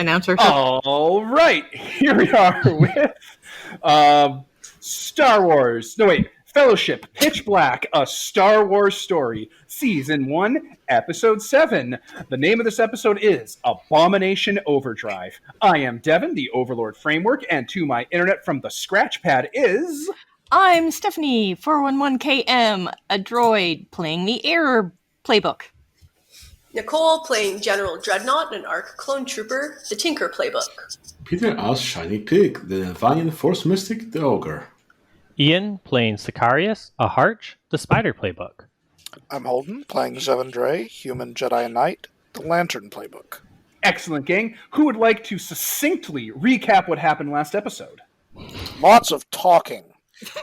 announce our show. All right, here we are with Star Wars. No, wait. Fellowship, Pitch Black, A Star Wars Story, Season 1, Episode 7. The name of this episode is Abomination Overdrive. I am Devin, the Overlord Framework, and to my internet from the scratch pad is... I'm Stephanie, 411KM, a droid playing the Error playbook. Nicole playing General Dreadnought, an ARC clone trooper, the Tinker playbook. Peter as Shiny Pig, the Valiant Force Mystic, the Ogre. Ian playing Sicarius, a Harch, the Spider playbook. I'm Holden playing Zevin Dre, Human Jedi Knight, the Lantern playbook. Excellent, gang. Who would like to succinctly recap what happened last episode? Lots of talking.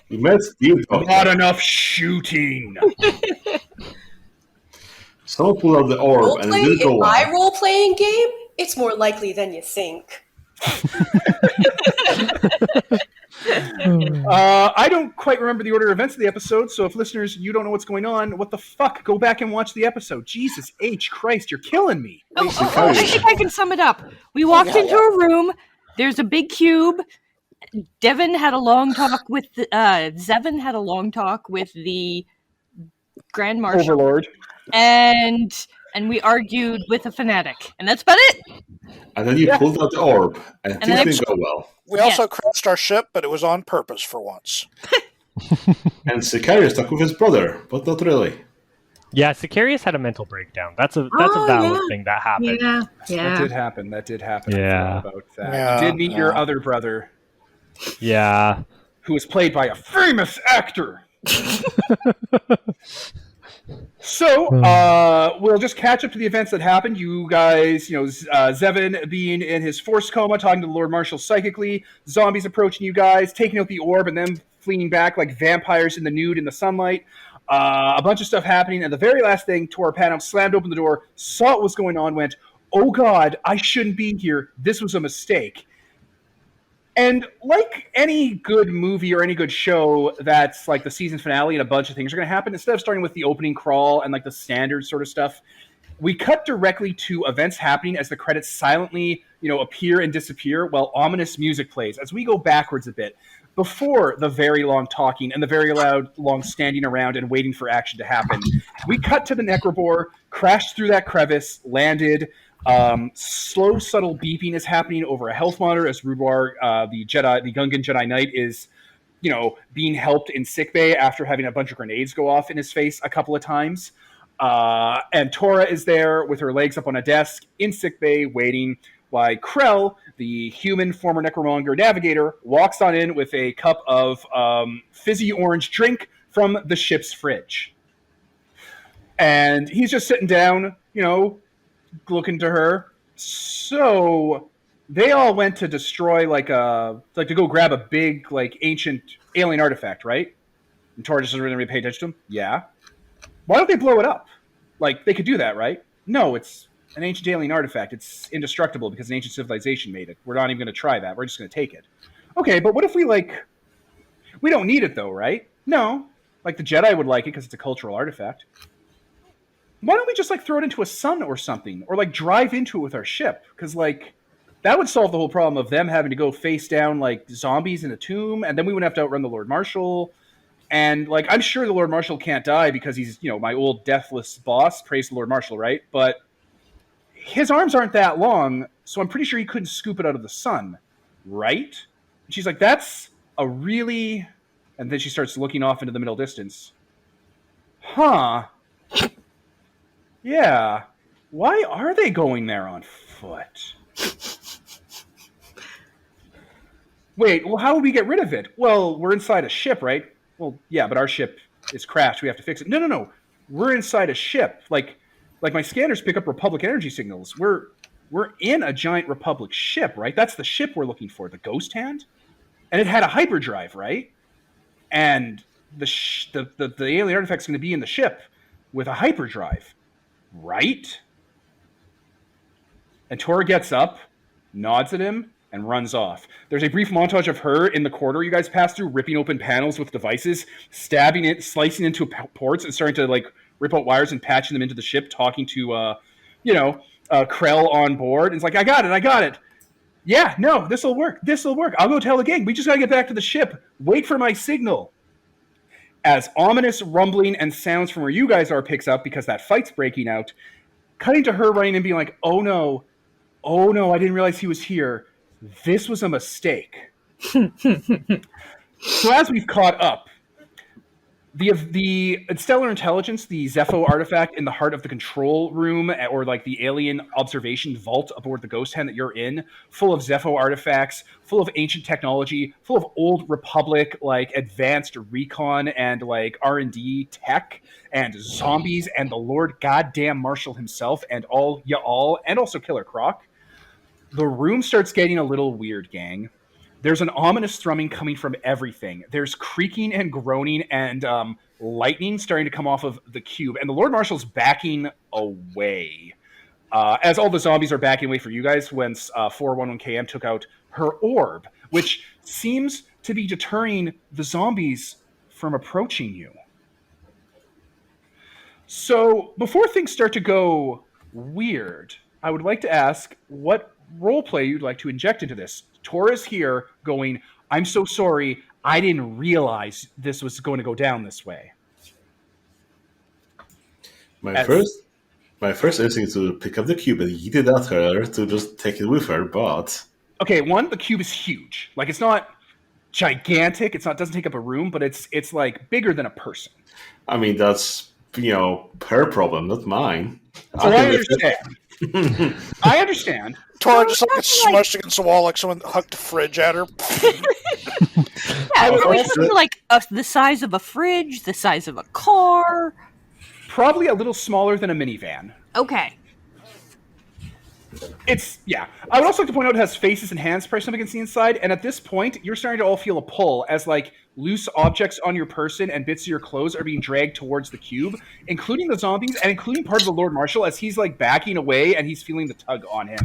We met Steve Doctor. Not enough shooting. Someone pulled out the orb and it didn't go In well. my role-playing game, it's more likely than you think. I don't quite remember the order of events of the episode, so if listeners, you don't know what's going on, what the fuck? Go back and watch the episode. Jesus H. Christ, you're killing me. I think I can sum it up. We walked into a room. There's a big cube. Zevin had a long talk with the Grand Marshal. Overlord. And we argued with a fanatic. And that's about it. And then you pulled out the orb, and things didn't go well. We also crashed our ship, but it was on purpose for once. And Sicarius stuck with his brother, but not really. Yeah, Sicarius had a mental breakdown. That's a valid thing that happened. Yeah. That did happen. Yeah. I forgot about that. Yeah, You did meet your other brother, Yeah. who was played by a famous actor. So, we'll just catch up to the events that happened. You guys, Zevin being in his force coma, talking to the Lord Marshal psychically, zombies approaching you guys, taking out the orb, and then fleeing back like vampires in the nude in the sunlight. A bunch of stuff happening, and the very last thing, Torpano slammed open the door, saw what was going on, went, "Oh God, I shouldn't be here. This was a mistake." And like any good movie or any good show that's like the season finale and a bunch of things are going to happen, instead of starting with the opening crawl and like the standard sort of stuff, we cut directly to events happening as the credits silently, appear and disappear while ominous music plays as we go backwards a bit before the very long talking and the very long standing around and waiting for action to happen. We cut to the Necrobore, crashed through that crevice, landed. Slow, subtle beeping is happening over a health monitor as Rudwar, the Gungan Jedi Knight, is, being helped in sickbay after having a bunch of grenades go off in his face a couple of times. And Tora is there with her legs up on a desk in sickbay waiting, while Krell, the human former Necromonger navigator, walks on in with a cup of fizzy orange drink from the ship's fridge. And he's just sitting down, looking to her. So they all went to destroy to go grab a big ancient alien artifact, right? And Tora just doesn't really pay attention to him. Yeah. Why don't they blow it up? They could do that, right? No, it's an ancient alien artifact. It's indestructible because an ancient civilization made it. We're not even going to try that. We're just going to take it. Okay, but what if we we don't need it though, right? No. The Jedi would like it because it's a cultural artifact. Why don't we just throw it into a sun or something, or drive into it with our ship? Because that would solve the whole problem of them having to go face down zombies in a tomb, and then we wouldn't have to outrun the Lord Marshal. And I'm sure the Lord Marshal can't die because he's my old deathless boss. Praise the Lord Marshal, right? But his arms aren't that long, so I'm pretty sure he couldn't scoop it out of the sun, right? And she's like, that's a really, and then she starts looking off into the middle distance. Huh. Yeah. Why are they going there on foot? Wait, well, how would we get rid of it? Well, we're inside a ship, right? Well, yeah, but our ship is crashed. We have to fix it. No. We're inside a ship. Like my scanners pick up Republic energy signals. We're in a giant Republic ship, right? That's the ship we're looking for, the Ghost Hand. And it had a hyperdrive, right? And the alien artifact's going to be in the ship with a hyperdrive. Right? And Tora gets up, nods at him, and runs off. There's a brief montage of her in the corridor you guys passed through, ripping open panels with devices, stabbing it, slicing into ports, and starting to rip out wires and patching them into the ship, talking to Krell on board. And it's I got it. Yeah, no, this'll work. I'll go tell the gang. We just gotta get back to the ship. Wait for my signal. As ominous rumbling and sounds from where you guys are picks up because that fight's breaking out, cutting to her running and being like, oh no, I didn't realize he was here. This was a mistake. So as we've caught up, the stellar intelligence, the Zepho artifact in the heart of the control room, or like the alien observation vault aboard the Ghost Hand that you're in, full of Zepho artifacts, full of ancient technology, full of old Republic like advanced recon and like R&D tech, and zombies, and the Lord Goddamn Marshal himself, and all y'all, and also Killer Croc. The room starts getting a little weird, gang. There's an ominous thrumming coming from everything. There's creaking and groaning and lightning starting to come off of the cube. And the Lord Marshal's backing away. As all the zombies are backing away for you guys when 411KM took out her orb, which seems to be deterring the zombies from approaching you. So before things start to go weird, I would like to ask what roleplay you'd like to inject into this. Tora's here going, I'm so sorry, I didn't realize this was going to go down this way. My first instinct is to pick up the cube and yeet it at her to just take it with her, but... Okay, one, the cube is huge. Like, it's not gigantic, doesn't take up a room, but it's like bigger than a person. I mean, that's, her problem, not mine. So I understand. I understand. Tora just like gets smushed against the wall like someone hucked a fridge at her. Yeah, it's like the size of a fridge, the size of a car. Probably a little smaller than a minivan. Okay. I would also like to point out it has faces and hands pressed up against the inside, and at this point, you're starting to all feel a pull as like loose objects on your person and bits of your clothes are being dragged towards the cube, including the zombies and including part of the Lord Marshal as he's like backing away and he's feeling the tug on him.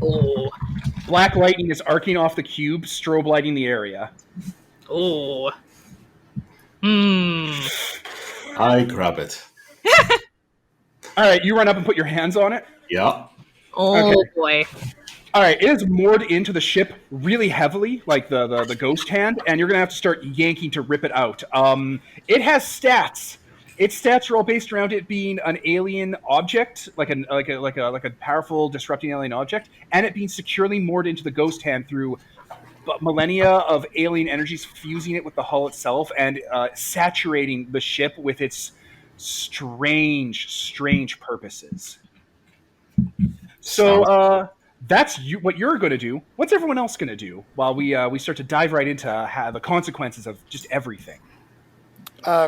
Oh. Black lightning is arcing off the cube, strobe lighting the area. Oh. I grab it. All right, you run up and put your hands on it? Yeah. Oh, okay. Boy. All right, it is moored into the ship really heavily, like the ghost hand, and you're going to have to start yanking to rip it out. It has stats. Its stats are all based around it being an alien object, like a powerful disrupting alien object, and it being securely moored into the ghost hand through millennia of alien energies fusing it with the hull itself and saturating the ship with its strange purposes. So that's what you're going to do. What's everyone else going to do while we start to dive right into the consequences of just everything?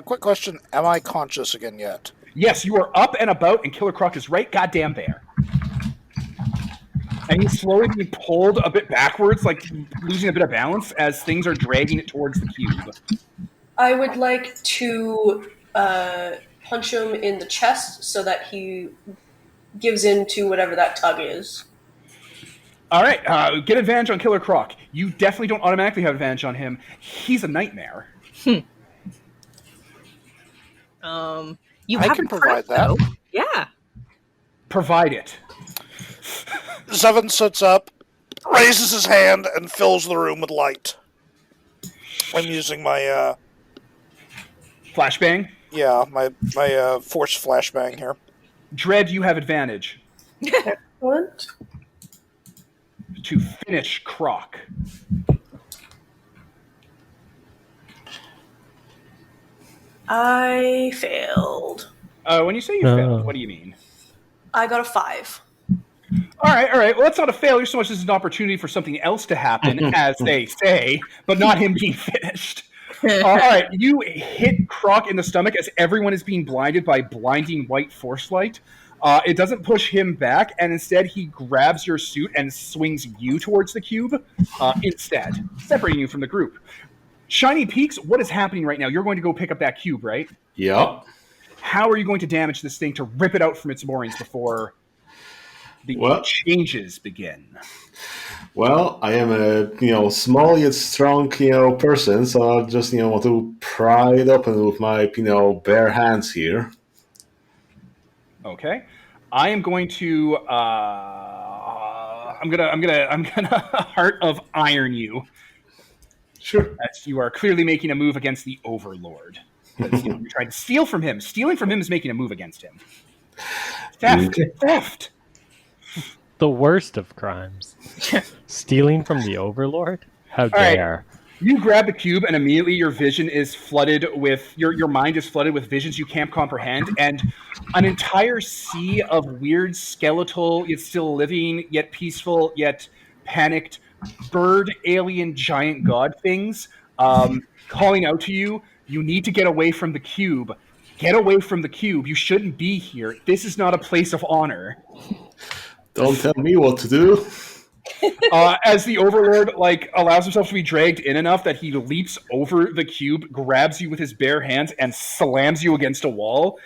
Quick question: am I conscious again yet? Yes, you are up and about, and Killer Croc is right goddamn there. And he's slowly being pulled a bit backwards, like losing a bit of balance as things are dragging it towards the cube. I would like to punch him in the chest so that he gives in to whatever that tug is. All right, get advantage on Killer Croc. You definitely don't automatically have advantage on him. He's a nightmare. I can provide that. Yeah. Provide it. Zevin sits up, raises his hand, and fills the room with light. I'm using my flashbang? Yeah, my force flashbang here. Dread, you have advantage. What? To finish Croc. I failed. When you say you failed, what do you mean? I got a 5. All right. Well, that's not a failure so much as an opportunity for something else to happen, as they say, but not him being finished. All right, you hit Croc in the stomach as everyone is being blinded by blinding white force light. It doesn't push him back, and instead he grabs your suit and swings you towards the cube instead, separating you from the group. Shiny Peaks, what is happening right now? You're going to go pick up that cube, right? Yep. How are you going to damage this thing to rip it out from its moorings before the changes begin? Well, I am a small yet strong person, so I just want to pry it open with my bare hands here. Okay, I am going to I'm gonna Heart of Iron you. Sure. As you are clearly making a move against the Overlord. Because you're trying to steal from him. Stealing from him is making a move against him. Theft. Okay. Theft. The worst of crimes. Stealing from the Overlord? How right. dare. You grab the cube, and immediately your vision is flooded with your mind is flooded with visions you can't comprehend, and an entire sea of weird, skeletal, yet still living, yet peaceful, yet panicked, bird, alien, giant god things calling out to you. You need to get away from the cube. Get away from the cube. You shouldn't be here. This is not a place of honor. Don't tell me what to do. As the Overlord allows himself to be dragged in enough that he leaps over the cube, grabs you with his bare hands, and slams you against a wall,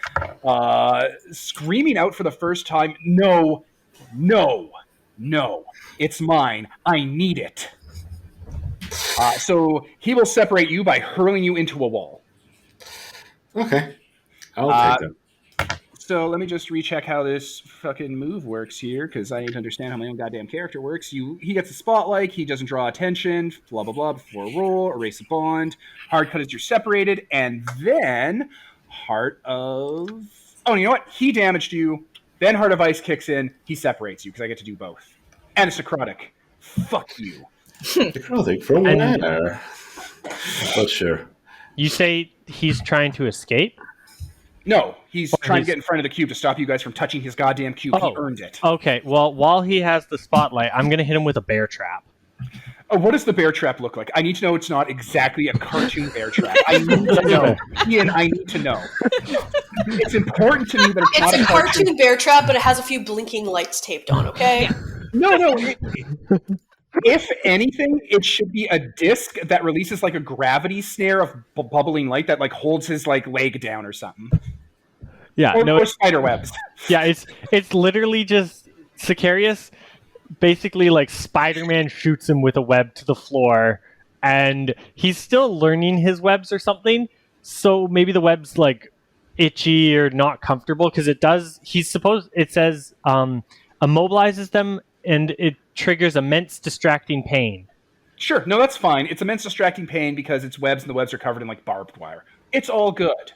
screaming out for the first time, "No, no, no! It's mine. I need it." So he will separate you by hurling you into a wall. Okay. I'll take them. So let me just recheck how this fucking move works here, because I need to understand how my own goddamn character works. He gets a spotlight, he doesn't draw attention, blah, blah, blah, before a roll, erase a bond, hard cut as you're separated, and then Heart of... Oh, you know what? He damaged you, then Heart of Ice kicks in, he separates you, because I get to do both. And it's necrotic. Fuck you. Necrotic from where? But sure. You say he's trying to escape? No, he's trying to get in front of the cube to stop you guys from touching his goddamn cube. He earned it. Okay, well, while he has the spotlight, I'm going to hit him with a bear trap. Oh, what does the bear trap look like? I need to know it's not exactly a cartoon bear trap. I need to know. Ian, I need to know. It's important to me that it's not a cartoon bear trap, but it has a few blinking lights taped on, okay? No. If anything, it should be a disc that releases like a gravity snare of bubbling light that like holds his like leg down or something. Yeah, or spider webs. Yeah, it's literally just Sicarius basically like Spider-Man shoots him with a web to the floor, and he's still learning his webs or something. So maybe the web's like itchy or not comfortable because it says immobilizes them and it triggers immense distracting pain. Sure, no, that's fine. It's immense distracting pain because it's webs and the webs are covered in like barbed wire. It's all good.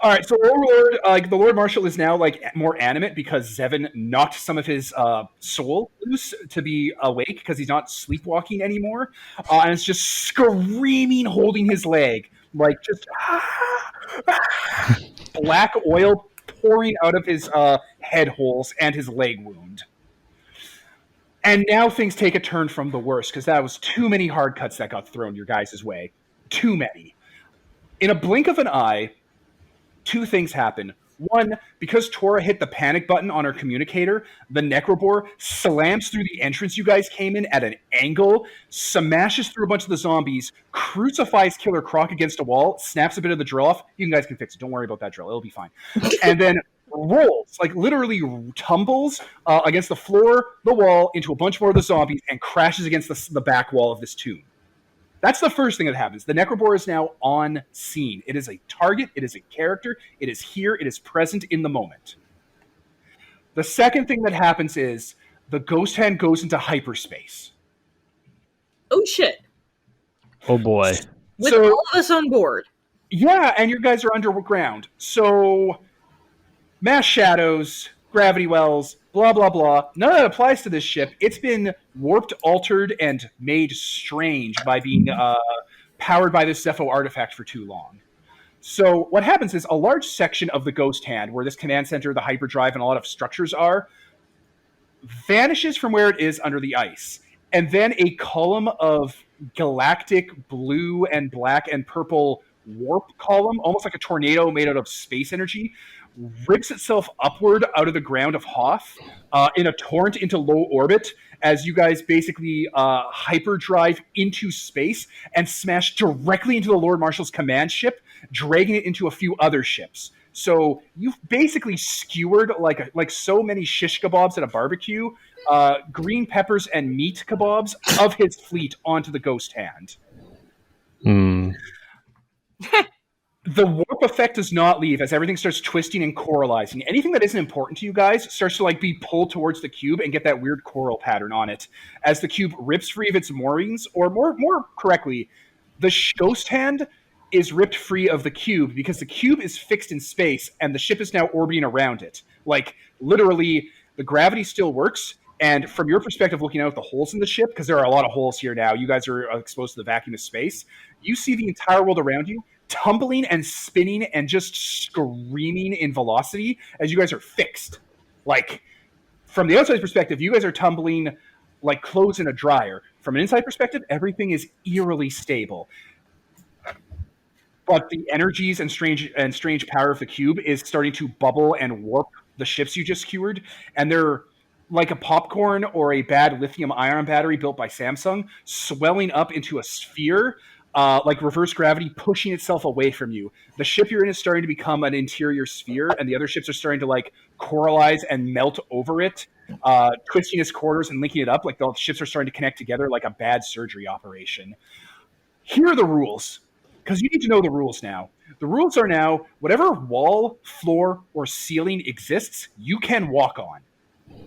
All right, so Overlord, the Lord Marshal is now like more animate because Zevin knocked some of his soul loose to be awake because he's not sleepwalking anymore, and it's just screaming, holding his leg, like just black oil pouring out of his head holes and his leg wound. And now things take a turn from the worst because that was too many hard cuts that got thrown your guys' way. Too many. In a blink of an eye, two things happen. One, because Tora hit the panic button on her communicator, the Necrobore slams through the entrance you guys came in at an angle, smashes through a bunch of the zombies, crucifies Killer Croc against a wall, snaps a bit of the drill off. You guys can fix it. Don't worry about that drill. It'll be fine. And then rolls, like literally tumbles against the floor, the wall, into a bunch more of the zombies, and crashes against the back wall of this tomb. That's the first thing that happens. The Necrobore is now on scene. It is a target. It is a character. It is here. It is present in the moment. The second thing that happens is the ghost hand goes into hyperspace. Oh, shit. Oh, boy. With all of us on board. Yeah, and your guys are underground. So, mass shadows, gravity wells, blah, blah, blah. None of that applies to this ship. It's been warped, altered, and made strange by being powered by this Zepho artifact for too long. So what happens is a large section of the Ghost Hand, where this command center, the hyperdrive, and a lot of structures are, vanishes from where it is under the ice. And then a column of galactic blue and black and purple warp column, almost like a tornado made out of space energy, rips itself upward out of the ground of Hoth in a torrent into low orbit as you guys basically hyperdrive into space and smash directly into the Lord Marshal's command ship, dragging it into a few other ships. So you've basically skewered like so many shish kebabs at a barbecue, green peppers and meat kebabs of his fleet onto the Ghost Hand. Hmm. The warp warp effect does not leave as everything starts twisting and coralizing. Anything that isn't important to you guys starts to like be pulled towards the cube and get that weird coral pattern on it as the cube rips free of its moorings, or more correctly, the ghost hand is ripped free of the cube because the cube is fixed in space and the ship is now orbiting around it. Like, literally, the gravity still works, and from your perspective, looking out at the holes in the ship, because there are a lot of holes here now, you guys are exposed to the vacuum of space, you see the entire world around you tumbling and spinning and just screaming in velocity as you guys are fixed. Like, from the outside perspective, you guys are tumbling like clothes in a dryer. From an inside perspective, everything is eerily stable. But the energies and strange power of the cube is starting to bubble and warp the ships you just cured, and they're like a popcorn or a bad lithium-ion battery built by Samsung, swelling up into a sphere, like reverse gravity, pushing itself away from you. The ship you're in is starting to become an interior sphere, and the other ships are starting to like coralize and melt over it, twisting its corners and linking it up. Like the ships are starting to connect together like a bad surgery operation. Here are the rules, because you need to know the rules now. The rules are now, whatever wall, floor, or ceiling exists, you can walk on.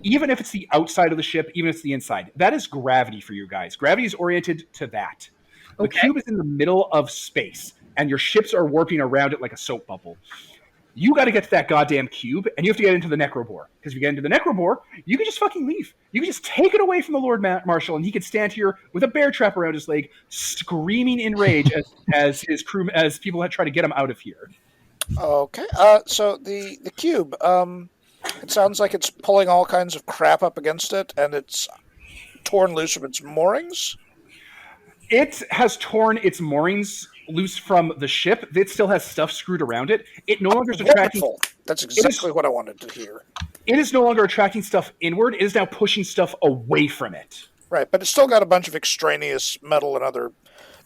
Even if it's the outside of the ship, even if it's the inside. That is gravity for you guys. Gravity is oriented to that. The cube is in the middle of space, and your ships are warping around it like a soap bubble. You got to get to that goddamn cube, and you have to get into the Necrobore. Because if you get into the Necrobore, you can just fucking leave. You can just take it away from the Lord Marshal, and he could stand here with a bear trap around his leg, screaming in rage as his crew, as people try to get him out of here. Okay. So the cube, it sounds like it's pulling all kinds of crap up against it, and it's torn loose from its moorings. It has torn its moorings loose from the ship. It still has stuff screwed around it. It no longer is attracting. Wonderful. That's exactly what I wanted to hear. It is no longer attracting stuff inward. It is now pushing stuff away from it. Right, but it's still got a bunch of extraneous metal and other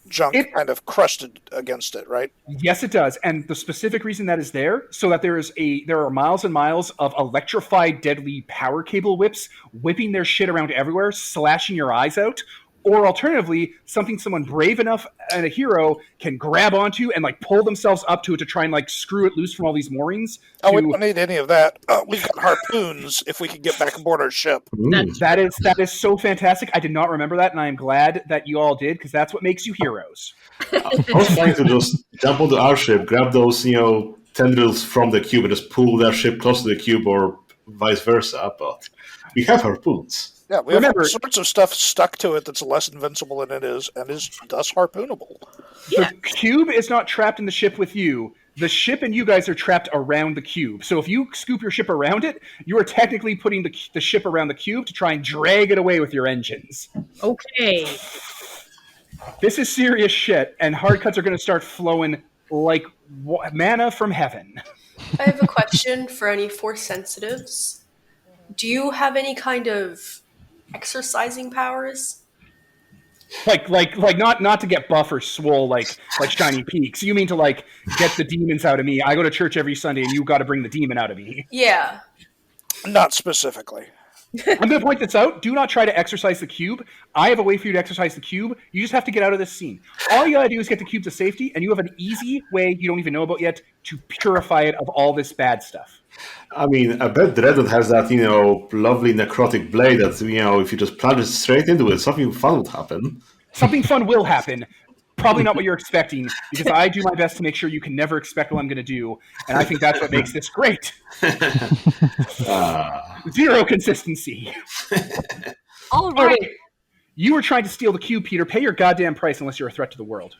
junk kind of crusted against it, right? Yes, it does. And the specific reason that is there, so that there are miles and miles of electrified, deadly power cable whips whipping their shit around everywhere, slashing your eyes out. Or alternatively, something someone brave enough and a hero can grab onto and like pull themselves up to it to try and like screw it loose from all these moorings. We don't need any of that. We've got harpoons if we can get back aboard our ship. That is so fantastic. I did not remember that, and I am glad that you all did, because that's what makes you heroes. I was trying to just jump onto our ship, grab those, tendrils from the cube, and just pull their ship close to the cube, or vice versa. But we have harpoons. Yeah, we have all sorts of stuff stuck to it that's less invincible than it is, and is thus harpoonable. The cube is not trapped in the ship with you. The ship and you guys are trapped around the cube. So if you scoop your ship around it, you are technically putting the ship around the cube to try and drag it away with your engines. Okay. This is serious shit, and hard cuts are going to start flowing like manna from heaven. I have a question for any Force sensitives. Do you have any kind of exercising powers? Like not to get buff or swole like Shiny Peaks. You mean to like get the demons out of me? I go to church every Sunday, and you got to bring the demon out of me. Yeah. Not specifically. I'm going to point this out. Do not try to exercise the cube. I have a way for you to exercise the cube. You just have to get out of this scene. All you got to do is get the cube to safety, and you have an easy way you don't even know about yet to purify it of all this bad stuff. I mean, I bet Dreadnought has that, lovely necrotic blade that, if you just plunge it straight into it, something fun would happen. Something fun will happen. Probably not what you're expecting, because I do my best to make sure you can never expect what I'm going to do, and I think that's what makes this great. Zero consistency. All right. You were trying to steal the cube, Peter. Pay your goddamn price unless you're a threat to the world.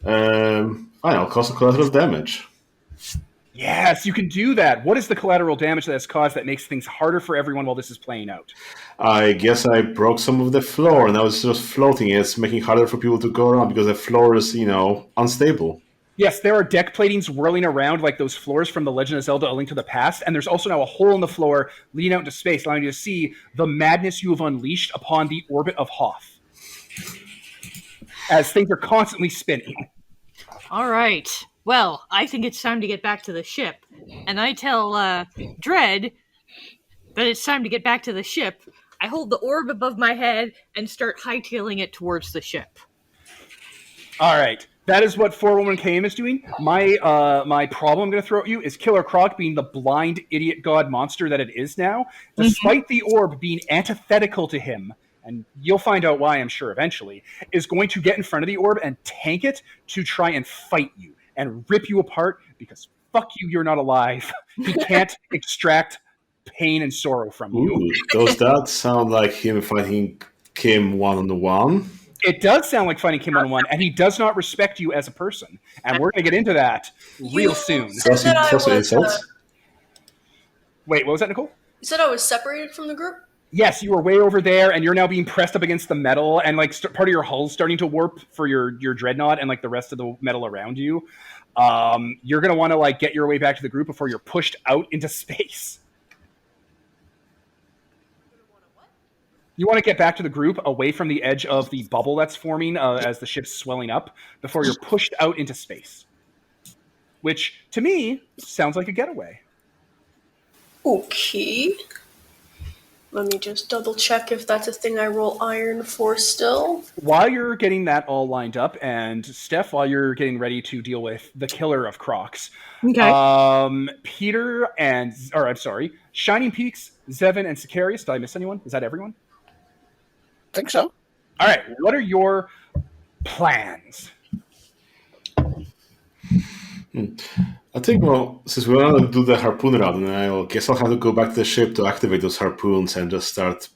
I don't know, cause collateral damage. Yes, you can do that. What is the collateral damage that has caused that makes things harder for everyone while this is playing out? I guess I broke some of the floor, and I was just floating. It's making it harder for people to go around because the floor is, unstable. Yes, there are deck platings whirling around like those floors from The Legend of Zelda: A Link to the Past, and there's also now a hole in the floor leading out into space, allowing you to see the madness you have unleashed upon the orbit of Hoth. As things are constantly spinning. All right. Well, I think it's time to get back to the ship. And I tell Dread that it's time to get back to the ship. I hold the orb above my head and start hightailing it towards the ship. All right. That is what 411KM is doing. My problem I'm going to throw at you is Killer Croc being the blind idiot god monster that it is now, despite the orb being antithetical to him, and you'll find out why, I'm sure, eventually, is going to get in front of the orb and tank it to try and fight you and rip you apart because fuck you, you're not alive. He can't extract pain and sorrow from you. Ooh, does that sound like him fighting Kim one-on-one? It does sound like fighting Kim one-on-one, and he does not respect you as a person. And we're going to get into that real soon. Does he also insults? Wait, what was that, Nicole? You said I was separated from the group? Yes, you were way over there, and you're now being pressed up against the metal, and like part of your hull's starting to warp for your dreadnought and like the rest of the metal around you. You're going to want to like get your way back to the group before you're pushed out into space. You want to get back to the group away from the edge of the bubble that's forming as the ship's swelling up before you're pushed out into space. Which, to me, sounds like a getaway. Okay. Let me just double check if that's a thing I roll iron for still. While you're getting that all lined up, and Steph, while you're getting ready to deal with the killer of Crocs, Peter and, Shining Peaks, Zevin, and Sicarius. Did I miss anyone? Is that everyone? Think so. All right. What are your plans? I think, well, since we're going to do the harpoon round, then I guess I'll have to go back to the ship to activate those harpoons and just start,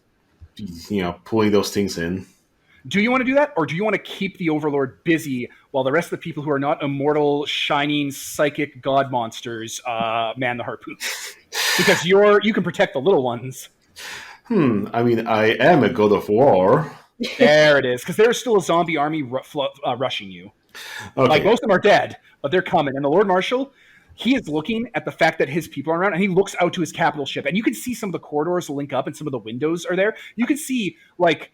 pulling those things in. Do you want to do that, or do you want to keep the Overlord busy while the rest of the people who are not immortal, shining, psychic god monsters man the harpoon? Because you can protect the little ones. I mean, I am a god of war. There it is, because there's still a zombie army rushing you. Okay. Like, most of them are dead, but they're coming. And the Lord Marshal, he is looking at the fact that his people are around, and he looks out to his capital ship. And you can see some of the corridors link up, and some of the windows are there. You can see, like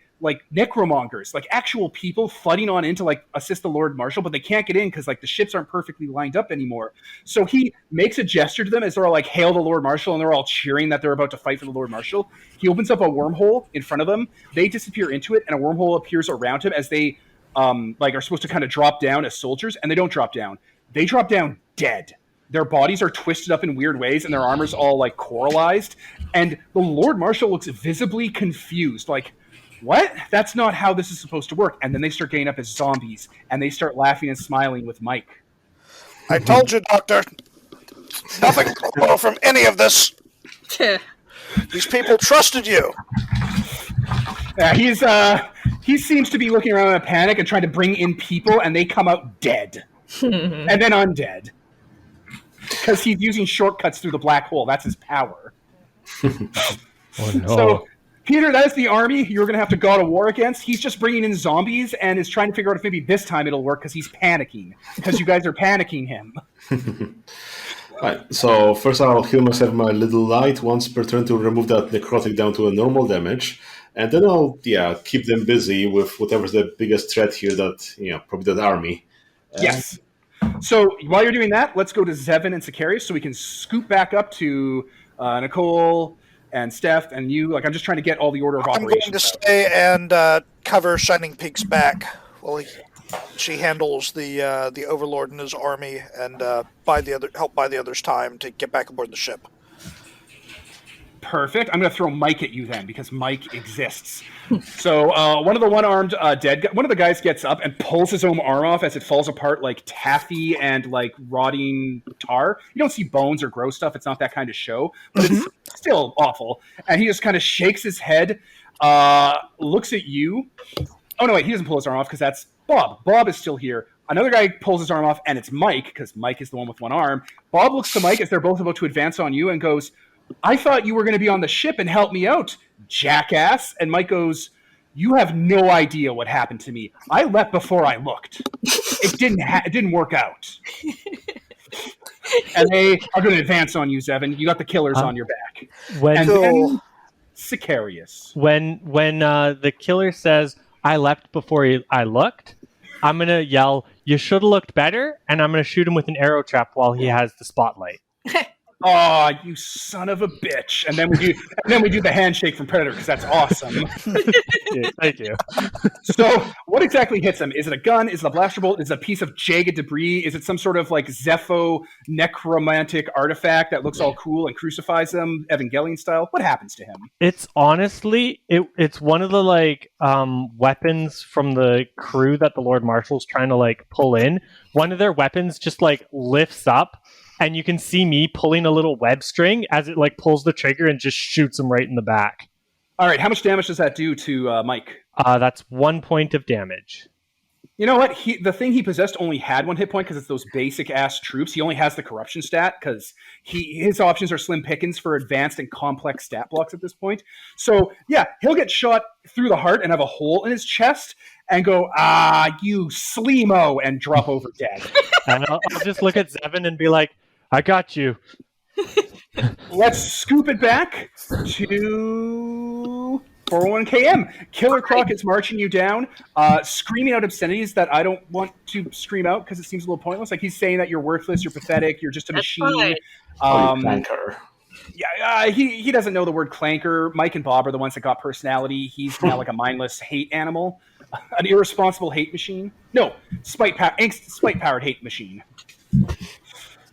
necromongers, like actual people flooding on in to like assist the Lord Marshal, but they can't get in because like the ships aren't perfectly lined up anymore. So he makes a gesture to them as they're all like, hail the Lord Marshal, and they're all cheering that they're about to fight for the Lord Marshal. He opens up a wormhole in front of them. They disappear into it, and a wormhole appears around him as they are supposed to kind of drop down as soldiers, and they don't drop down. They drop down dead. Their bodies are twisted up in weird ways, and their armor's all like coralized. And the Lord Marshal looks visibly confused, like, what? That's not how this is supposed to work. And then they start getting up as zombies, and they start laughing and smiling with Mike. I told you, Doctor. Nothing from any of this. These people trusted you. He seems to be looking around in a panic and trying to bring in people, and they come out dead. And then undead. Because he's using shortcuts through the black hole. That's his power. Oh, no. So, Peter, that is the army you're going to have to go to war against. He's just bringing in zombies and is trying to figure out if maybe this time it'll work because he's panicking. Because you guys are panicking him. Right, so first I'll heal myself my little light once per turn to remove that necrotic down to a normal damage. And then I'll keep them busy with whatever's the biggest threat here that, probably that army. Yes. So while you're doing that, let's go to Zevin and Sicarius so we can scoop back up to Nicole and Steph and you. Like, I'm just trying to get all the order of operations. I'm going to stay and cover Shining Peak's back while she handles the Overlord and his army and help buy the others time to get back aboard the ship. Perfect. I'm going to throw Mike at you then, because Mike exists. So one of the one-armed one of the guys gets up and pulls his own arm off as it falls apart like taffy and like rotting tar. You don't see bones or gross stuff. It's not that kind of show, but it's still awful. And he just kind of shakes his head, looks at you. Oh, no, wait, he doesn't pull his arm off because that's Bob. Bob is still here. Another guy pulls his arm off, and it's Mike, because Mike is the one with one arm. Bob looks to Mike as they're both about to advance on you and goes, I thought you were going to be on the ship and help me out, jackass. And Mike goes, you have no idea what happened to me. I left before I looked. It didn't work out. And they are going to advance on you, Zevin. You got the killers on your back. Then Sicarius. When the killer says, I left before I looked, I'm going to yell, you should have looked better, and I'm going to shoot him with an arrow trap while he has the spotlight. Oh, you son of a bitch! And then we do the handshake from Predator because that's awesome. Thank you. So, what exactly hits him? Is it a gun? Is it a blaster bolt? Is it a piece of jagged debris? Is it some sort of like Zepho necromantic artifact that looks all cool and crucifies him, Evangelion style? What happens to him? It's honestly, it's one of the weapons from the crew that the Lord Marshal's trying to like pull in. One of their weapons just like lifts up, and you can see me pulling a little web string as it like pulls the trigger and just shoots him right in the back. All right, how much damage does that do to Mike? That's 1 point of damage. You know what? The thing he possessed only had 1 hit point because it's those basic ass troops. He only has the corruption stat because his options are slim pickings for advanced and complex stat blocks at this point. So yeah, he'll get shot through the heart and have a hole in his chest and go, you sleemo, and drop over dead. And I'll just look at Zevin and be like, I got you. Let's scoop it back to 401KM. Killer Croc is marching you down, screaming out obscenities that I don't want to scream out because it seems a little pointless. Like he's saying that you're worthless, you're pathetic, you're just a machine. Clanker. Yeah, he doesn't know the word clanker. Mike and Bob are the ones that got personality. He's now like a mindless hate animal, an irresponsible hate machine. No, spite-powered hate machine.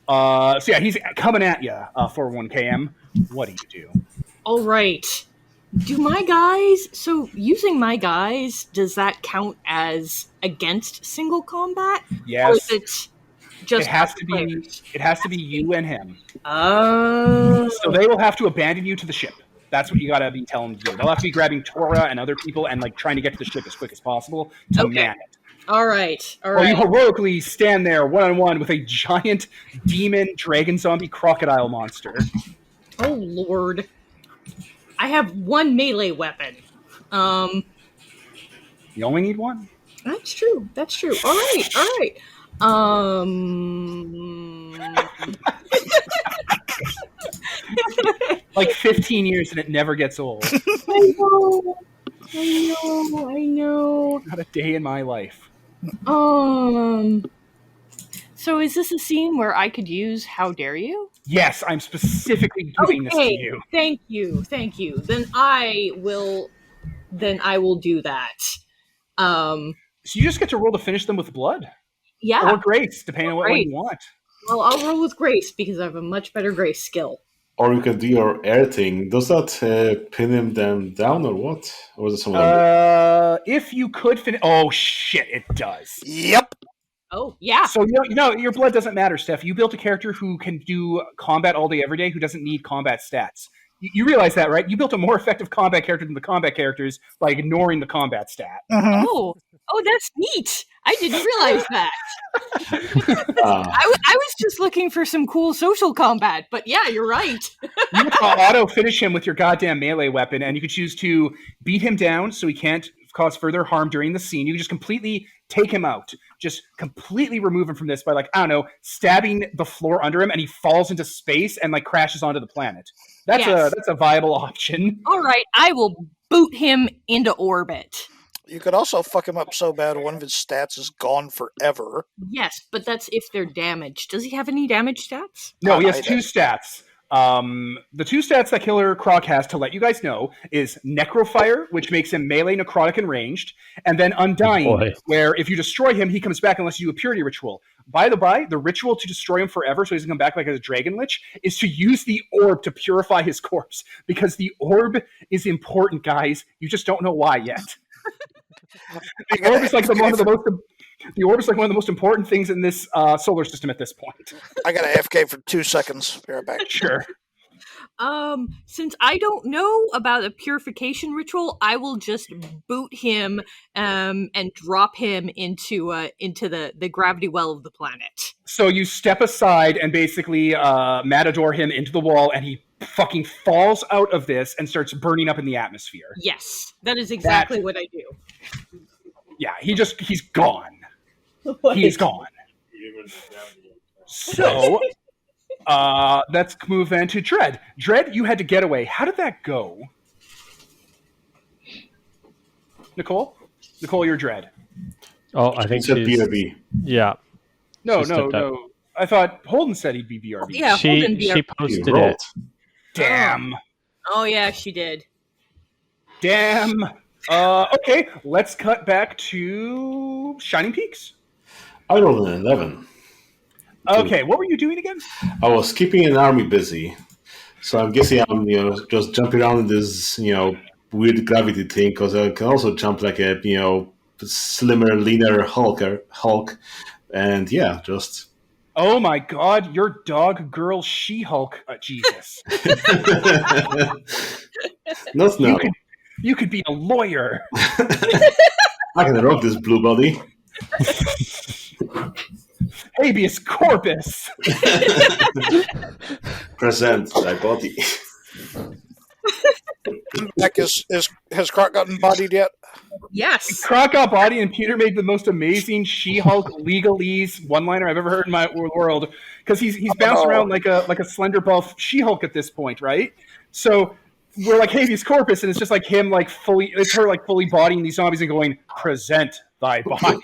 So yeah, he's coming at you, 401KM. What do you do? All right. Do my guys... So, using my guys, does that count as against single combat? Yes. Or is it just... It has to be you and him. Oh. So they will have to abandon you to the ship. That's what you gotta be telling them to do. They'll have to be grabbing Tora and other people and like trying to get to the ship as quick as possible to man it. All right. Or you heroically stand there one-on-one with a giant demon dragon zombie crocodile monster. Oh, Lord. I have 1 melee weapon. You only need 1? That's true. All right. Like 15 years and it never gets old. I know. Not a day in my life. So is this a scene where I could use How Dare You? Yes, I'm specifically giving this to you. Thank you. Then I will do that. So you just get to roll to finish them with blood? Yeah. Or grace, depending on what one you want. Well, I'll roll with grace because I have a much better grace skill. Or you can do your air thing. Does that pin them down or what? Or is it something if you could finish... Oh, shit, it does. Yep. Oh, yeah. So, your blood doesn't matter, Steph. You built a character who can do combat all day, every day, who doesn't need combat stats. You realize that, right? You built a more effective combat character than the combat characters by ignoring the combat stat. Mm-hmm. Oh, that's neat. I didn't realize that. I was just looking for some cool social combat, but yeah, you're right. You can auto finish him with your goddamn melee weapon, and you can choose to beat him down so he can't cause further harm during the scene. You can just completely take him out, just completely remove him from this by, like, I don't know, stabbing the floor under him, and he falls into space and like crashes onto the planet. That's a viable option. All right, I will boot him into orbit. You could also fuck him up so bad one of his stats is gone forever. Yes, but that's if they're damaged. Does he have any damage stats? No, he has 2 stats. The 2 stats that Killer Croc has, to let you guys know, is Necrofire, which makes him melee, necrotic, and ranged, and then Undying, where if you destroy him, he comes back unless you do a purity ritual. By the by, the ritual to destroy him forever so he doesn't come back like a dragon lich is to use the orb to purify his corpse, because the orb is important, guys. You just don't know why yet. The orb is like one of the most important things in this solar system at this point. I got AFK for 2 seconds. Be right back. Sure. Since I don't know about a purification ritual, I will just boot him and drop him into the gravity well of the planet. So you step aside and basically matador him into the wall, and he fucking falls out of this and starts burning up in the atmosphere. Yes, that is exactly what I do. Yeah, he's gone. He's gone. So, let's move then to Dread. Dread, you had to get away. How did that go? Nicole, you're Dread. Oh, I think she's... she's... BRB. Yeah. No. I thought Holden said he'd be BRB. Yeah, Holden She BRB. posted You rolled. it. Damn. Oh yeah, she did. Damn. Okay, let's cut back to Shining Peaks. I rolled an 11. Okay, what were you doing again? I was keeping an army busy, so I'm guessing I'm just jumping around in this weird gravity thing because I can also jump like a slimmer, leaner Hulk, and yeah, just. Oh my god, your dog girl She-Hulk. Jesus. Not now. You could be a lawyer. I can rock this blue body. Habeas corpus. Present thy body. Beck, has Croc gotten bodied yet? Yes. Croc got body, and Peter made the most amazing She-Hulk legalese one-liner I've ever heard in my world. Because he's bouncing around like a slender buff She-Hulk at this point, right? So we're like habeas corpus, and it's just like him it's her fully bodying these zombies and going, present thy body.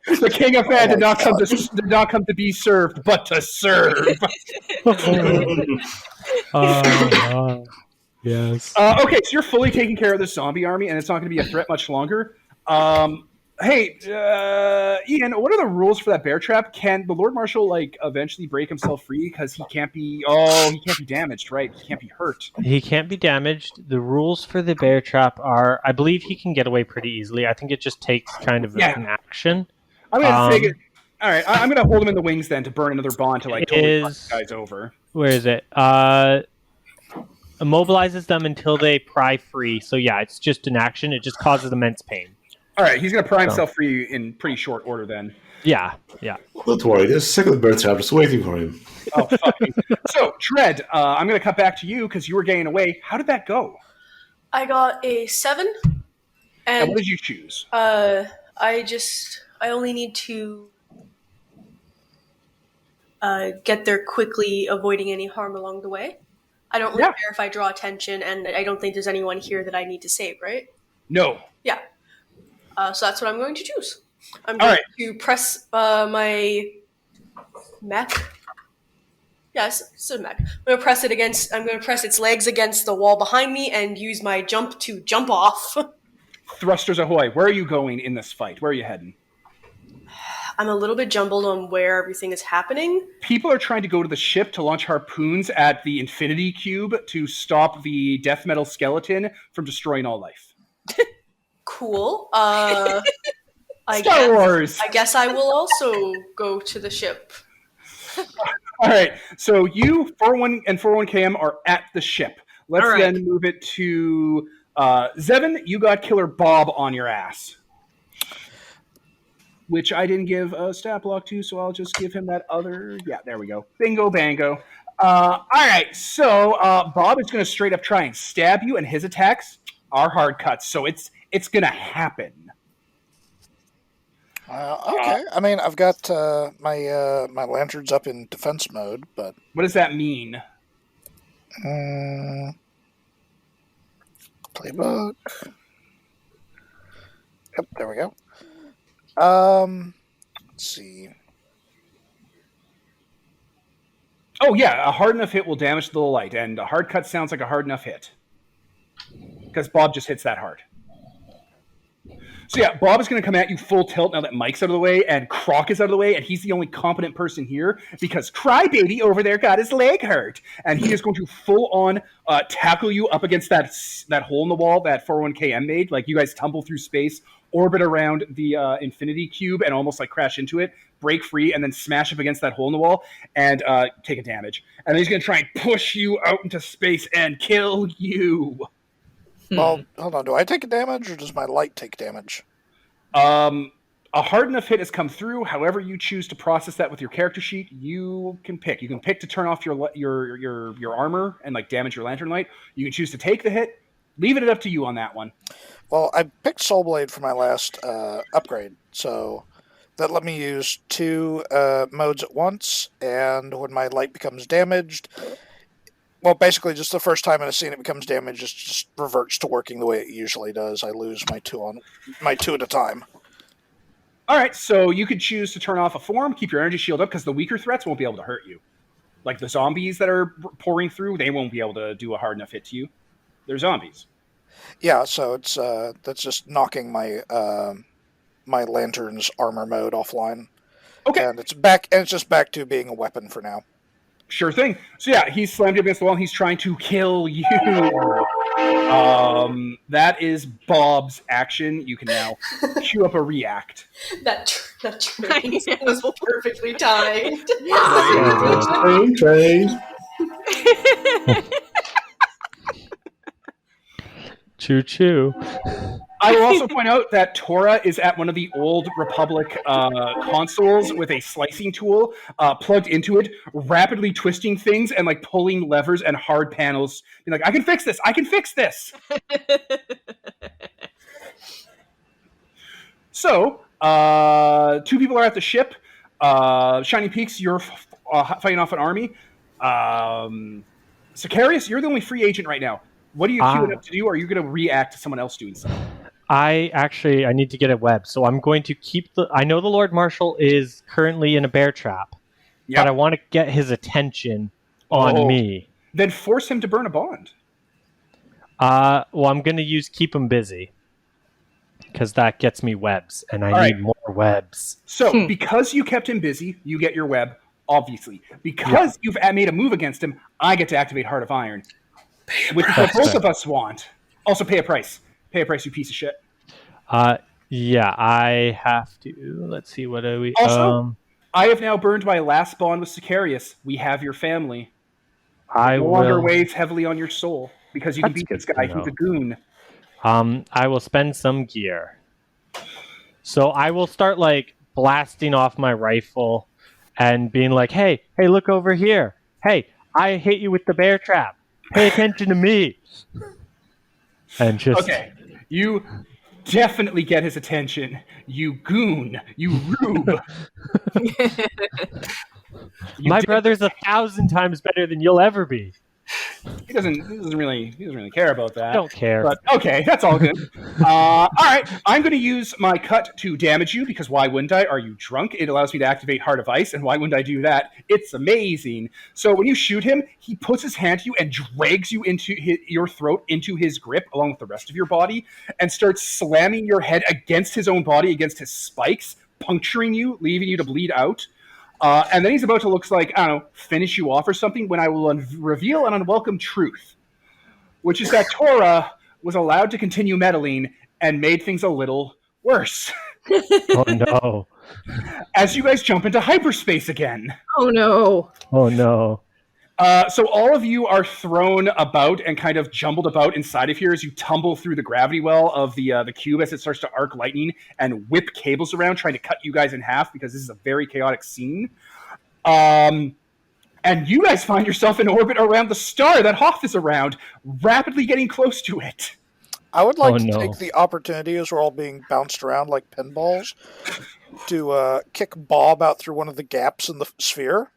The king of fan did not come to be served, but to serve. Yes. Okay, so you're fully taking care of the zombie army, and it's not going to be a threat much longer. Hey, Ian, what are the rules for that bear trap? Can the Lord Marshal eventually break himself free because he can't be damaged, right? He can't be hurt. He can't be damaged. The rules for the bear trap are, I believe he can get away pretty easily. I think it just takes kind of an action. I'm going to take it. All right, I'm going to hold him in the wings then to burn another bond to totally fuck these guys over. Where is it? Immobilizes them until they pry free. So yeah, it's just an action. It just causes immense pain. All right, he's going to pry himself free in pretty short order then. Yeah. Don't worry, there's a second bear trap just waiting for him. Oh, fuck me. So, Dread, I'm going to cut back to you because you were getting away. How did that go? I got a 7. And what did you choose? I only need to get there quickly, avoiding any harm along the way. I don't really care if I draw attention, and I don't think there's anyone here that I need to save, right? No. Yeah. So that's what I'm going to choose. I'm going to press my mech. Yes, it's a mech. I'm going to press its legs against the wall behind me and use my jump to jump off. Thrusters ahoy. Where are you going in this fight? Where are you heading? I'm a little bit jumbled on where everything is happening. People are trying to go to the ship to launch harpoons at the Infinity Cube to stop the death metal skeleton from destroying all life. Cool. Star Wars! I guess I will also go to the ship. All right, so you, 401 and 401KM are at the ship. Let's then move it to Zevin. You got Killer Bob on your ass, which I didn't give a stat block to, so I'll just give him that other. Yeah, there we go. Bingo, bango. All right, so Bob is going to straight up try and stab you, and his attacks are hard cuts, so it's going to happen. Okay. I mean, I've got my lanterns up in defense mode, but what does that mean? Playbook. Yep, there we go. Let's see. Oh yeah, a hard enough hit will damage the light, and a hard cut sounds like a hard enough hit because Bob just hits that hard. So yeah, Bob is going to come at you full tilt now that Mike's out of the way and Croc is out of the way, and he's the only competent person here because Crybaby over there got his leg hurt, and he is going to full on tackle you up against that hole in the wall that 401KM made. Like you guys tumble through space, orbit around the Infinity Cube, and almost crash into it, break free, and then smash up against that hole in the wall and take a damage. And then he's going to try and push you out into space and kill you. Well, hold on. Do I take a damage, or does my light take damage? A hard enough hit has come through. However you choose to process that with your character sheet, you can pick. You can pick to turn off your armor and damage your lantern light. You can choose to take the hit. Leave it up to you on that one. Well, I picked Soul Blade for my last upgrade, so that let me use 2 modes at once, and when my light becomes damaged, well, basically just the first time in a scene it becomes damaged, it just reverts to working the way it usually does. I lose my 2 at a time. All right, so you could choose to turn off a form, keep your energy shield up, because the weaker threats won't be able to hurt you. Like the zombies that are pouring through, they won't be able to do a hard enough hit to you. They're zombies. Yeah, so it's that's just knocking my my lantern's armor mode offline. Okay. And it's back, and it's just back to being a weapon for now. Sure thing. So yeah, he's slammed you against the wall and he's trying to kill you. That is Bob's action. You can now queue up a react. That train was perfectly timed. Train. Choo choo. I will also point out that Tora is at one of the old Republic consoles with a slicing tool plugged into it, rapidly twisting things and like pulling levers and hard panels. Being like, I can fix this. I can fix this. So, 2 people are at the ship. Shining Peaks, you're fighting off an army. Sicarius, you're the only free agent right now. What are you queuing up to do? Or are you going to react to someone else doing something? I need to get a web, so I'm going to keep I know the Lord Marshal is currently in a bear trap, but I want to get his attention on me. Then force him to burn a bond. Well, I'm going to use keep him busy, because that gets me webs, and I need more webs. So, because you kept him busy, you get your web, obviously. Because you've made a move against him, I get to activate Heart of Iron. Which what both of us want. Also, pay a price. Pay a price, you piece of shit. Yeah, I have to. Let's see, what do we... Also, I have now burned my last bond with Sicarius. We have your family. I no will... longer weighs heavily on your soul, because you can beat this guy. He's a goon. I will spend some gear. So I will start, like, blasting off my rifle and being like, hey, look over here. Hey, I hit you with the bear trap. Pay attention to me. And just... Okay, you definitely get his attention. You goon. You rube. My brother's 1,000 times better than you'll ever be. He doesn't really care about that. I don't care. But okay, that's all good. All right, I'm going to use my cut to damage you, because why wouldn't I? Are you drunk? It allows me to activate Heart of Ice, and why wouldn't I do that? It's amazing. So when you shoot him, he puts his hand to you and drags you into your throat, into his grip, along with the rest of your body, and starts slamming your head against his own body, against his spikes, puncturing you, leaving you to bleed out. And then he's about to, looks like, I don't know, finish you off or something, when I will reveal an unwelcome truth, which is that Tora was allowed to continue meddling and made things a little worse. Oh, no. As you guys jump into hyperspace again. Oh, no. Oh, no. So all of you are thrown about and kind of jumbled about inside of here as you tumble through the gravity well of the cube as it starts to arc lightning and whip cables around, trying to cut you guys in half, because this is a very chaotic scene. And you guys find yourself in orbit around the star that Hoth is around, rapidly getting close to it. I would like to take the opportunity, as we're all being bounced around like pinballs, to kick Bob out through one of the gaps in the sphere.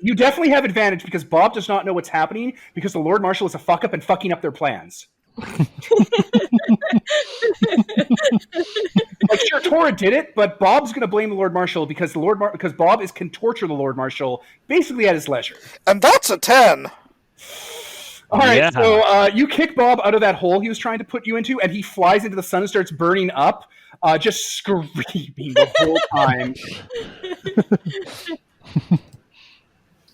You definitely have advantage, because Bob does not know what's happening, because the Lord Marshal is a fuck-up and fucking up their plans. Like, sure, Tora did it, but Bob's going to blame the Lord Marshal because because Bob can torture the Lord Marshal basically at his leisure. And that's a 10! All right, so you kick Bob out of that hole he was trying to put you into, and he flies into the sun and starts burning up, just screaming the whole time.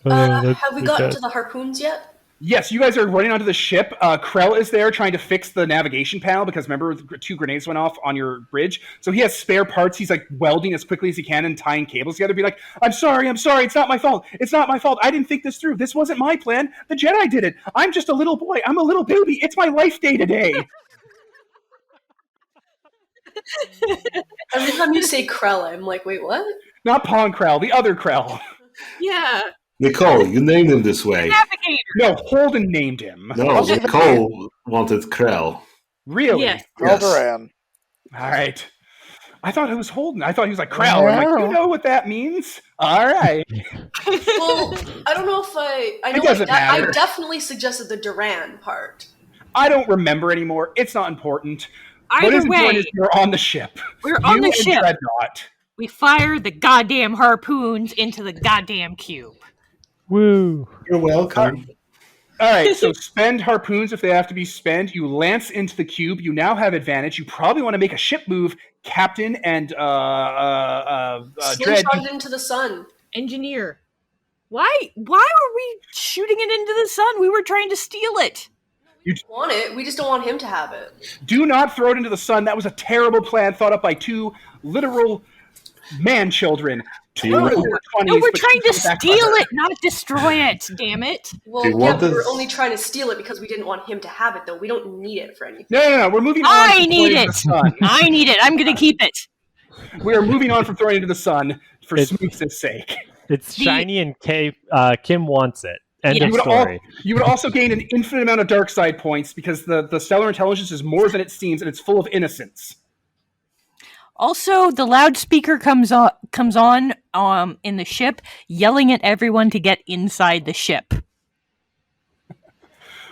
Have we gotten to the harpoons yet? Yes, you guys are running onto the ship. Krell is there trying to fix the navigation panel, because remember, 2 grenades went off on your bridge. So he has spare parts. He's like welding as quickly as he can and tying cables together. Be like, I'm sorry. It's not my fault. It's not my fault. I didn't think this through. This wasn't my plan. The Jedi did it. I'm just a little boy. I'm a little baby. It's my life day today. Every time you say Krell, I'm like, wait, what? Not Pong Krell, the other Krell. Yeah. Nicole, you named him this way. Navigator. No, Holden named him. No, Nicole wanted Krell. Really? Yes. Krell Duran. All right. I thought it was Holden. I thought he was like Krell. I'm like, you know what that means? All right. Well, I don't know if I know. It doesn't matter. I definitely suggested the Duran part. I don't remember anymore. It's not important. Either what is way, important is you're on the ship. We're on the ship. Dreadnought. We fire the goddamn harpoons into the goddamn cube. Woo! You're welcome. All right, so spend harpoons if they have to be spent. You lance into the cube. You now have advantage. You probably want to make a ship move, Captain and Dread. Slingshot it into the sun. Engineer. Why were we shooting it into the sun? We were trying to steal it. You want it. We just don't want him to have it. Do not throw it into the sun. That was a terrible plan thought up by two literal man-children. No, we're trying to steal it, not destroy it. Damn it! Well, yeah, but we're only trying to steal it because we didn't want him to have it, though. We don't need it for anything. No. We're moving on. I need it. I need it. I'm gonna keep it. We are moving on from throwing it into the sun for Smooth's sake. It's shiny, and Kim wants it. End of story. You would also gain an infinite amount of dark side points because the stellar intelligence is more than it seems, and it's full of innocence. Also, the loudspeaker comes on in the ship, yelling at everyone to get inside the ship.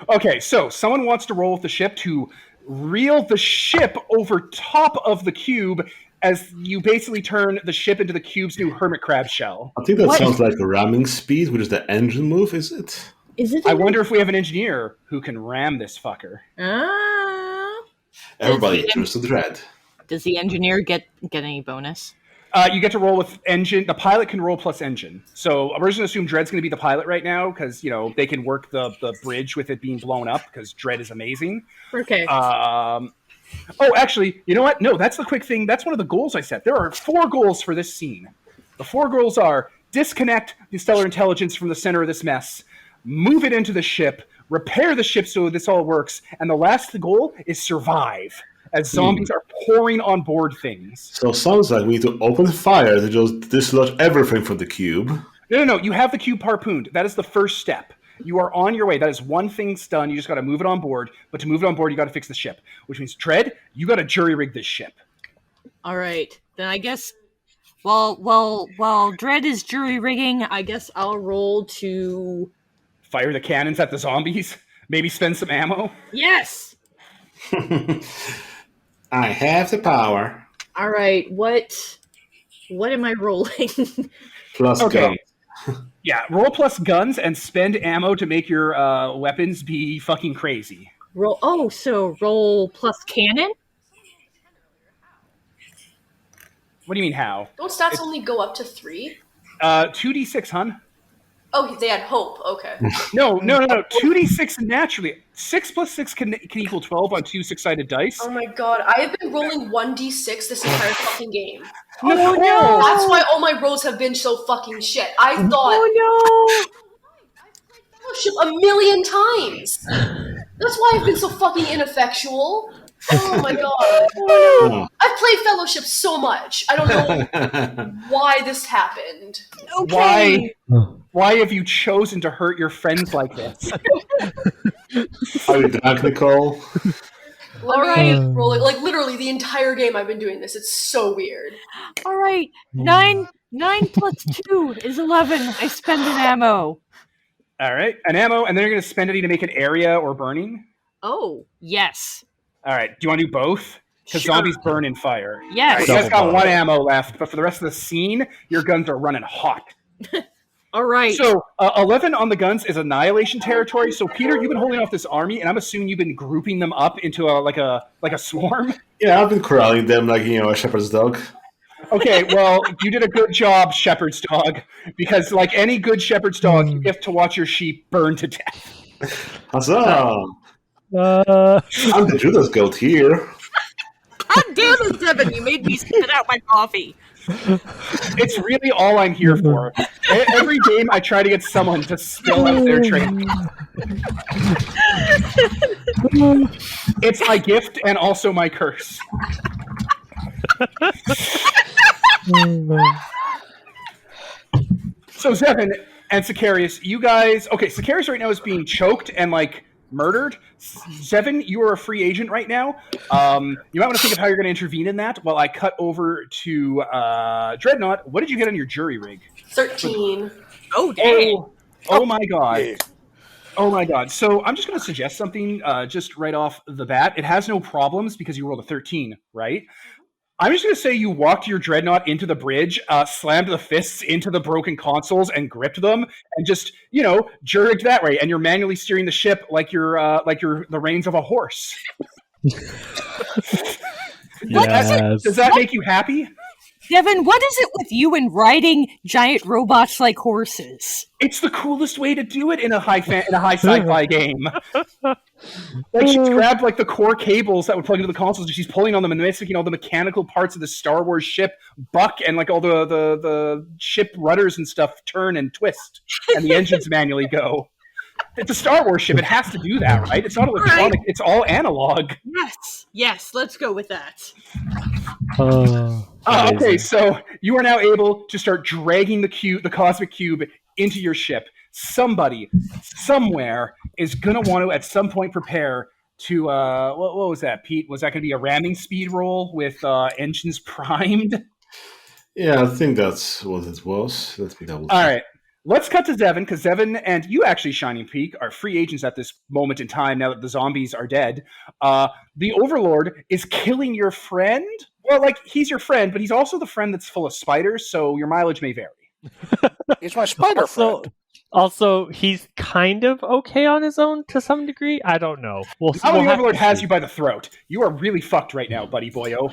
Okay, so someone wants to roll with the ship to reel the ship over top of the cube as you basically turn the ship into the cube's new hermit crab shell. I think that sounds like a ramming speed, which is the engine move, is it? Is it? I wonder if we have an engineer who can ram this fucker. Everybody turns to Dread. Does the engineer get any bonus? You get to roll with engine. The pilot can roll plus engine. So we're just going to assume Dread's going to be the pilot right now because, they can work the bridge with it being blown up because Dread is amazing. Okay. Actually, you know what? No, that's the quick thing. That's one of the goals I set. There are 4 goals for this scene. The 4 goals are disconnect the stellar intelligence from the center of this mess, move it into the ship, repair the ship so this all works, and the last goal is survive. As zombies are pouring on board things. So it sounds like we need to open fire to just dislodge everything from the cube. No. You have the cube harpooned. That is the first step. You are on your way. That is one thing done. You just got to move it on board. But to move it on board, you got to fix the ship. Which means, Dread, you got to jury rig this ship. All right. Then I guess, while Dread is jury rigging, I guess I'll roll to... Fire the cannons at the zombies? Maybe spend some ammo? Yes! I have the power. All right, what am I rolling? Plus guns. Yeah, roll plus guns and spend ammo to make your weapons be fucking crazy. So roll plus cannon? What do you mean, how? Don't stats only go up to 3? 2d6, hon. Oh, they had hope. Okay. No. 2d6 naturally. 6 plus 6 can equal 12 on 2 6-sided dice. Oh my god, I have been rolling 1d6 this entire fucking game. No. That's why all my rolls have been so fucking shit. I thought... Fellowship a million times! That's why I've been so fucking ineffectual. Oh my god. I've played Fellowship so much. I don't know why this happened. Okay. Why have you chosen to hurt your friends like this? Are you drunk, Nicole? Rolling. Like, literally, the entire game I've been doing this. It's so weird. All right. 9 plus 2 is 11. I spend an ammo. All right. An ammo, and then you're going to spend it to make an area or burning? Oh, yes. All right. Do you want to do both? Because zombies burn in fire. Yes. Right, you guys got 1 ammo left, but for the rest of the scene, your guns are running hot. All right. So 11 on the guns is annihilation territory. So Peter, you've been holding off this army, and I'm assuming you've been grouping them up into a swarm. Yeah, I've been corralling them like a shepherd's dog. Okay, well, you did a good job, shepherd's dog, because like any good shepherd's dog, you have to watch your sheep burn to death. Huzzah! I'm the Judas goat here. God damn it, Devin! You made me spit out my coffee. It's really all I'm here for. Every game, I try to get someone to spill out their drink. It's my gift and also my curse. So Zevin and Sicarius, you guys... Okay, Sicarius right now is being choked and, murdered. Zevin, you are a free agent right now. You might want to think of how you're going to intervene in that while I cut over to Dreadnought. What did you get on your jury rig? 13. Oh, dang. Oh my god. Oh my god. So I'm just going to suggest something just right off the bat. It has no problems because you rolled a 13, right? I'm just going to say you walked your dreadnought into the bridge, slammed the fists into the broken consoles and gripped them, and just, jerked that way. And you're manually steering the ship like you're the reins of a horse. Yes. Does that make you happy? Devin, what is it with you and riding giant robots like horses? It's the coolest way to do it in a high sci-fi game. Like she's grabbed like the core cables that would plug into the consoles, and she's pulling on them and making all the mechanical parts of the Star Wars ship buck, and like all the ship rudders and stuff turn and twist, and the engines manually go. It's a Star Wars ship; it has to do that, right? It's not electronic; it's all analog. Yes, let's go with that. Okay, so you are now able to start dragging the cosmic cube into your ship. Somebody, somewhere, is going to want to, at some point, prepare to, what was that, Pete? Was that going to be a ramming speed roll with engines primed? Yeah, I think that's what it was. Let me double check. All right. Let's cut to Zevin, because Zevin and you, actually, Shining Peak, are free agents at this moment in time now that the zombies are dead. The Overlord is killing your friend. Well, like, he's your friend, but he's also the friend that's full of spiders, so your mileage may vary. He's my spider friend. Also, he's kind of okay on his own to some degree. I don't know. The Overlord has you by the throat. You are really fucked right now, buddy boyo.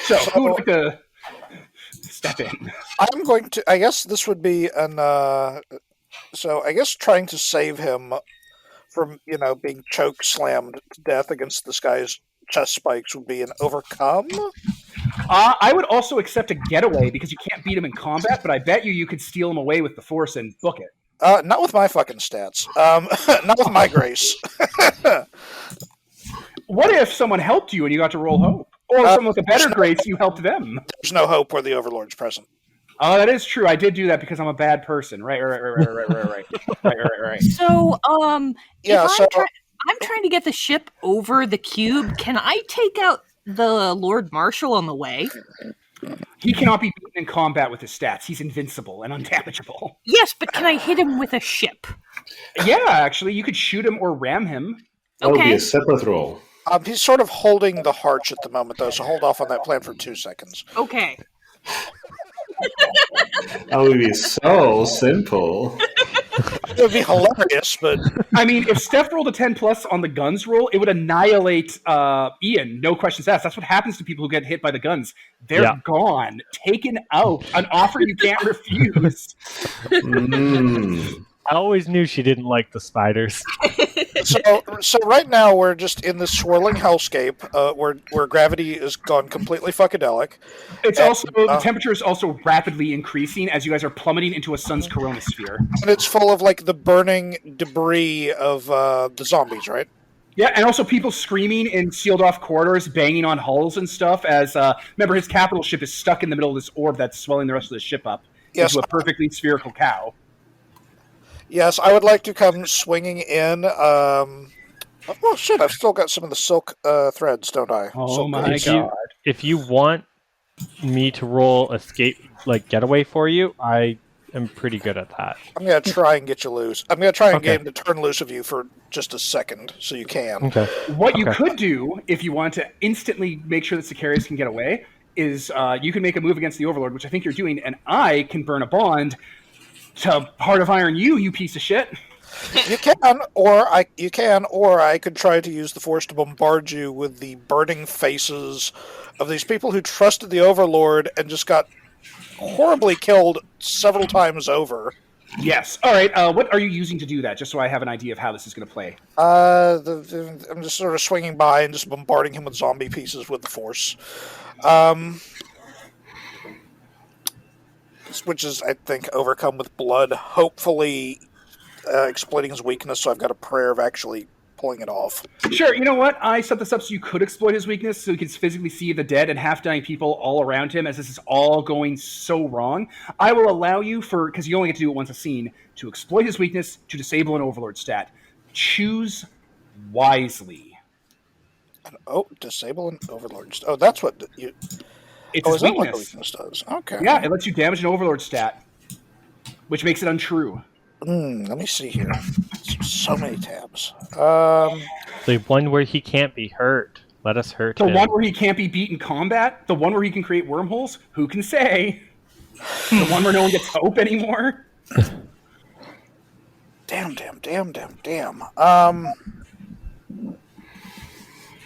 So, who would like to step in? I'm going to. I guess this would be an. So I guess trying to save him from being choke slammed to death against this guy's chest spikes would be an overcome. I would also accept a getaway because you can't beat him in combat, but I bet you could steal him away with the Force and book it. Not with my fucking stats. Not with my grace. What if someone helped you and you got to roll hope? Or someone with a better grace, you helped them. There's no hope where the Overlord's present. Oh, that is true. I did do that because I'm a bad person. Right. So, Yeah, I'm trying to get the ship over the cube. Can I take out the Lord Marshal on the way? He cannot be beaten in combat with his stats. He's invincible and undamageable. Yes, but can I hit him with a ship? Yeah, actually, you could shoot him or ram him. That would be a separate roll. He's sort of holding the harch at the moment, though, so hold off on that plan for 2 seconds. Okay. That would be so simple. It would be hilarious, but... I mean, if Steph rolled a 10 plus on the guns roll, it would annihilate Ian. No questions asked. That's what happens to people who get hit by the guns. They're gone. Taken out. An offer you can't refuse. I always knew she didn't like the spiders. So right now we're just in this swirling hellscape where gravity is gone completely fuckadelic. It's also the temperature is also rapidly increasing as you guys are plummeting into a sun's coronasphere. And it's full of like the burning debris of the zombies, right? Yeah, and also people screaming in sealed off corridors, banging on hulls and stuff. As remember, his capital ship is stuck in the middle of this orb that's swelling the rest of the ship up into a perfectly spherical cow. Yes, I would like to come swinging in. Oh shit! I've still got some of the silk threads, don't I? Oh my god! If you want me to roll escape, like getaway for you, I am pretty good at that. I'm gonna try and get you loose. I'm gonna try and get him to turn loose of you for just a second, so you can. Okay. What you could do if you want to instantly make sure that Sicarius can get away is you can make a move against the Overlord, which I think you're doing, and I can burn a bond to Heart of Iron you piece of shit. You can, or I could try to use the Force to bombard you with the burning faces of these people who trusted the Overlord and just got horribly killed several times over. Yes. All right. What are you using to do that? Just so I have an idea of how this is going to play. I'm just sort of swinging by and just bombarding him with zombie pieces with the Force. Which is, I think, overcome with blood. Hopefully exploiting his weakness, so I've got a prayer of actually pulling it off. Sure, you know what? I set this up so you could exploit his weakness, so you can physically see the dead and half-dying people all around him, as this is all going so wrong. I will allow you, because you only get to do it once a scene, to exploit his weakness to disable an Overlord stat. Choose wisely. Disable an Overlord. Oh, that's what you... It's his weakness. What the weakness does? Okay. Yeah, it lets you damage an Overlord stat, which makes it untrue. Let me see here. So many tabs. The one where he can't be hurt. Let us hurt him. The one where he can't be beat in combat? The one where he can create wormholes? Who can say? The one where no one gets hope anymore? Damn.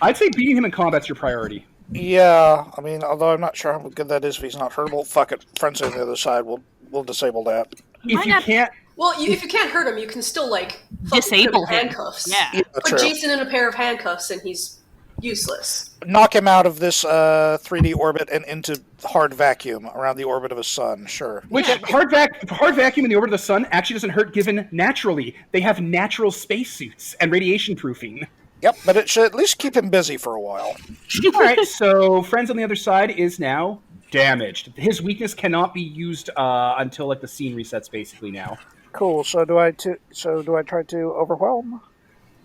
I'd say beating him in combat's your priority. Yeah, I mean, although I'm not sure how good that is if he's not hurtable. Fuck it. Friends on the other side, we'll disable that. If you can't... Well, if you can't hurt him, you can still, like, disable him. Handcuffs. Yeah. Put true. Jason in a pair of handcuffs and he's useless. Knock him out of this 3D orbit and into hard vacuum around the orbit of a sun, sure. Which, hard vacuum in the orbit of the sun actually doesn't hurt given naturally. They have natural spacesuits and radiation proofing. Yep, but it should at least keep him busy for a while. All right, so Friends on the other side is now damaged. His weakness cannot be used until like the scene resets, basically now. Cool. So do I try to overwhelm?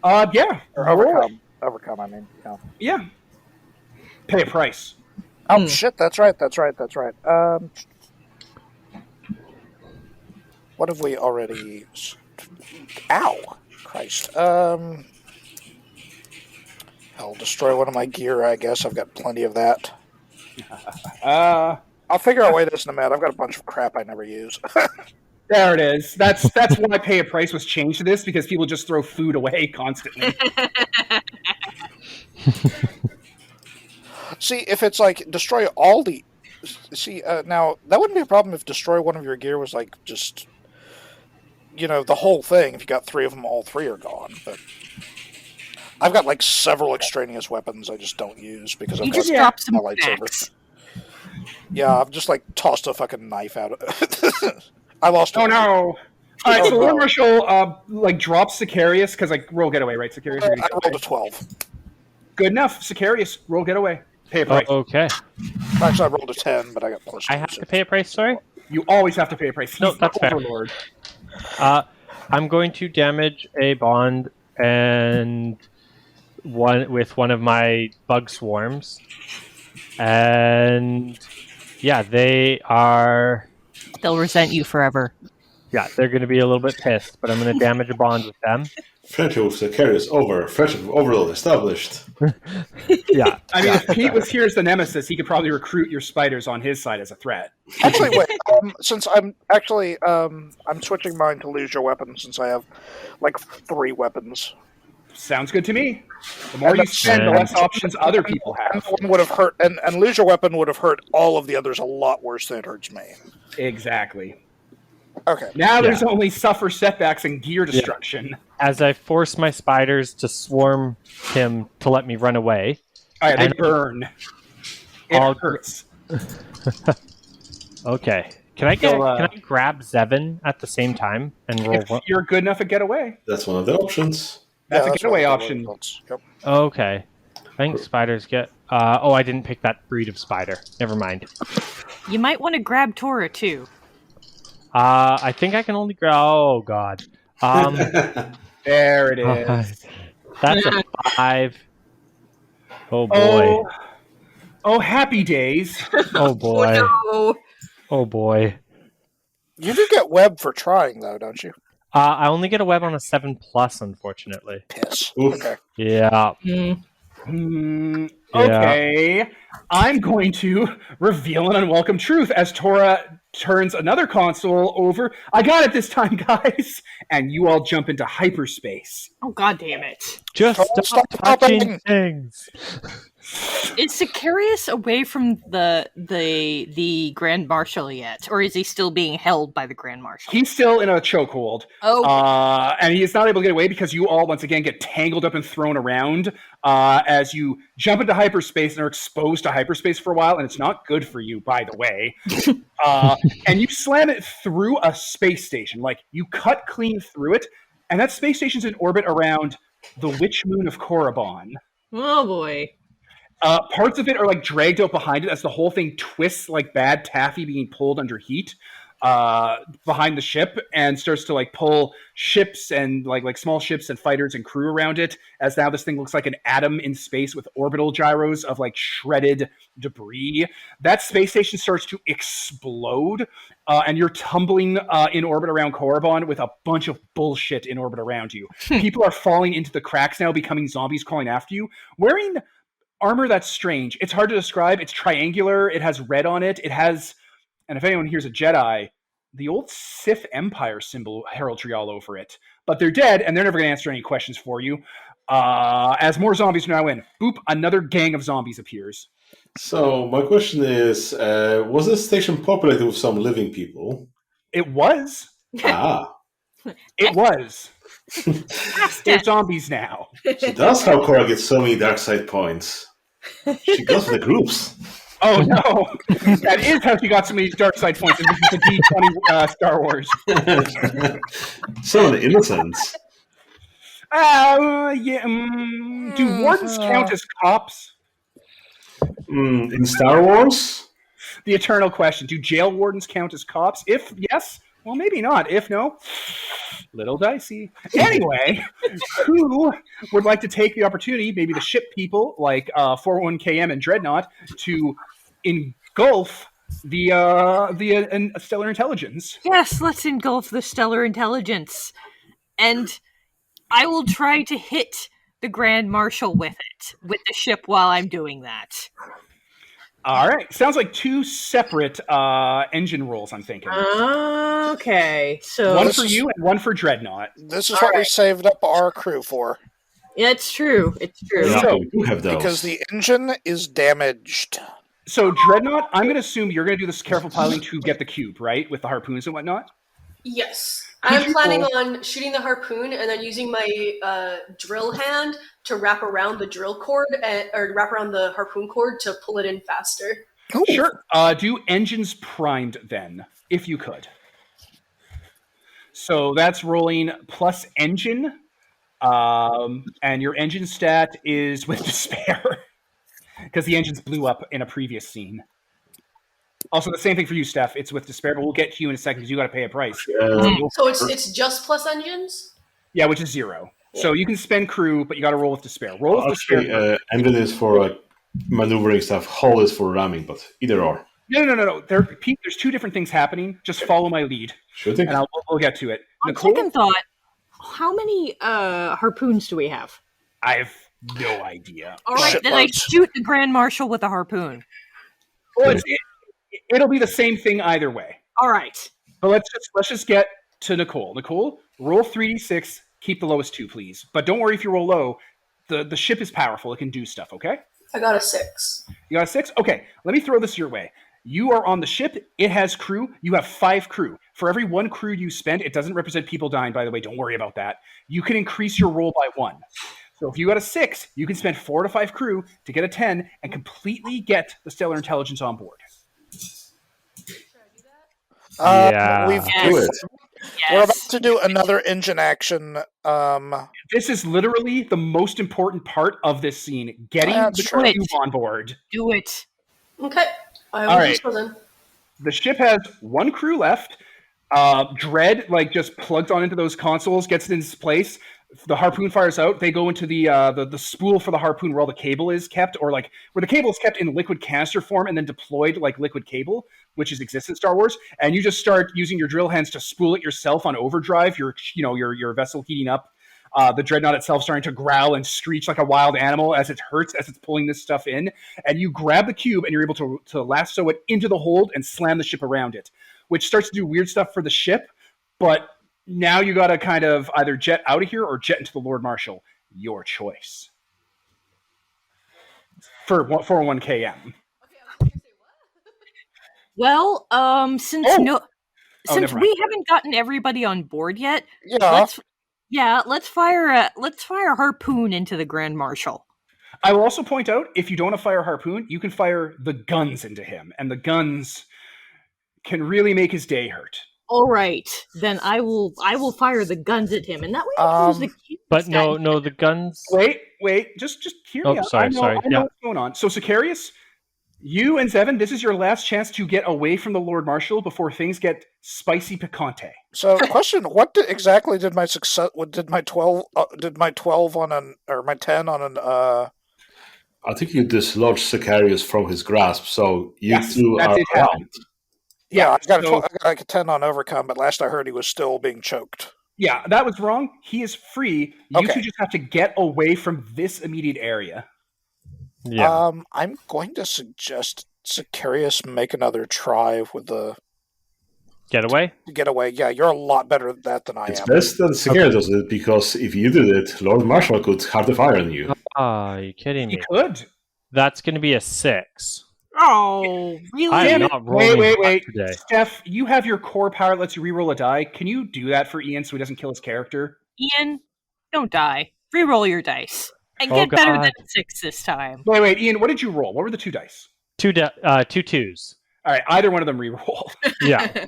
Yeah. Or overcome? Overcome. I mean, yeah. Yeah. Pay a price. Oh shit! That's right. What have we already? Ow! Christ. I'll destroy one of my gear. I guess I've got plenty of that. I'll figure out why this in a minute. I've got a bunch of crap I never use. There it is. That's why pay a price was changed to this, because people just throw food away constantly. See, if it's like destroy all the... See, now, that wouldn't be a problem if destroy one of your gear was like just... You know, the whole thing. If you got 3 of them, all 3 are gone. But I've got like several extraneous weapons I just don't use because I've got drop some my lightsaber. Yeah, I've just like tossed a fucking knife out. I lost. Oh no! All right, so Lord Marshal like drops Sicarius because like roll getaway, right? Sicarius. I rolled a 12. Good enough, Sicarius. Roll getaway. Pay a price. Okay. Actually, I rolled a 10, but I got plus 2. I have to pay a price. Sorry. You always have to pay a price. No, He's that's the fair. Overlord. I'm going to damage a bond and one of my bug swarms, and yeah, They'll resent you forever. Yeah, they're going to be a little bit pissed, but I'm going to damage a bond with them. Friendship with Sicarius over. Friendship with Overlord established. Yeah. I mean, if Pete was here as the nemesis, he could probably recruit your spiders on his side as a threat. Actually, wait. Since I'm switching mine to lose your weapon since I have like 3 weapons. Sounds good to me. The more you spend, the less options other people have. One would have hurt, and lose your weapon would have hurt all of the others a lot worse than it hurts me. Exactly. Okay. Now there's only suffer setbacks and gear destruction. Yeah. As I force my spiders to swarm him to let me run away. All right, they burn. It hurts. Okay. Can I grab Zevin at the same time and roll? If you're good enough at getaway. That's one of the options. That's a getaway option. Yep. Okay. I think spiders get... I didn't pick that breed of spider. Never mind. You might want to grab Tora, too. I think I can only grab... Oh, God. There it is. That's a 5. Oh, boy. Oh, happy days. Oh, boy. Oh, no. Oh, boy. You do get web for trying, though, don't you? I only get a web on a 7+, unfortunately. Piss. Oof. Okay. Yeah. Okay. I'm going to reveal an unwelcome truth as Tora turns another console over. I got it this time, guys. And you all jump into hyperspace. Oh, God damn it. Just stop touching things. Is Sicarius away from the Grand Marshal yet? Or is he still being held by the Grand Marshal? He's still in a chokehold. Oh. And he is not able to get away because you all, once again, get tangled up and thrown around as you jump into hyperspace and are exposed to hyperspace for a while. And it's not good for you, by the way. And you slam it through a space station. Like, you cut clean through it. And that space station's in orbit around the witch moon of Korriban. Oh, boy. Parts of it are like dragged out behind it as the whole thing twists like bad taffy being pulled under heat. behind the ship and starts to like pull ships and like small ships and fighters and crew around it, as now this thing looks like an atom in space with orbital gyros of like shredded debris. That space station starts to explode, and you're tumbling in orbit around Korriban with a bunch of bullshit in orbit around you. People are falling into the cracks now, becoming zombies crawling after you, wearing armor that's strange. It's hard to describe. It's triangular. It has red on it. It has, and if anyone here's a Jedi, the old Sith Empire symbol heraldry all over it. But they're dead, and they're never going to answer any questions for you. As more zombies are now in, boop, another gang of zombies appears. So my question is, was this station populated with some living people? It was. It was. They're zombies now. So that's how Korra gets so many dark side points. She goes for the groups. Oh no, that is how she got so many dark side points, and this is the D20 Star Wars. Some of the innocents. Do wardens count as cops? In Star Wars? The eternal question. Do jail wardens count as cops? If yes, well, maybe not. If no, little dicey. Anyway, who would like to take the opportunity, maybe the ship people like 41KM and Dreadnought, to engulf the stellar intelligence? Yes, let's engulf the stellar intelligence. And I will try to hit the Grand Marshal with the ship while I'm doing that. All right. Sounds like two separate engine rolls, I'm thinking. Okay. So one for you and one for Dreadnought. This is what we saved up our crew for. Yeah, it's true. It's true. Yeah, So, we do have those. Because the engine is damaged. So, Dreadnought, I'm going to assume you're going to do this careful piloting to get the cube, right? With the harpoons and whatnot? Yes. I'm planning on shooting the harpoon and then using my drill hand to wrap around the drill cord, or wrap around the harpoon cord to pull it in faster. Ooh. Sure. Do engines primed then, if you could. So that's rolling plus engine, and your engine stat is with despair, because the engines blew up in a previous scene. Also, the same thing for you, Steph. It's with despair, but we'll get to you in a second because you got to pay a price. So it's just plus engines? Yeah, which is 0. Yeah. So you can spend crew, but you got to roll with despair. Roll with despair. Engine is for maneuvering stuff. Hull is for ramming, but either or. No. There's two different things happening. Just follow my lead. Sure thing. And we'll get to it. On second thought, how many harpoons do we have? I have no idea. All right, then I shoot the Grand Marshal with a harpoon. Well, it'll be the same thing either way. All right. But let's just get to Nicole. Nicole, roll 3d6. Keep the lowest 2, please. But don't worry if you roll low. The ship is powerful. It can do stuff, okay? I got a 6. You got a 6? Okay, let me throw this your way. You are on the ship. It has crew. You have 5 crew. For every 1 crew you spend, it doesn't represent people dying, by the way. Don't worry about that. You can increase your roll by 1. So if you got a 6, you can spend 4 to 5 crew to get a 10 and completely get the stellar intelligence on board. Yeah. We're about to do another engine action. This is literally the most important part of this scene. Getting the crew on board. Do it. Okay. I will All right. do so then. The ship has 1 crew left. Dread just plugs on into those consoles, gets it in its place. The harpoon fires out. They go into the spool for the harpoon where all the cable is kept, or where the cable is kept in liquid canister form and then deployed like liquid cable, which exists in Star Wars. And you just start using your drill hands to spool it yourself on overdrive. Your vessel heating up. The dreadnought itself starting to growl and screech like a wild animal as it hurts as it's pulling this stuff in. And you grab the cube and you're able to lasso it into the hold and slam the ship around it, which starts to do weird stuff for the ship, but now you got to kind of either jet out of here or jet into the Lord Marshal. Your choice. For 401KM. Well, since we haven't gotten everybody on board yet, let's fire a harpoon into the Grand Marshal. I will also point out, if you don't want to fire a harpoon, you can fire the guns into him, and the guns can really make his day hurt. All right, then I will fire the guns at him, and that way I use the cube. But the guns. Wait, just hear me out. Sorry. I know what's going on. So, Sicarius, You and Zevin, this is your last chance to get away from the Lord Marshal before things get spicy picante. So, question: What exactly did my success? What did my 12? Did my 12 on an or my 10 on an? I think you dislodged Sicarius from his grasp, so you two that are did happen. out. Yeah, I got like a 10 on overcome, but last I heard he was still being choked. Yeah, that was wrong. He is free. You two just have to get away from this immediate area. Yeah. I'm going to suggest Sicarius make another try with the Getaway? getaway. Yeah, you're a lot better at that than I It's am. best that Sicarius does it, because if you did it, Lord Marshal could have the fire on you. Are you kidding He me? could. That's going to be a 6. Oh, really? I am Damn it. not rolling Wait. today. Steph, you have your core power that lets you reroll a die. Can you do that for Ian so he doesn't kill his character? Ian, don't die. Reroll your dice. And get better than a 6 this time. Wait, Ian, what did you roll? What were the 2 dice? 2 2s. All right, either one of them reroll. Yeah.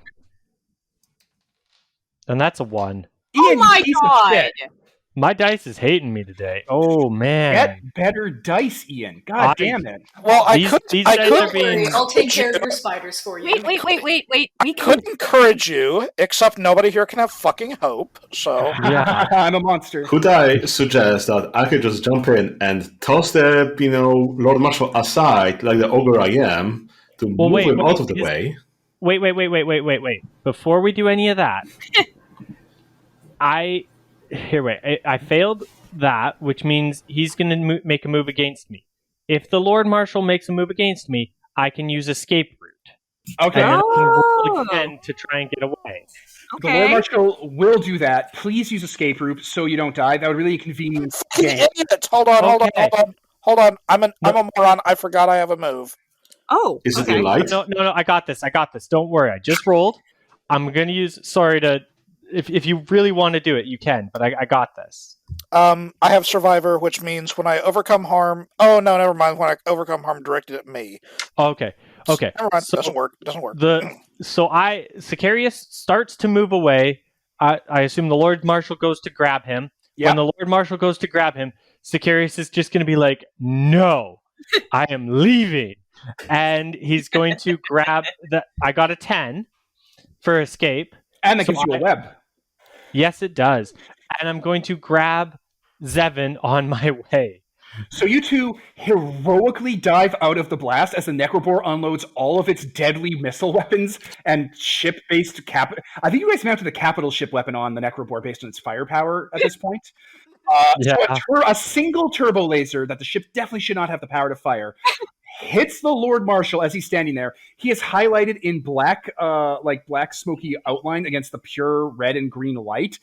And that's a 1. Oh Ian, my you piece of god! shit. My dice is hating me today. Oh, man. Get better dice, Ian. God damn it. Well, These guys are Don't being... worry, I'll take care of your spiders for you. Wait. I could encourage you, except nobody here can have fucking hope. So Yeah. I'm a monster. Could I suggest that I could just jump in and toss the, Lord Marshal aside, like the ogre I am, to move him out of the way? Wait. Before we do any of that, I failed that, which means he's going to make a move against me. If the Lord Marshal makes a move against me, I can use escape route. Okay. And I can roll again to try and get away. The Lord Marshal will do that. Please use escape route so you don't die. That would really inconvenience the game. Idiots. Hold on. I'm a moron. I forgot I have a move. Oh, Is it your light? No, I got this. Don't worry. I just rolled. I'm going to use... Sorry to... If you really want to do it, you can, but I got this. I have Survivor, which means when I overcome harm... Oh, no, never mind. When I overcome harm directed at me. Okay. Never mind. So Doesn't work. Sicarius starts to move away. I assume the Lord Marshal goes to grab him. Yeah. When the Lord Marshal goes to grab him, Sicarius is just going to be like, no, I am leaving. And he's going to grab I got a 10 for escape. And that gives you a web. Yes, it does. And I'm going to grab Zevin on my way. So you two heroically dive out of the blast as the Necrobore unloads all of its deadly missile weapons and ship-based I think you guys mounted the capital ship weapon on the Necrobore based on its firepower at this point. So a single turbo laser that the ship definitely should not have the power to fire hits the Lord Marshal as he's standing there. He is highlighted in black, black smoky outline against the pure red and green light,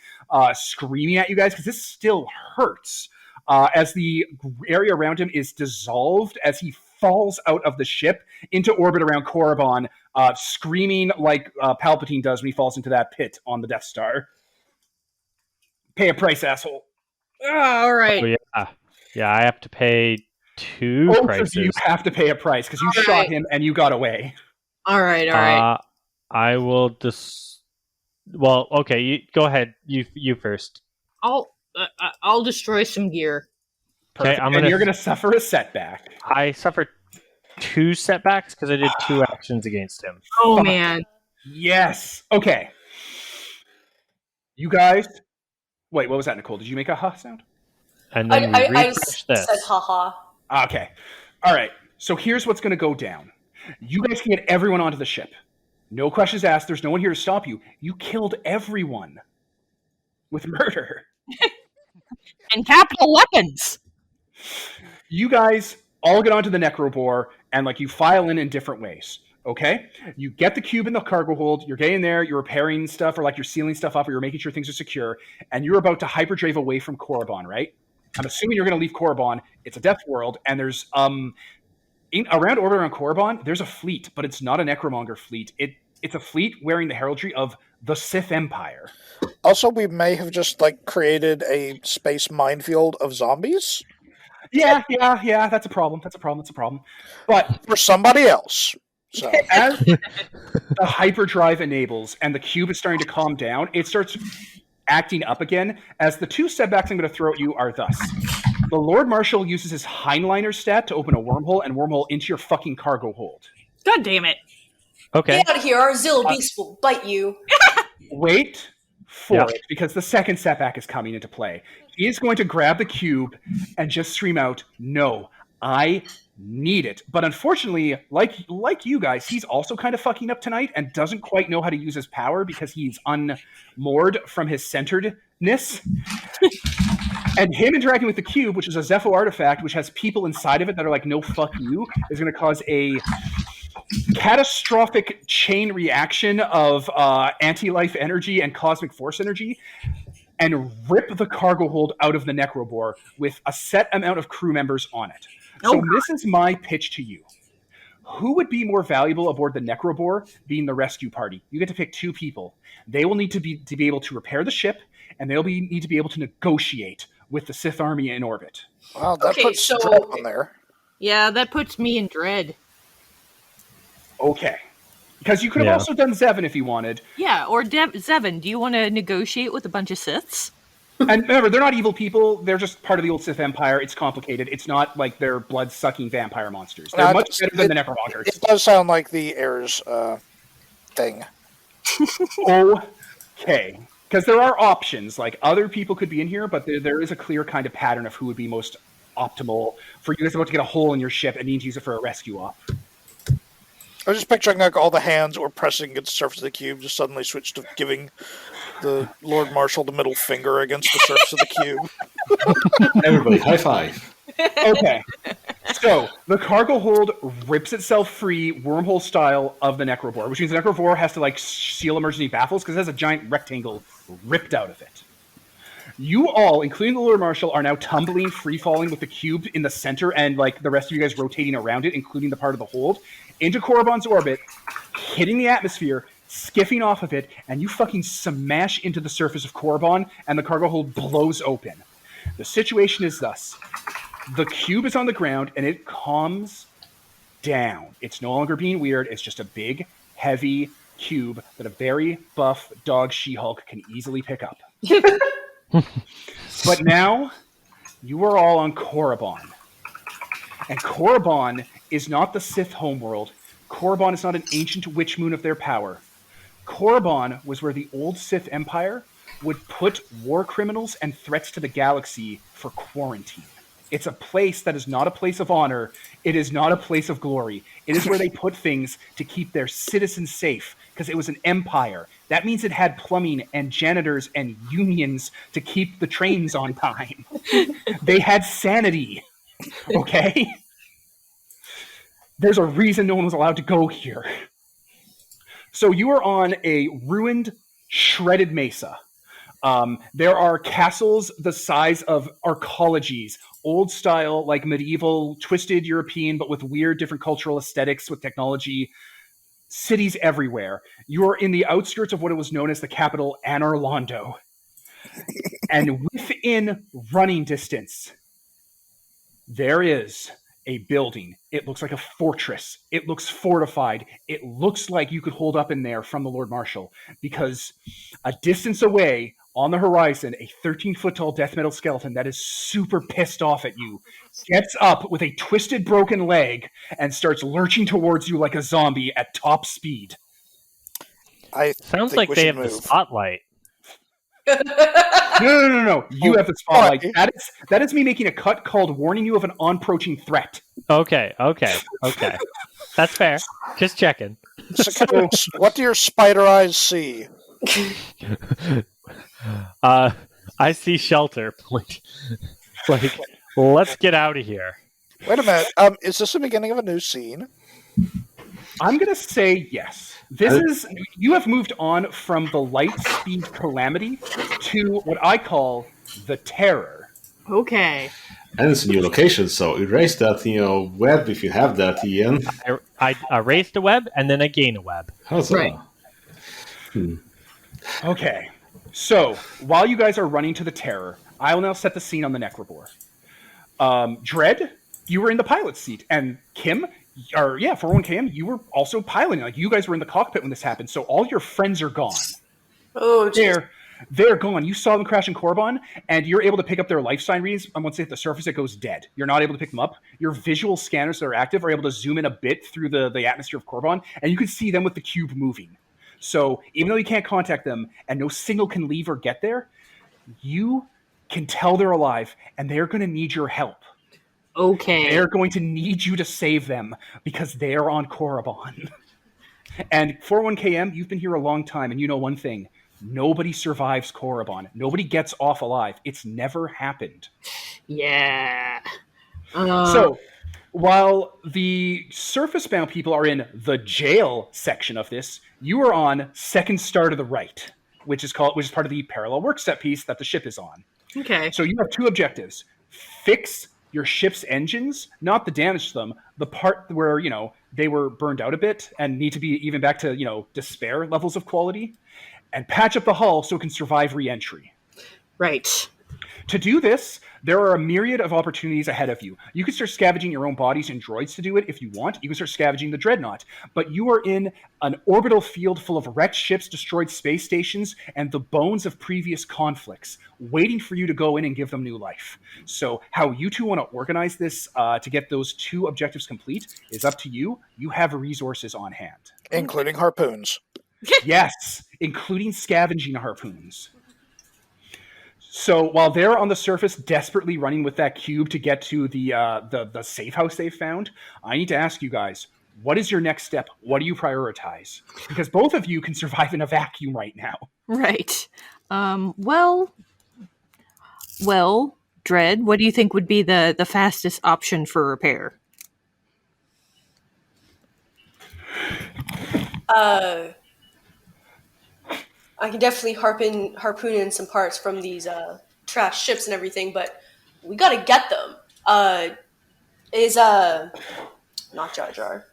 screaming at you guys because this still hurts. As the area around him is dissolved as he falls out of the ship into orbit around Korriban, screaming like Palpatine does when he falls into that pit on the Death Star. Pay a price, asshole. all right. Oh, yeah, I have to pay 2 Both prices. of you have to pay a price because you shot him and you got away. All right. I will just... Well, okay, go ahead. You first. I'll destroy some gear. Perfect. Okay, and you're going to suffer a setback. I suffered 2 setbacks because I did 2 actions against him. Oh, man. Yes. Okay. You guys... Wait, what was that, Nicole? Did you make a ha sound? And then we refresh this. Said haha. Okay. All right. So here's what's going to go down. You guys can get everyone onto the ship. No questions asked. There's no one here to stop you. You killed everyone with murder. And capital weapons. You guys all get onto the Necrobore and you file in different ways. Okay? You get the cube in the cargo hold. You're getting there. You're repairing stuff, or you're sealing stuff up, or you're making sure things are secure. And you're about to hyperdrive away from Korriban, right? I'm assuming you're going to leave Korriban. It's a death world, and there's around orbit around Korriban, there's a fleet, but it's not a Necromonger fleet. It's a fleet wearing the heraldry of the Sith Empire. Also, we may have just created a space minefield of zombies. Yeah. That's a problem. But for somebody else. So as the hyperdrive enables and the cube is starting to calm down, it starts acting up again as the 2 setbacks I'm going to throw at you are thus. The Lord Marshal uses his Heinleiner stat to open a wormhole and wormhole into your fucking cargo hold. God damn it. Okay. Get out of here, our Zilla Beast will bite you. Wait for it, because the second setback is coming into play. He is going to grab the cube and just scream out, "No, I need it." But unfortunately, like you guys, he's also kind of fucking up tonight and doesn't quite know how to use his power because he's unmoored from his centeredness. And him interacting with the cube, which is a Zepho artifact, which has people inside of it that are like, "No, fuck you," is going to cause a catastrophic chain reaction of anti-life energy and cosmic force energy and rip the cargo hold out of the Necrobore with a set amount of crew members on it. So this is my pitch to you. Who would be more valuable aboard the Necrobore being the rescue party? You get to pick 2 people. They will need to be able to repair the ship, and they'll need to be able to negotiate with the Sith army in orbit. Wow, that puts Dread on there. Yeah, that puts me in dread. Okay. Because you could have also done Zevin if you wanted. Yeah, or Zevin, do you want to negotiate with a bunch of Siths? And remember, they're not evil people. They're just part of the old Sith Empire. It's complicated. It's not like they're blood-sucking vampire monsters. They're much better than the Necromonkers. It does sound like the heirs thing. Okay. Because there are options. Like, other people could be in here, but there is a clear kind of pattern of who would be most optimal for you guys about to get a hole in your ship and need to use it for a rescue op. I was just picturing like all the hands that were pressing against the surface of the cube just suddenly switched to giving the Lord Marshal the middle finger against the surface of the cube. Everybody, high five. Okay. So, the cargo hold rips itself free, wormhole style, of the Necrobore, which means the Necrobore has to, like, seal emergency baffles because it has a giant rectangle ripped out of it. You all, including the Lord Marshal, are now tumbling, free-falling with the cube in the center and, like, the rest of you guys rotating around it, including the part of the hold, into Korriban's orbit, hitting the atmosphere, skiffing off of it, and you fucking smash into the surface of Korriban, and the cargo hold blows open. The situation is thus. The cube is on the ground, and it calms down. It's no longer being weird. It's just a big, heavy cube that a very buff dog She-Hulk can easily pick up. But now, you are all on Korriban. And Korriban is not the Sith homeworld. Korriban is not an ancient witch moon of their power. Korriban was where the old Sith Empire would put war criminals and threats to the galaxy for quarantine. It's a place that is not a place of honor. It is not a place of glory. It is where they put things to keep their citizens safe, because it was an empire. That means it had plumbing and janitors and unions to keep the trains on time. They had sanity. Okay? There's a reason no one was allowed to go here. So you are on a ruined, shredded mesa. There are castles the size of arcologies, old style, like medieval, twisted European, but with weird different cultural aesthetics with technology. Cities everywhere. You are in the outskirts of what was known as the capital, Anor Londo. And within running distance, there is a building. It looks like a fortress. It looks fortified. It looks like you could hold up in there from the Lord Marshal, because a distance away on the horizon, a 13-foot-tall death metal skeleton that is super pissed off at you gets up with a twisted, broken leg and starts lurching towards you like a zombie at top speed. Sounds like they have the spotlight. No. You have the spotlight. That is me making a cut called warning you of an approaching threat. Okay. That's fair. Just checking. So, what do your spider eyes see? I see shelter. Like, let's get out of here. Wait a minute. Is this the beginning of a new scene? I'm going to say yes. You have moved on from the light speed calamity to what I call the terror. Okay. And it's a new location, so erase that, web if you have that, Ian. I erased a web, and then I gain a web. How's that? Right. Okay. So, while you guys are running to the terror, I will now set the scene on the Necrobore. Dread, you were in the pilot's seat, and Kim, 401Kim, you were also piloting. Like, you guys were in the cockpit when this happened, so all your friends are gone. Oh, dear. They're gone. You saw them crash in Korriban, and you're able to pick up their life sign readings. And once they hit the surface, it goes dead. You're not able to pick them up. Your visual scanners that are active are able to zoom in a bit through the atmosphere of Korriban, and you can see them with the cube moving. So even though you can't contact them, and no signal can leave or get there, you can tell they're alive, and they're going to need your help. Okay. They're going to need you to save them because they're on Korriban. And 41KM, you've been here a long time, and you know one thing. Nobody survives Korriban. Nobody gets off alive. It's never happened. Yeah. So, while the surface-bound people are in the jail section of this, you are on second star to the right, which is part of the parallel work set piece that the ship is on. Okay. So you have two objectives. Fix your ship's engines, not the damage to them, the part where, they were burned out a bit and need to be even back to, despair levels of quality, and patch up the hull so it can survive re-entry. Right. To do this, there are a myriad of opportunities ahead of you. You can start scavenging your own bodies and droids to do it if you want. You can start scavenging the Dreadnought. But you are in an orbital field full of wrecked ships, destroyed space stations, and the bones of previous conflicts, waiting for you to go in and give them new life. So how you two want to organize this to get those two objectives complete is up to you. You have resources on hand. Including harpoons. Yes, including scavenging harpoons. So while they're on the surface desperately running with that cube to get to the safe house they've found, I need to ask you guys, what is your next step? What do you prioritize? Because both of you can survive in a vacuum right now. Right. Well, Dread, what do you think would be the fastest option for repair? I can definitely harpoon in some parts from these trash ships and everything, but we gotta get them. Not Jar Jar.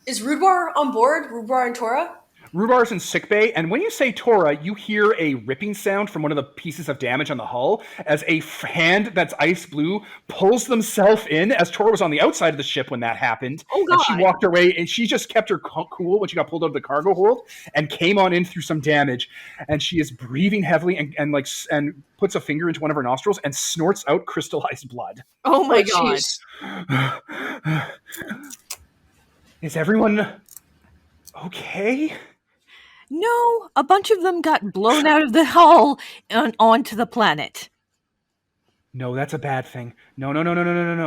Is Rudbar on board? Rudbar and Tora? Rubar's in sickbay, and when you say Tora, you hear a ripping sound from one of the pieces of damage on the hull as a hand that's ice blue pulls themselves in, as Tora was on the outside of the ship when that happened. Oh, God. And she walked away, and she just kept her cool when she got pulled out of the cargo hold and came on in through some damage. And she is breathing heavily and puts a finger into one of her nostrils and snorts out crystallized blood. Oh my God. Is everyone okay? No, a bunch of them got blown out of the hull and onto the planet. No, that's a bad thing. No.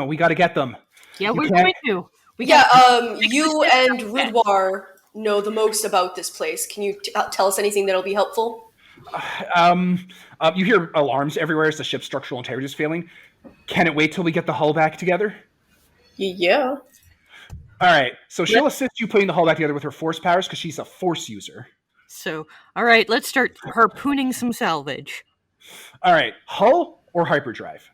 We got to get them. Yeah, we're going to. You and Rudwar know the most about this place. Can you tell us anything that'll be helpful? You hear alarms everywhere as the ship's structural integrity is failing. Can it wait till we get the hull back together? Yeah. All right, so she'll assist you putting the hull back together with her force powers because she's a force user. So, all right, let's start harpooning some salvage. All right, hull or hyperdrive?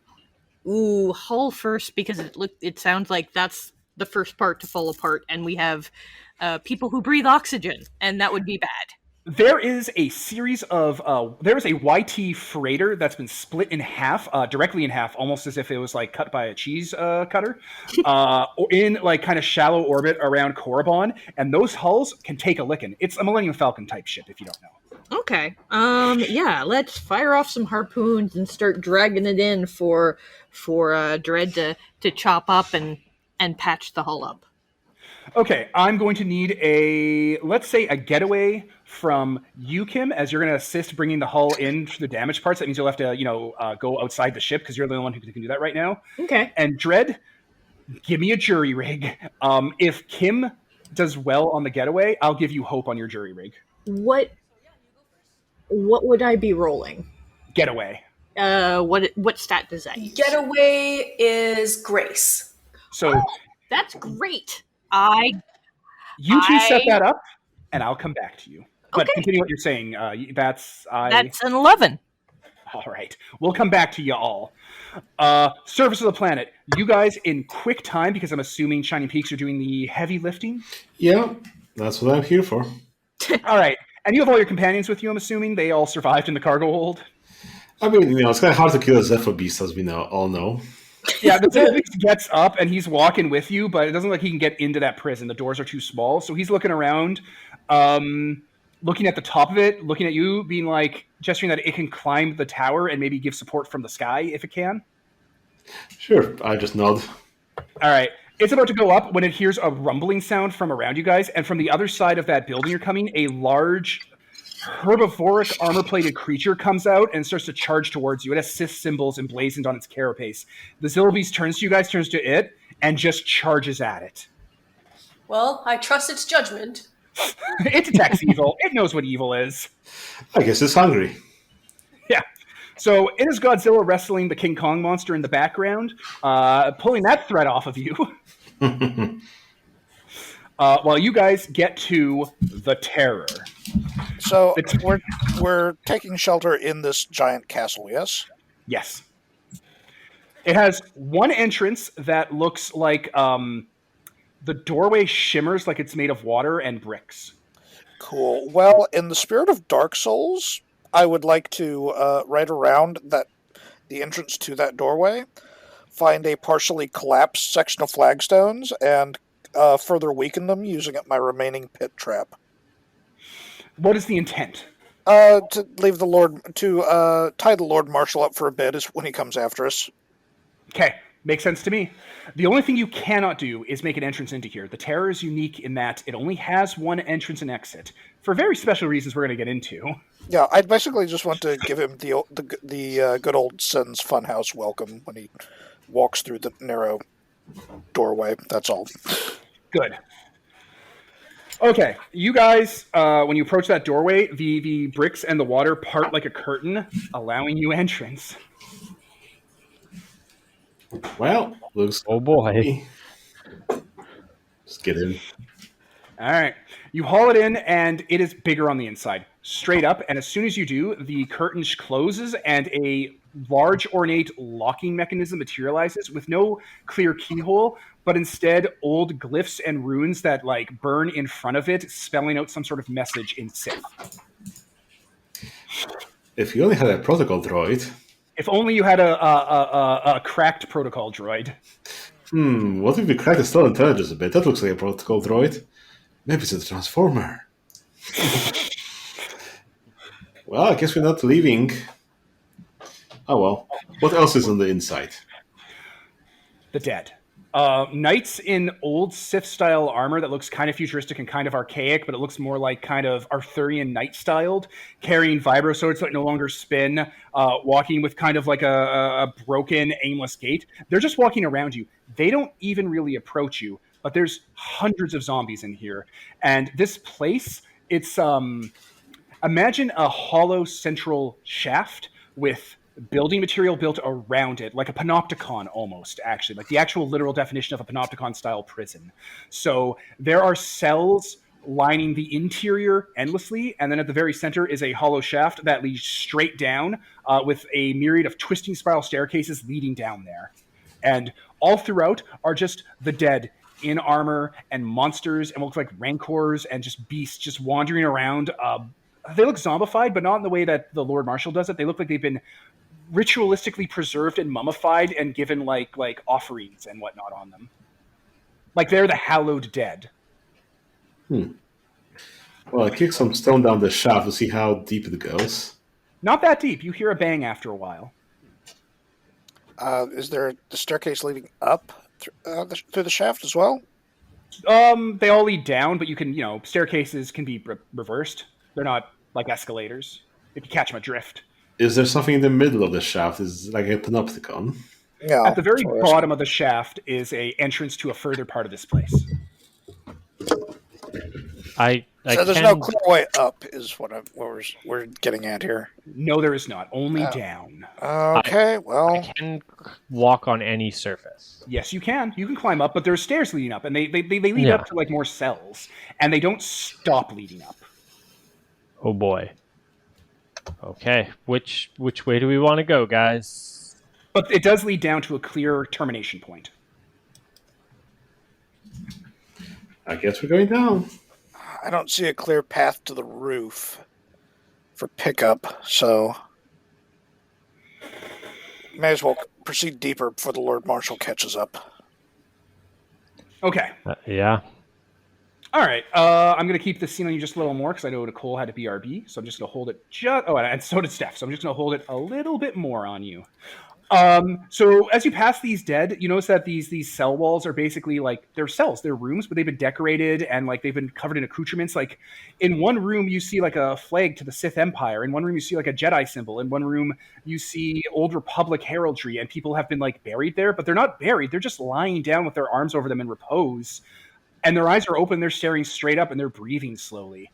Ooh, hull first because it sounds like that's the first part to fall apart, and we have people who breathe oxygen, and that would be bad. There is a series of there is a YT freighter that's been split in half, directly in half, almost as if it was like cut by a cheese cutter, in like kind of shallow orbit around Korriban, and those hulls can take a licking. It's a Millennium Falcon type ship, if you don't know. Okay. Yeah, let's fire off some harpoons and start dragging it in for Dread to chop up and patch the hull up. Okay, I'm going to need let's say a getaway from you, Kim, as you're going to assist bringing the hull in for the damaged parts. That means you'll have to, go outside the ship because you're the only one who can do that right now. Okay. And Dread, give me a jury rig. If Kim does well on the getaway, I'll give you hope on your jury rig. What would I be rolling? Getaway. What stat does that use? Getaway is Grace. So that's great. You two set that up, and I'll come back to you. But Okay. continue what you're saying. That's an 11. All right. We'll come back to you all. Surface of the planet. You guys in quick time, because I'm assuming Shining Peaks are doing the heavy lifting. Yeah, that's what I'm here for. All right. And you have all your companions with you, I'm assuming? They all survived in the cargo hold? I mean, it's kind of hard to kill a Zephyr Beast, as we all know. Yeah, the Zephyr gets up, and he's walking with you, but it doesn't look like he can get into that prison. The doors are too small, so he's looking around. looking at the top of it, looking at you, being like, gesturing that it can climb the tower and maybe give support from the sky if it can. Sure, I just nod. All right. It's about to go up when it hears a rumbling sound from around you guys, and from the other side of that building you're coming, a large herbivoric armor-plated creature comes out and starts to charge towards you. It has Sith symbols emblazoned on its carapace. The Zilbeast turns to you guys, turns to it, and just charges at it. Well, I trust its judgment. It detects evil. It knows what evil is. I guess it's hungry. Yeah. So it is Godzilla wrestling the King Kong monster in the background, pulling that threat off of you. While you guys get to the Terror. So we're taking shelter in this giant castle, yes? Yes. It has one entrance that looks like the doorway shimmers like it's made of water and bricks. Cool. Well, in the spirit of Dark Souls, I would like to, right around the entrance to that doorway, find a partially collapsed section of flagstones and further weaken them using my remaining pit trap. What is the intent? To tie the Lord Marshal up for a bit is when he comes after us. Okay, makes sense to me. The only thing you cannot do is make an entrance into here. The Terror is unique in that it only has one entrance and exit, for very special reasons we're going to get into. Yeah, I basically just want to give him the good old Sen's Funhouse welcome when he walks through the narrow doorway. That's all. Good. Okay, you guys, when you approach that doorway, the bricks and the water part like a curtain, allowing you entrance. Well, looks. Oh boy. Just get in. All right. You haul it in, and it is bigger on the inside, straight up. And as soon as you do, the curtain closes, and a large, ornate locking mechanism materializes with no clear keyhole, but instead old glyphs and runes that like burn in front of it, spelling out some sort of message in Sith. If you only had a protocol droid. If only you had a cracked protocol droid. What if we crack the stolen intelligence a bit? That looks like a protocol droid. Maybe it's a transformer. Well, I guess we're not leaving. Oh well. What else is on the inside? The dead. Knights in old Sith-style armor that looks kind of futuristic and kind of archaic, but it looks more like kind of Arthurian knight-styled, carrying vibro swords that no longer spin, walking with kind of like a broken, aimless gait. They're just walking around you. They don't even really approach you, but there's hundreds of zombies in here. And this place, it's... imagine a hollow central shaft with building material built around it, like a panopticon almost, actually, like the actual literal definition of a panopticon-style prison. So there are cells lining the interior endlessly, and then at the very center is a hollow shaft that leads straight down with a myriad of twisting spiral staircases leading down there. And all throughout are just the dead in armor and monsters and what look like rancors and just beasts just wandering around. They look zombified, but not in the way that the Lord Marshal does it. They look like they've been ritualistically preserved and mummified and given like offerings and whatnot on them. Like they're the hallowed dead. Well, I kick some stone down the shaft to see how deep it goes. Not that deep. You hear a bang after a while. Is there the staircase leading up through the shaft as well? They all lead down, but you can, staircases can be reversed. They're not like escalators, if you catch my drift. Is there something in the middle of the shaft? Is it like a panopticon? Yeah. At the very bottom of the shaft is a entrance to a further part of this place. So there's no clear way up, is what we're getting at here. No, there is not. Only down. Okay, well... I can walk on any surface. Yes, you can. You can climb up, but there's stairs leading up, and they lead up to like more cells, and they don't stop leading up. Oh boy. Okay, which way do we want to go, guys? But it does lead down to a clear termination point. I guess we're going down. I don't see a clear path to the roof for pickup, so may as well proceed deeper before the Lord Marshal catches up. Okay. Yeah. All right. I'm going to keep this scene on you just a little more because I know Nicole had to BRB. So I'm just going to hold it and so did Steph. So I'm just going to hold it a little bit more on you. So as you pass these dead, you notice that these cell walls are basically like they're cells, they're rooms, but they've been decorated and like they've been covered in accoutrements. Like in one room, you see like a flag to the Sith Empire. In one room, you see like a Jedi symbol. In one room, you see Old Republic heraldry, and people have been like buried there, but they're not buried. They're just lying down with their arms over them in repose. And their eyes are open, they're staring straight up, and they're breathing slowly.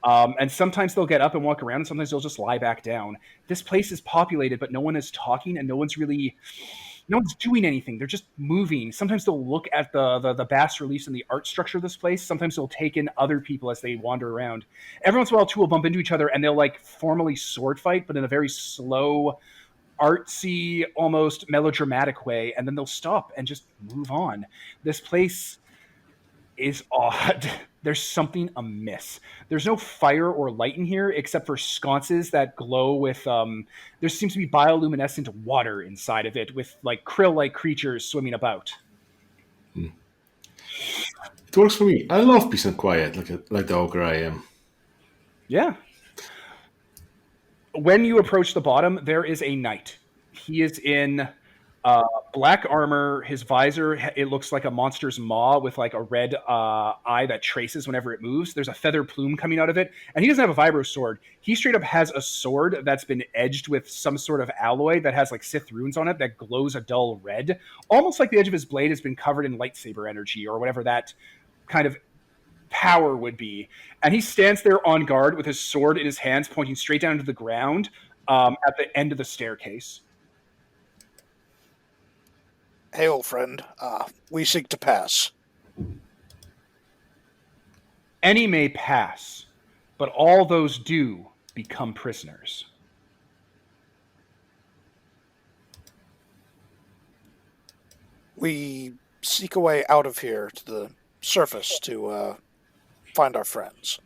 And sometimes they'll get up and walk around, and sometimes they'll just lie back down. This place is populated, but no one is talking, and no one's doing anything. They're just moving. Sometimes they'll look at the bas reliefs and the art structure of this place. Sometimes they'll take in other people as they wander around. Every once in a while, two will bump into each other, and they'll like formally sword fight, but in a very slow, artsy, almost melodramatic way, and then they'll stop and just move on. This place is odd. There's something amiss. There's no fire or light in here except for sconces that glow with there seems to be bioluminescent water inside of it with like krill-like creatures swimming about. It works for me. I love peace and quiet like the ogre I am. Yeah. When you approach the bottom, there is a knight. He is in black armor. His visor, it looks like a monster's maw with like a red eye that traces whenever it moves. There's a feather plume coming out of it, and he doesn't have a vibro sword. He straight up has a sword that's been edged with some sort of alloy that has like Sith runes on it that glows a dull red, almost like the edge of his blade has been covered in lightsaber energy or whatever that kind of power would be. And he stands there on guard with his sword in his hands, pointing straight down to the ground at the end of the staircase. Hail, friend. We seek to pass. Any may pass, but all those do become prisoners. We seek a way out of here to the surface to find our friends.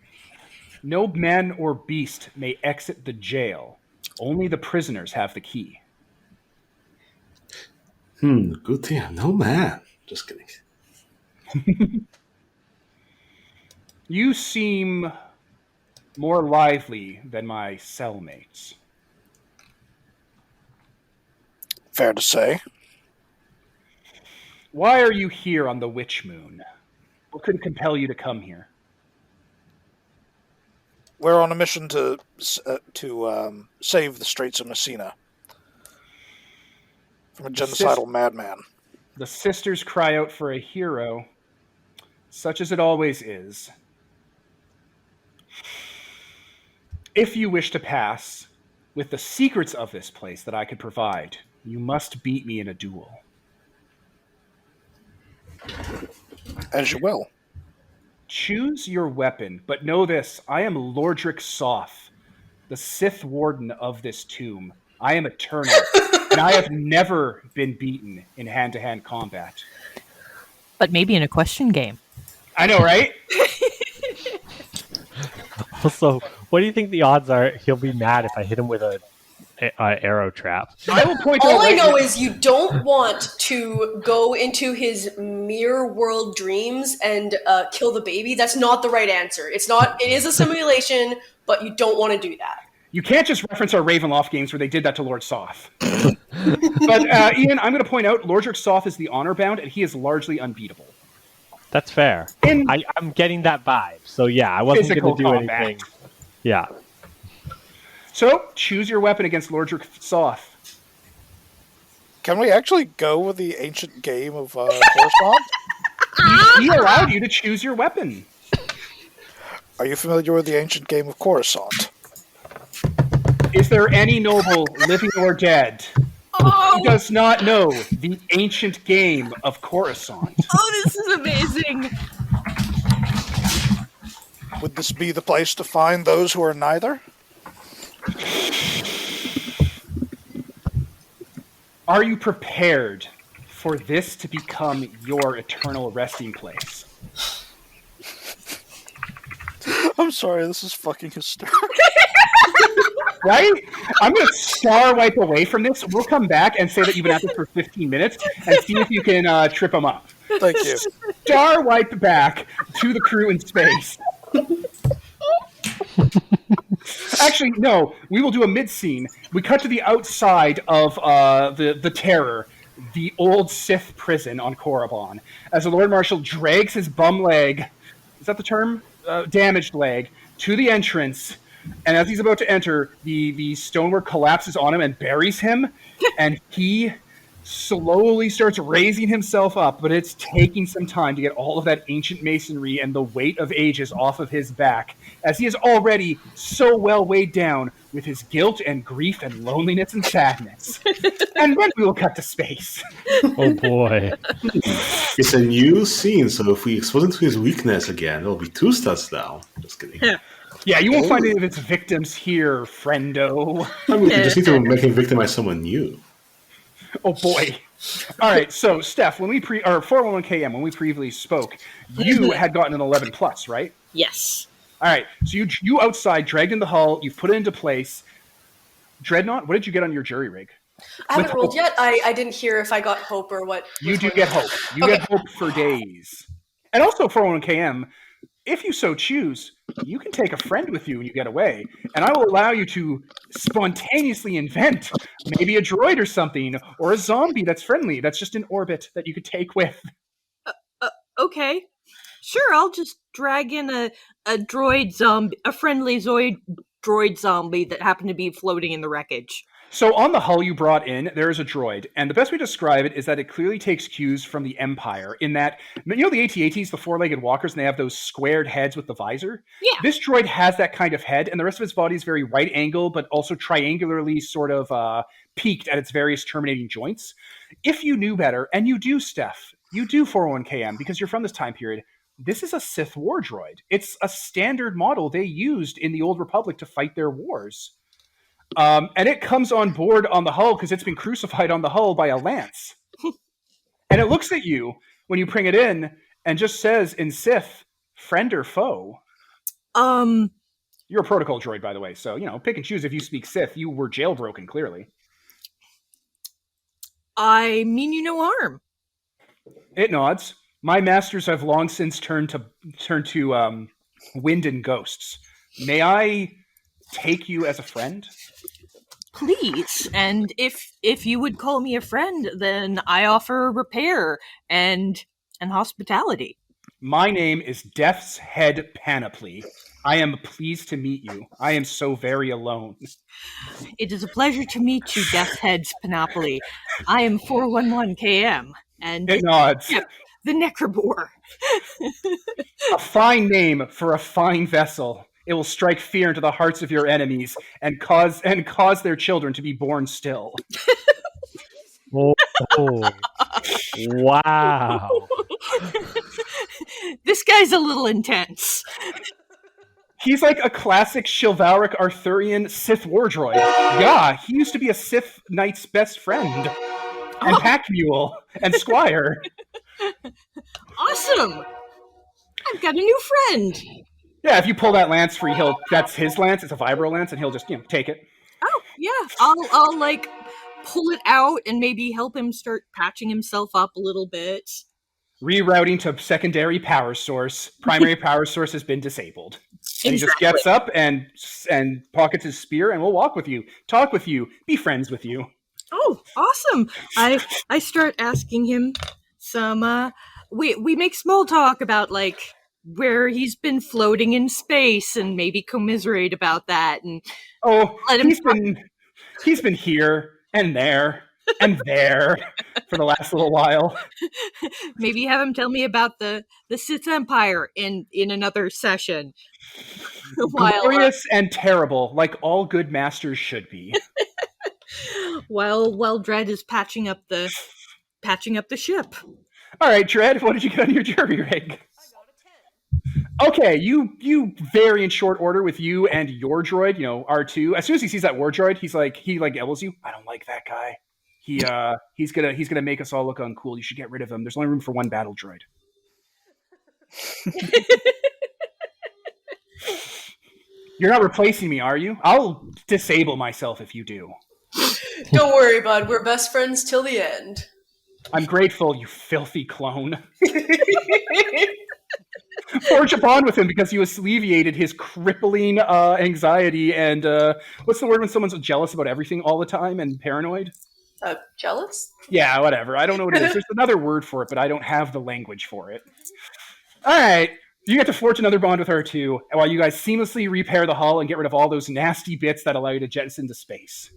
No man or beast may exit the jail. Only the prisoners have the key. Good thing I'm no man. Just kidding. You seem more lively than my cellmates. Fair to say. Why are you here on the Witch Moon? What could compel you to come here? We're on a mission to save the Straits of Messina from a genocidal madman. The sisters cry out for a hero, such as it always is. If you wish to pass with the secrets of this place that I could provide, you must beat me in a duel. As you will. Choose your weapon, but know this, I am Lordric Soth, the Sith Warden of this tomb. I am eternal, and I have never been beaten in hand-to-hand combat. But maybe in a question game. I know, right? Also, what do you think the odds are he'll be mad if I hit him with a arrow trap? I will point All out I know is you don't want to go into his mirror world dreams and kill the baby. That's not the right answer. It is a simulation, but you don't want to do that. You can't just reference our Ravenloft games where they did that to Lord Soth. But, Ian, I'm going to point out, Lordric Soth is the honor bound, and he is largely unbeatable. That's fair. I'm getting that vibe. So yeah, I wasn't going to do anything. Yeah. So, choose your weapon against Lordric Soth. Can we actually go with the ancient game of Coruscant? He allowed you to choose your weapon. Are you familiar with the ancient game of Coruscant? Is there any noble, living or dead, who does not know the ancient game of Coruscant? Oh, this is amazing. Would this be the place to find those who are neither? Are you prepared for this to become your eternal resting place? I'm sorry, this is fucking hysterical. Right? I'm going to star wipe away from this. We'll come back and say that you've been at this for 15 minutes and see if you can trip them up. Thank you. Star wipe back to the crew in space. Actually, no. We will do a mid-scene. We cut to the outside of the Terror, the old Sith prison on Korriban, as the Lord Marshal drags his bum leg, is that the term? Damaged leg, to the entrance, and as he's about to enter, the stonework collapses on him and buries him, and he slowly starts raising himself up, but it's taking some time to get all of that ancient masonry and the weight of ages off of his back, as he is already so well weighed down with his guilt and grief and loneliness and sadness. And then we will cut to space. Oh boy. It's a new scene, so if we expose him to his weakness again, it'll be 2 stats down. Just kidding. Yeah, you won't find any of its victims here, friendo. I mean, we just need to make him victimize someone new. Oh boy. All right, so Steph, when we 411KM, when we previously spoke, you had gotten an 11 plus, right? Yes. All right, so you outside dragged in the hull, you've put it into place. Dreadnought, what did you get on your jury rig? I haven't rolled yet. I didn't hear if I got hope or what. You do get hope. You get hope for days. And also 411KM, if you so choose, you can take a friend with you when you get away, and I will allow you to spontaneously invent maybe a droid or something, or a zombie that's friendly, that's just in orbit that you could take with. Okay. Sure, I'll just drag in a droid zombie, a friendly droid zombie that happened to be floating in the wreckage. So on the hull you brought in, there is a droid, and the best way to describe it is that it clearly takes cues from the Empire, in that, you know the AT-ATs, the four-legged walkers, and they have those squared heads with the visor? Yeah. This droid has that kind of head, and the rest of its body is very right angle, but also triangularly sort of peaked at its various terminating joints. If you knew better, and you do, Steph, you do 401KM, because you're from this time period, this is a Sith Wardroid. It's a standard model they used in the Old Republic to fight their wars. And it comes on board on the hull because it's been crucified on the hull by a lance. And it looks at you when you bring it in and just says in Sith, friend or foe? You're a protocol droid, by the way, so, pick and choose if you speak Sith. You were jailbroken, clearly. I mean you no harm. It nods. My masters have long since turned to wind and ghosts. May I take you as a friend? Please, and if you would call me a friend, then I offer repair and hospitality. My name is Death's Head Panoply. I am pleased to meet you. I am so very alone. It is a pleasure to meet you, Death's Head's Panoply. I am 411KM, and it nods. Yeah, the Necrobore. A fine name for a fine vessel. It will strike fear into the hearts of your enemies and cause their children to be born still. Oh, wow. This guy's a little intense. He's like a classic chivalric Arthurian Sith Wardroid. Yeah, he used to be a Sith knight's best friend. And pack mule and squire. Awesome! I've got a new friend. Yeah, if you pull that lance free, that's his lance. It's a vibro lance, and he'll just take it. Oh yeah, I'll like pull it out and maybe help him start patching himself up a little bit. Rerouting to secondary power source. Primary power source has been disabled. And he just gets up and pockets his spear, and we'll walk with you, talk with you, be friends with you. Oh, awesome! I start asking him some. We make small talk about like where he's been floating in space and maybe commiserate about that, and he's been here and there and there for the last little while. Maybe have him tell me about the Sith Empire in another session. Glorious and terrible, like all good masters should be. while Dredd is patching up the ship. All right, Dredd, what did you get on your jury rig? Okay, you vary in short order with you and your droid, R2. As soon as he sees that war droid, he elbows you. I don't like that guy. He's gonna make us all look uncool. You should get rid of him. There's only room for one battle droid. You're not replacing me, are you? I'll disable myself if you do. Don't worry, bud. We're best friends till the end. I'm grateful, you filthy clone. forge a bond with him because you alleviated his crippling anxiety and what's the word when someone's jealous about everything all the time and paranoid? Jealous? Yeah, whatever. I don't know what it is. There's another word for it, but I don't have the language for it. All right. You get to forge another bond with her, too, while you guys seamlessly repair the hull and get rid of all those nasty bits that allow you to jettison into space.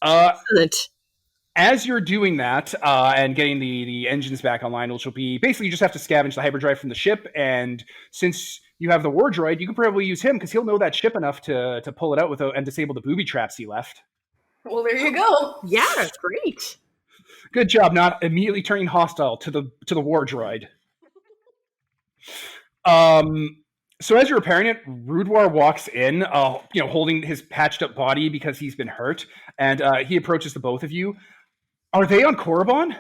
Excellent. As you're doing that and getting the engines back online, which will be basically you just have to scavenge the hyperdrive from the ship, and since you have the Wardroid, you can probably use him because he'll know that ship enough to pull it out without and disable the booby traps he left. Well, there you go. Yeah, great. Good job not immediately turning hostile to the Wardroid. So as you're repairing it, Rudwar walks in, holding his patched up body because he's been hurt, and he approaches the both of you. Are they on Korriban?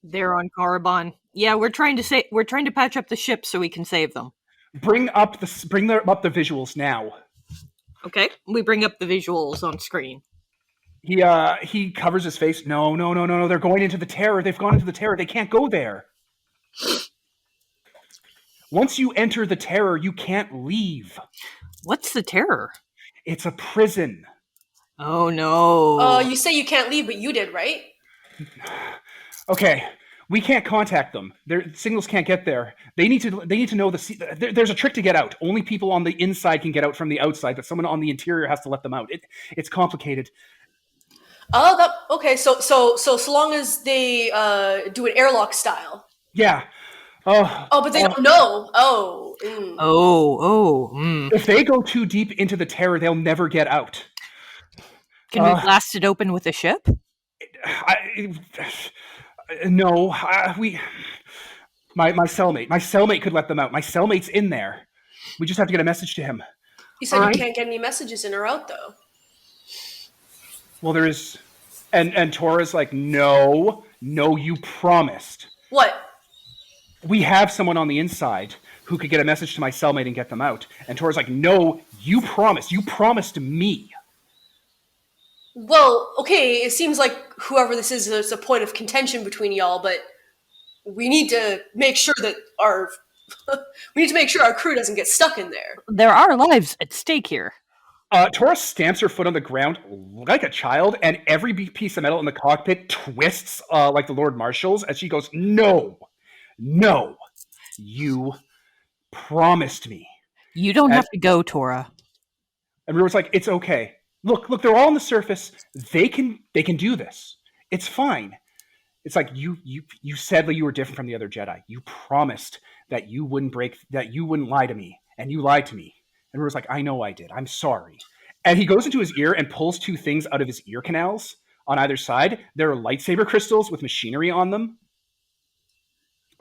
They're on Korriban. Yeah, we're trying to patch up the ship so we can save them. Bring up the visuals now. Okay, we bring up the visuals on screen. He covers his face. No. They're going into the Terror. They've gone into the Terror. They can't go there. Once you enter the Terror, you can't leave. What's the Terror? It's a prison. Oh no. You say you can't leave, but you did, right? Okay, we can't contact them. Their signals can't get there. They need to know there's a trick to get out. Only people on the inside can get out from the outside, but someone on the interior has to let them out. It's complicated. Oh, okay. So long as they do an airlock style. Yeah. But they don't know. Oh. Mm. If they go too deep into the Terror, they'll never get out. Can we blast it open with a ship? No. My cellmate could let them out. My cellmate's in there. We just have to get a message to him. You said you can't get any messages in or out, though. Well, there is, and Tora's like, no, you promised. What? We have someone on the inside who could get a message to my cellmate and get them out. And Tora's like, no, you promised me. Well, okay, it seems like whoever this is, there's a point of contention between y'all, but we need to make sure that our crew doesn't get stuck in there. There are lives at stake here. Tora stamps her foot on the ground like a child, and every piece of metal in the cockpit twists like the Lord Marshals as she goes, no, you promised me. You don't have to go, Tora. And Rua's like, it's okay. Look, they're all on the surface. They can do this. It's fine. It's like you said that you were different from the other Jedi. You promised that you wouldn't lie to me, and you lied to me. And Rua's like, I know I did. I'm sorry. And he goes into his ear and pulls two things out of his ear canals on either side. There are lightsaber crystals with machinery on them.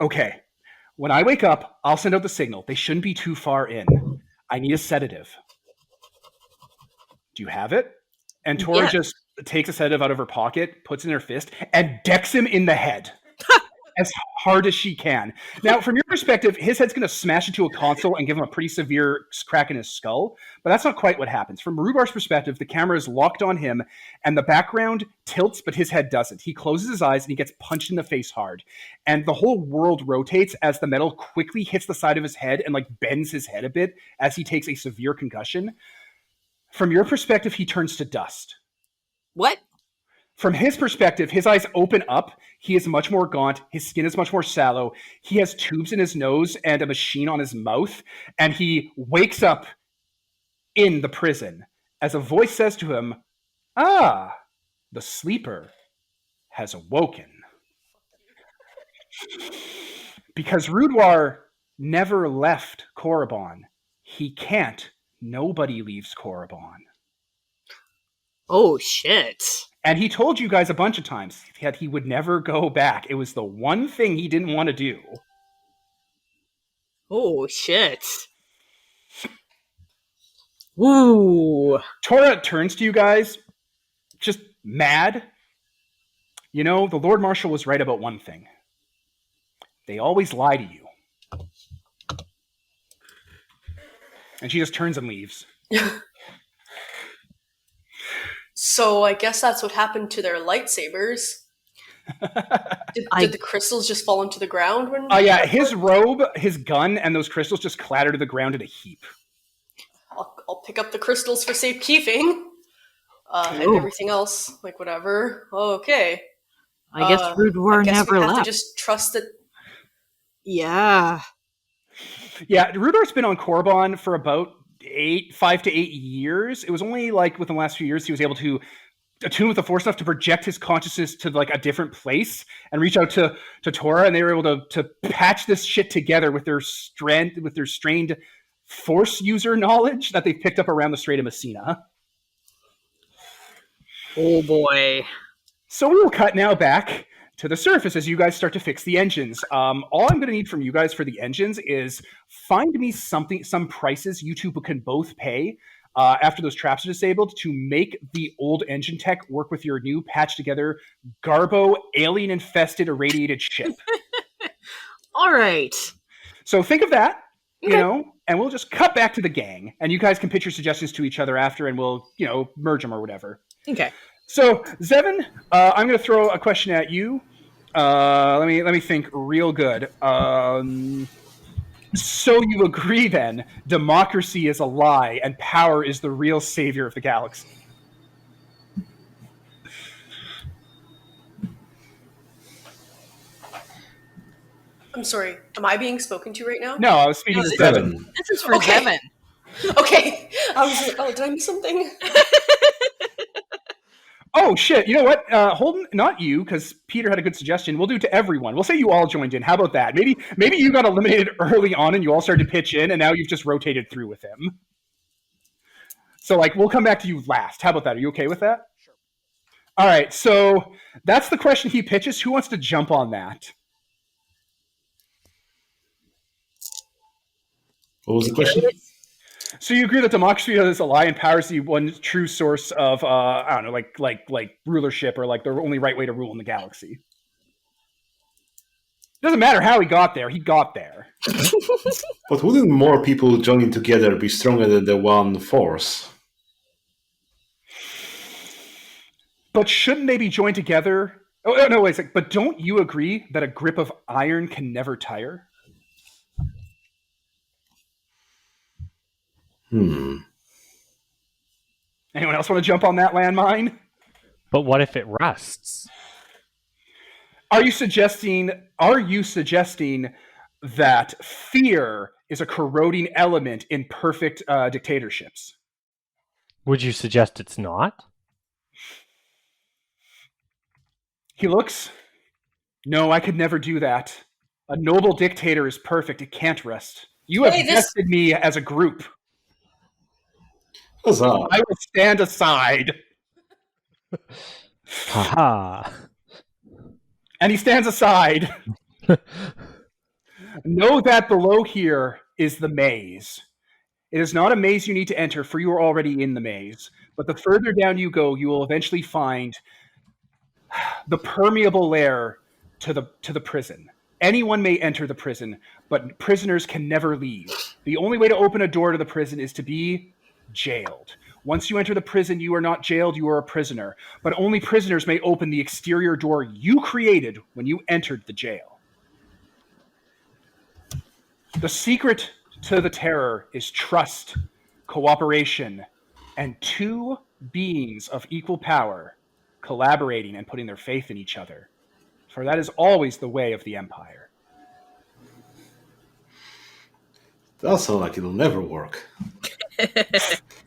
Okay. When I wake up, I'll send out the signal. They shouldn't be too far in. I need a sedative. Do you have it? And Tora just takes a sedative out of her pocket, puts it in her fist, and decks him in the head as hard as she can. Now, from your perspective, his head's going to smash into a console and give him a pretty severe crack in his skull, but that's not quite what happens. From Rubar's perspective, the camera is locked on him, and the background tilts, but his head doesn't. He closes his eyes, and he gets punched in the face hard. And the whole world rotates as the metal quickly hits the side of his head and bends his head a bit as he takes a severe concussion. From your perspective, he turns to dust. What? From his perspective, his eyes open up. He is much more gaunt. His skin is much more sallow. He has tubes in his nose and a machine on his mouth. And he wakes up in the prison as a voice says to him, the sleeper has awoken. Because Rudwar never left Korriban. He can't. Nobody leaves Korriban. Oh, shit. And he told you guys a bunch of times that he would never go back. It was the one thing he didn't want to do. Oh, shit. Woo. Tora turns to you guys, just mad. You know, the Lord Marshal was right about one thing. They always lie to you. And she just turns and leaves. So I guess that's what happened to their lightsabers. Did the crystals just fall into the ground when? Yeah, his robe, his gun, and those crystals just clatter to the ground in a heap. I'll pick up the crystals for safekeeping. And everything else, like whatever. Okay. I guess Rudwar never we have left. to just trust that. Yeah. Yeah, Rudar's been on Korriban for about 5 to 8 years. It was only like within the last few years he was able to attune with the Force enough to project his consciousness to like a different place and reach out to Torah, and they were able to patch this shit together with their strained Force user knowledge that they picked up around the Strait of Messina. Oh boy. So we will cut now back to the surface as you guys start to fix the engines. All I'm going to need from you guys for the engines is find me some prices you two can both pay after those traps are disabled to make the old engine tech work with your new patched together Garbo alien infested irradiated ship. All right. So think of that, Okay. you know, and we'll just cut back to the gang, and you guys can pitch your suggestions to each other after, and we'll, you know, merge them or whatever. Okay. So, Zevin, I'm going to throw a question at you. Let me think real good. So you agree then, democracy is a lie and power is the real savior of the galaxy? I'm sorry. Am I being spoken to right now? No, I was speaking to Seven. Zevin. This is for Okay. Zevin. Okay. I was like, oh, did I miss something? Oh, shit. You know what? Holden, not you, because Peter had a good suggestion. We'll do it to everyone. We'll say you all joined in. How about that? Maybe you got eliminated early on and you all started to pitch in, and now you've just rotated through with him. So, like, we'll come back to you last. How about that? Are you okay with that? Sure. All right. So that's the question he pitches. Who wants to jump on that? What was the question? So you agree that democracy is a lie and power is the one true source of, I don't know, like rulership or like the only right way to rule in the galaxy? Doesn't matter how he got there. He got there. But wouldn't more people joining together be stronger than the one force? But shouldn't they be joined together? Oh, no, wait a sec. But don't you agree that a grip of iron can never tire? Anyone else want to jump on that landmine? But what if it rusts? Are you suggesting that fear is a corroding element in perfect dictatorships? Would you suggest it's not? He looks. No, I could never do that. A noble dictator is perfect. It can't rust. You have vested me as a group. Huzzah. I will stand aside. Haha. And he stands aside. Know that below here is the maze. It is not a maze you need to enter, for you are already in the maze. But the further down you go, you will eventually find the permeable layer to the prison. Anyone may enter the prison, but prisoners can never leave. The only way to open a door to the prison is to be jailed. Once you enter the prison, you are not jailed, you are a prisoner. But only prisoners may open the exterior door you created when you entered the jail. The secret to the terror is trust, cooperation, and two beings of equal power collaborating and putting their faith in each other. For that is always the way of the Empire. That sounds like it'll never work.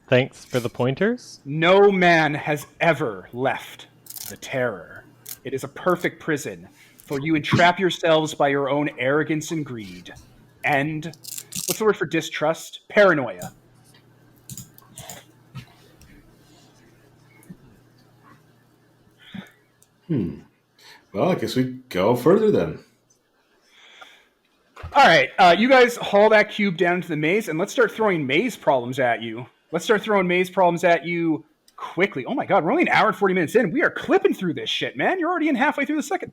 Thanks for the pointers. No man has ever left the terror. It is a perfect prison, for you entrap yourselves by your own arrogance and greed. And, what's the word for distrust? Paranoia. Well, I guess we go further then. All right, you guys haul that cube down into the maze, and let's start throwing maze problems at you. Let's start throwing maze problems at you quickly. Oh my god, we're only an hour and 40 minutes in. We are clipping through this shit, man. You're already halfway through the second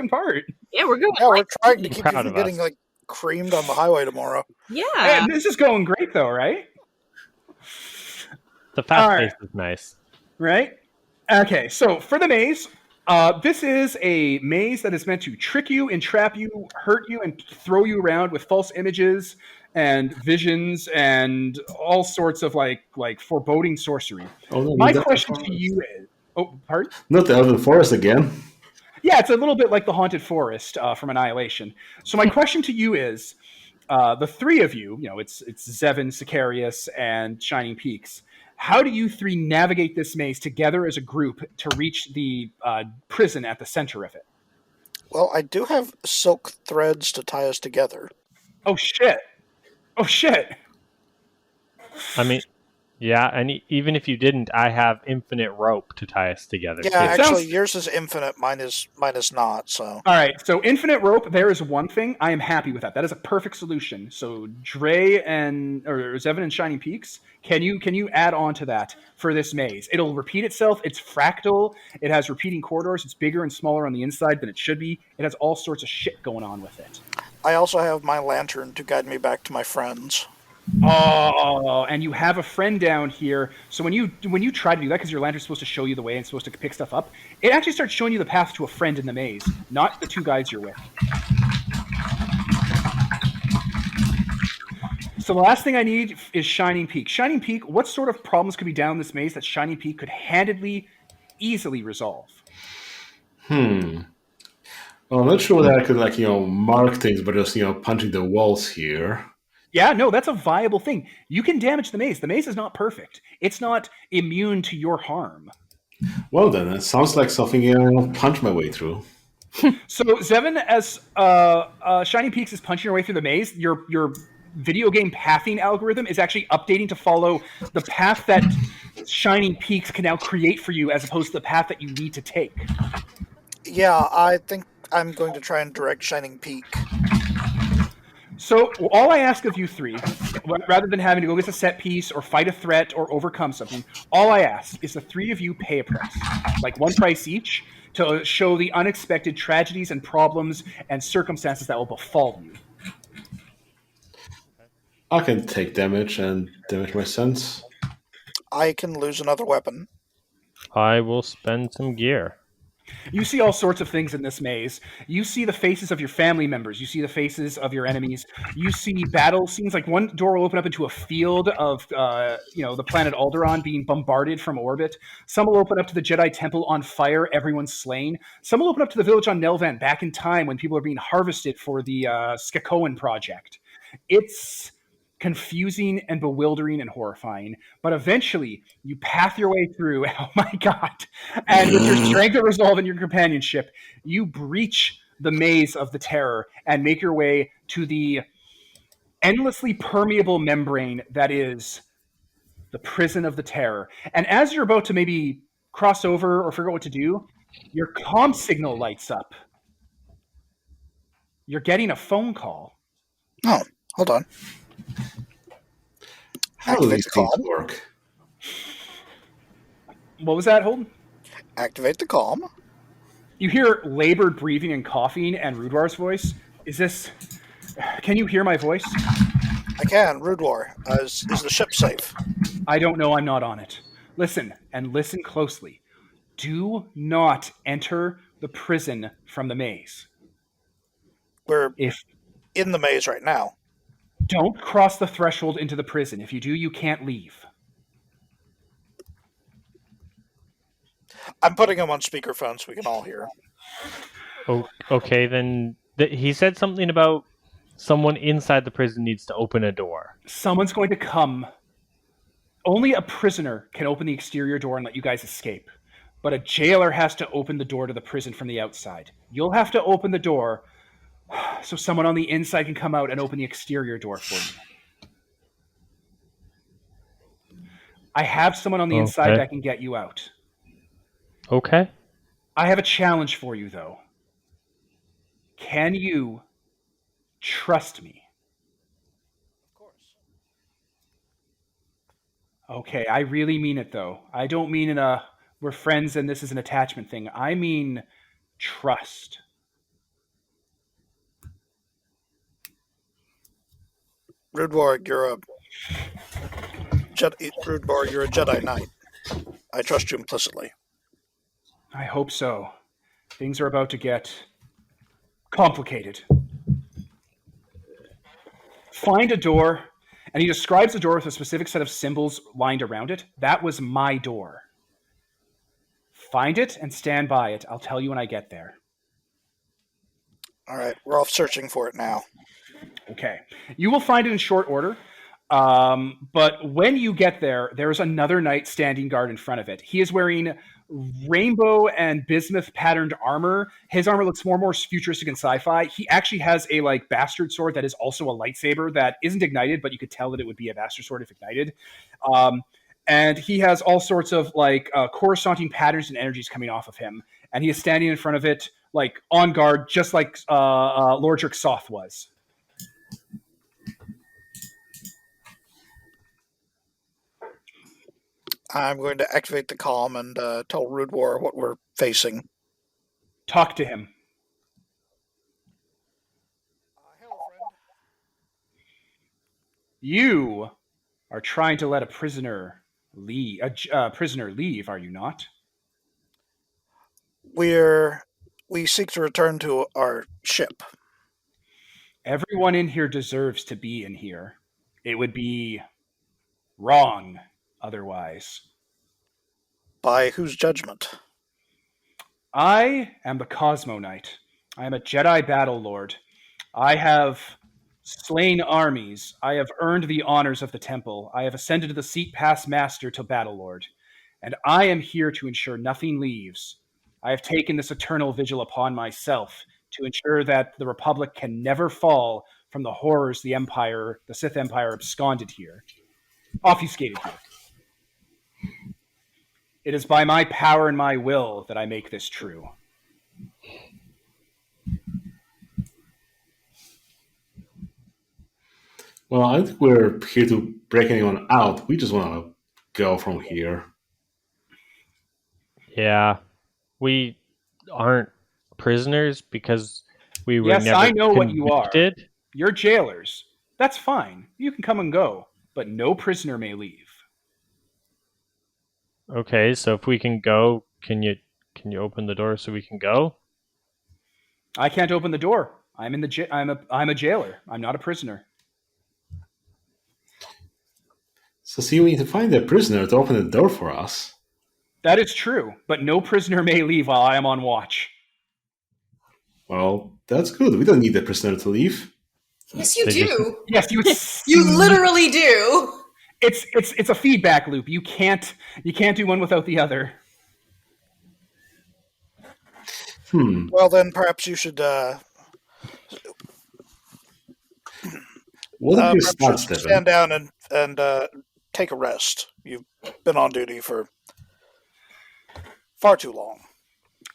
part. Yeah, we're going. Yeah, we're trying to keep you Proud from of getting us. like creamed on the highway tomorrow. Yeah. And this is going great, though, right? The fast All right. pace is nice. Right? Okay, so for the maze, This is a maze that is meant to trick you, entrap you, hurt you, and throw you around with false images and visions and all sorts of like foreboding sorcery. Oh no, My not the question to forest. you is, oh, pardon? Not the Elven Forest again. Yeah, it's a little bit like the Haunted Forest from Annihilation. So my question to you is, the three of you, it's Zevin, Sicarius, and Shining Peaks. How do you three navigate this maze together as a group to reach the prison at the center of it? Well, I do have silk threads to tie us together. Oh shit! Oh shit! I mean, yeah, and even if you didn't, I have infinite rope to tie us together. Yeah, too. actually, yours is infinite. Mine is not. So. All right, so infinite rope. There is one thing I am happy with that. That is a perfect solution. So Dre or Zevin and Shining Peaks, can you add on to that for this maze? It'll repeat itself. It's fractal. It has repeating corridors. It's bigger and smaller on the inside than it should be. It has all sorts of shit going on with it. I also have my lantern to guide me back to my friends. Oh, and you have a friend down here. So when you try to do that, because your lantern's supposed to show you the way and supposed to pick stuff up, it actually starts showing you the path to a friend in the maze, not the two guys you're with. So the last thing I need is Shining Peak. Shining Peak, what sort of problems could be down this maze that Shining Peak could handedly, easily resolve? Well, I'm not sure that I could mark things by just punching the walls here. Yeah, no, that's a viable thing. You can damage the maze. The maze is not perfect. It's not immune to your harm. Well, then, it sounds like something I'll punch my way through. So, Zevin, as Shining Peaks is punching your way through the maze, your video game pathing algorithm is actually updating to follow the path that Shining Peaks can now create for you as opposed to the path that you need to take. Yeah, I think I'm going to try and direct Shining Peak. So all I ask of you three, rather than having to go get a set piece or fight a threat or overcome something, all I ask is the three of you pay a price, like one price each, to show the unexpected tragedies and problems and circumstances that will befall you. I can take damage and damage my sense. I can lose another weapon. I will spend some gear. You see all sorts of things in this maze. You see the faces of your family members. You see the faces of your enemies. You see battle scenes. Like one door will open up into a field of, the planet Alderaan being bombarded from orbit. Some will open up to the Jedi Temple on fire, everyone slain. Some will open up to the village on Nelvan back in time when people are being harvested for the Skakoan project. It's confusing and bewildering and horrifying, but eventually you path your way through. Oh my god! And with your strength of resolve and your companionship, you breach the maze of the terror and make your way to the endlessly permeable membrane that is the prison of the terror. And as you're about to maybe cross over or figure out what to do, your comm signal lights up. You're getting a phone call. Oh, hold on. How do these things work? What was that, Holden? Activate the calm. You hear labored breathing and coughing and Rudwar's voice. Can you hear my voice? I can. Rudwar, is the ship safe? I don't know. I'm not on it. Listen, and listen closely. Do not enter the prison from the maze. We're in the maze right now. Don't cross the threshold into the prison. If you do, you can't leave. I'm putting him on speakerphone so we can all hear. Oh, okay, then he said something about someone inside the prison needs to open a door. Someone's going to come. Only a prisoner can open the exterior door and let you guys escape. But a jailer has to open the door to the prison from the outside. You'll have to open the door so someone on the inside can come out and open the exterior door for you. I have someone on the inside that can get you out. Okay. I have a challenge for you, though. Can you trust me? Of course. Okay, I really mean it, though. I don't mean in a we're friends and this is an attachment thing. I mean trust. Rudwar, you're a Jedi Knight. I trust you implicitly. I hope so. Things are about to get complicated. Find a door, and he describes the door with a specific set of symbols lined around it. That was my door. Find it and stand by it. I'll tell you when I get there. All right, we're off searching for it now. Okay. You will find it in short order. But when you get there, there's another knight standing guard in front of it. He is wearing rainbow and bismuth patterned armor. His armor looks more and more futuristic and sci-fi. He actually has a bastard sword that is also a lightsaber that isn't ignited, but you could tell that it would be a bastard sword if ignited. And he has all sorts of coruscanting patterns and energies coming off of him. And he is standing in front of it, on guard, just like Lord Soth was. I'm going to activate the comm and tell Rude War what we're facing. Talk to him. Hello, friend. You are trying to let a prisoner leave, are you not? We seek to return to our ship. Everyone in here deserves to be in here. It would be wrong otherwise. By whose judgment? I am the Cosmo Knight. I am a Jedi battle lord. I have slain armies. I have earned the honors of the temple. I have ascended to the seat past master to battle lord. And I am here to ensure nothing leaves. I have taken this eternal vigil upon myself to ensure that the Republic can never fall from the horrors the Sith Empire absconded here. Obfuscated here. It is by my power and my will that I make this true. Well, I don't think we're here to break anyone out. We just want to go from here. Yeah. We aren't prisoners because we were Yes, never I know what you are. convicted. You're jailers. That's fine. You can come and go, but no prisoner may leave. Okay, so if we can go, can you open the door so we can go? I can't open the door. I'm a jailer. I'm not a prisoner. So see, we need to find a prisoner to open the door for us. That is true, but no prisoner may leave while I am on watch. Well, that's good. We don't need the prisoner to leave. Yes, you They do. Yes, you. You literally do. It's a feedback loop. You can't do one without the other. Well, then perhaps you should. What if you perhaps start, you should Stephen? stand down and take a rest. You've been on duty for far too long.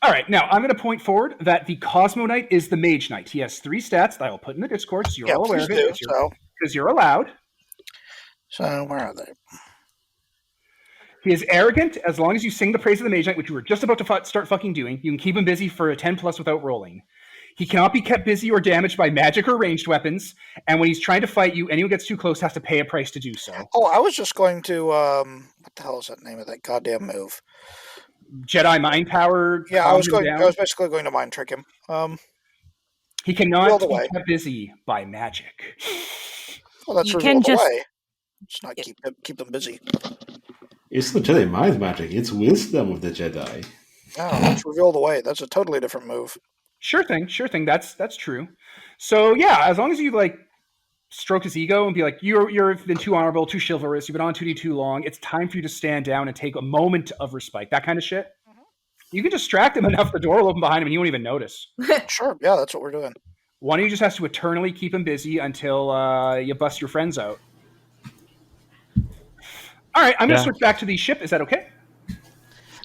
All right, now I'm going to point forward that the Cosmo Knight is the Mage Knight. He has 3 stats that I will put in the Discord so you're all aware of it. Because you're allowed. So where are they? He is arrogant as long as you sing the praise of the Mage Knight, which you were just about to start fucking doing. You can keep him busy for a 10 plus without rolling. He cannot be kept busy or damaged by magic or ranged weapons, and when he's trying to fight you, anyone who gets too close has to pay a price to do so. Oh, I was just going to what the hell is that name of that goddamn move? Jedi mind power. Yeah, I was basically going to mind trick him. He cannot be away. kept busy by magic. Well, that's You revealed can just- away. Just not keep them busy. It's not Jedi mind magic. It's wisdom of the Jedi. No, that's revealed away. That's a totally different move. Sure thing. That's true. So yeah, as long as you stroke his ego and be like, you've been too honorable, too chivalrous, you've been on 2D too long, it's time for you to stand down and take a moment of respite. That kind of shit. Mm-hmm. You can distract him enough, the door will open behind him and you won't even notice. Sure, yeah, that's what we're doing. One of you just has to eternally keep him busy until you bust your friends out. All right, I'm going to switch back to the ship. Is that okay?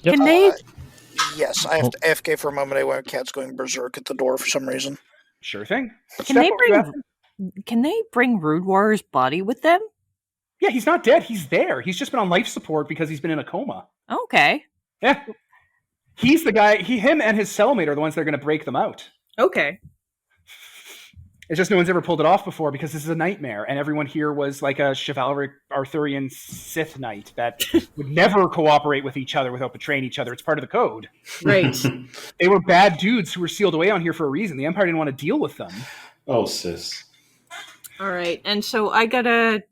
Yep. Can they? Yes, I have to AFK for a moment. I went cat's going berserk at the door for some reason. Sure thing. Can they bring Rude Warrior's body with them? Yeah, he's not dead. He's there. He's just been on life support because he's been in a coma. Okay. Yeah. He's the guy. Him and his cellmate are the ones that are going to break them out. Okay. It's just no one's ever pulled it off before because this is a nightmare, and everyone here was like a chivalric Arthurian Sith knight that would never cooperate with each other without betraying each other. It's part of the code. Right. They were bad dudes who were sealed away on here for a reason. The Empire didn't want to deal with them. Oh, sis. All right, and so I gotta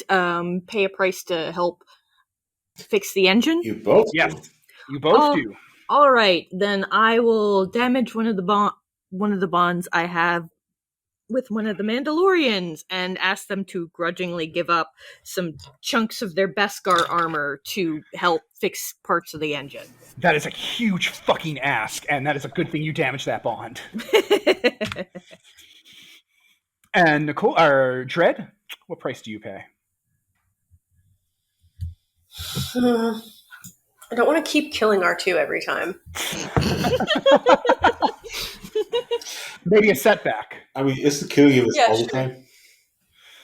pay a price to help fix the engine? You both Yes, do. you both do. All right, then I will damage one of the bonds I have with one of the Mandalorians and ask them to grudgingly give up some chunks of their Beskar armor to help fix parts of the engine. That is a huge fucking ask, and that is a good thing you damaged that bond. And Nicole, or Dread, what price do you pay? I don't want to keep killing R2 every time. Maybe a setback. I mean, isn't killing you Yeah, all sure. the time?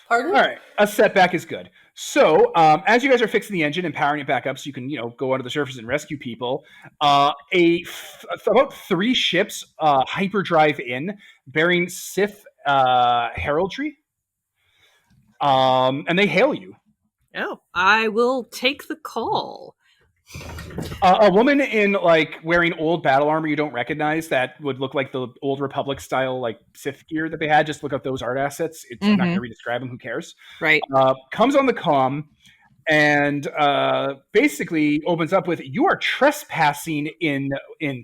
Pardon? All right, a setback is good. So, as you guys are fixing the engine and powering it back up, so you can, go onto the surface and rescue people. About 3 ships hyperdrive in, bearing Sith heraldry, and they hail you. Oh, I will take the call. A woman in wearing old battle armor you don't recognize that would look like the old Republic style Sith gear that they had. Just look up those art assets. It's I'm not going to re-describe them. Who cares? Right. Comes on the comm and basically opens up with, "You are trespassing in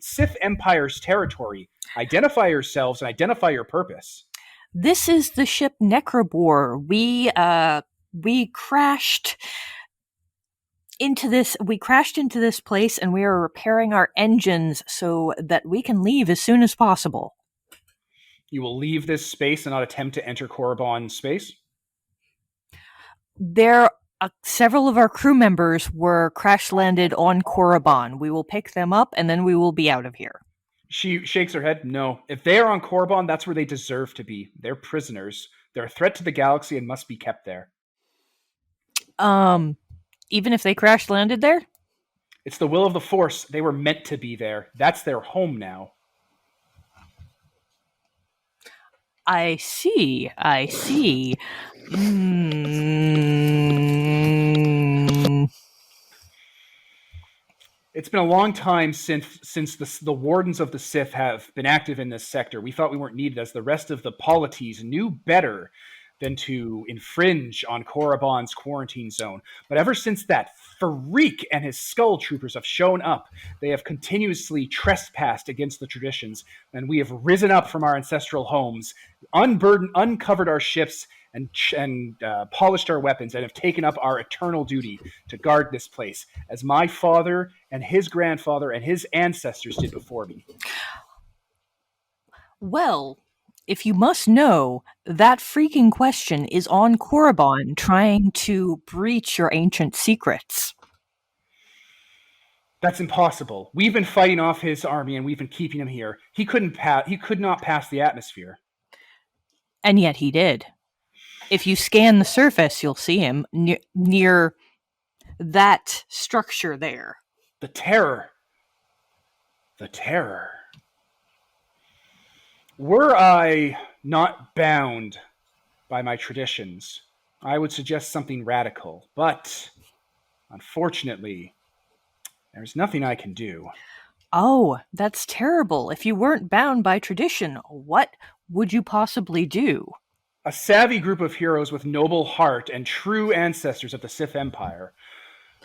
Sith Empire's territory. Identify yourselves and identify your purpose." This is the ship Necrobor. We crashed into this place, and we are repairing our engines so that we can leave as soon as possible. You will leave this space and not attempt to enter Korriban space? Several of our crew members were crash landed on Korriban. We will pick them up, and then we will be out of here. She shakes her head. No. If they are on Korriban, that's where they deserve to be. They're prisoners. They're a threat to the galaxy and must be kept there. Even if they crash landed there? It's the will of the Force. They were meant to be there. That's their home now. I see. It's been a long time since the Wardens of the Sith have been active in this sector. We thought we weren't needed, as the rest of the polities knew better than to infringe on Korriban's quarantine zone. But ever since that freak and his skull troopers have shown up, they have continuously trespassed against the traditions, and we have risen up from our ancestral homes, uncovered our ships, and polished our weapons, and have taken up our eternal duty to guard this place, as my father and his grandfather and his ancestors did before me. Well, if you must know, that freaking question is on Korriban trying to breach your ancient secrets. That's impossible. We've been fighting off his army, and we've been keeping him here. He could not pass the atmosphere. And yet he did. If you scan the surface, you'll see him near that structure there. The terror. The terror. Were I not bound by my traditions, I would suggest something radical. But, unfortunately, there's nothing I can do. Oh, that's terrible. If you weren't bound by tradition, what would you possibly do? A savvy group of heroes with noble heart and true ancestors of the Sith Empire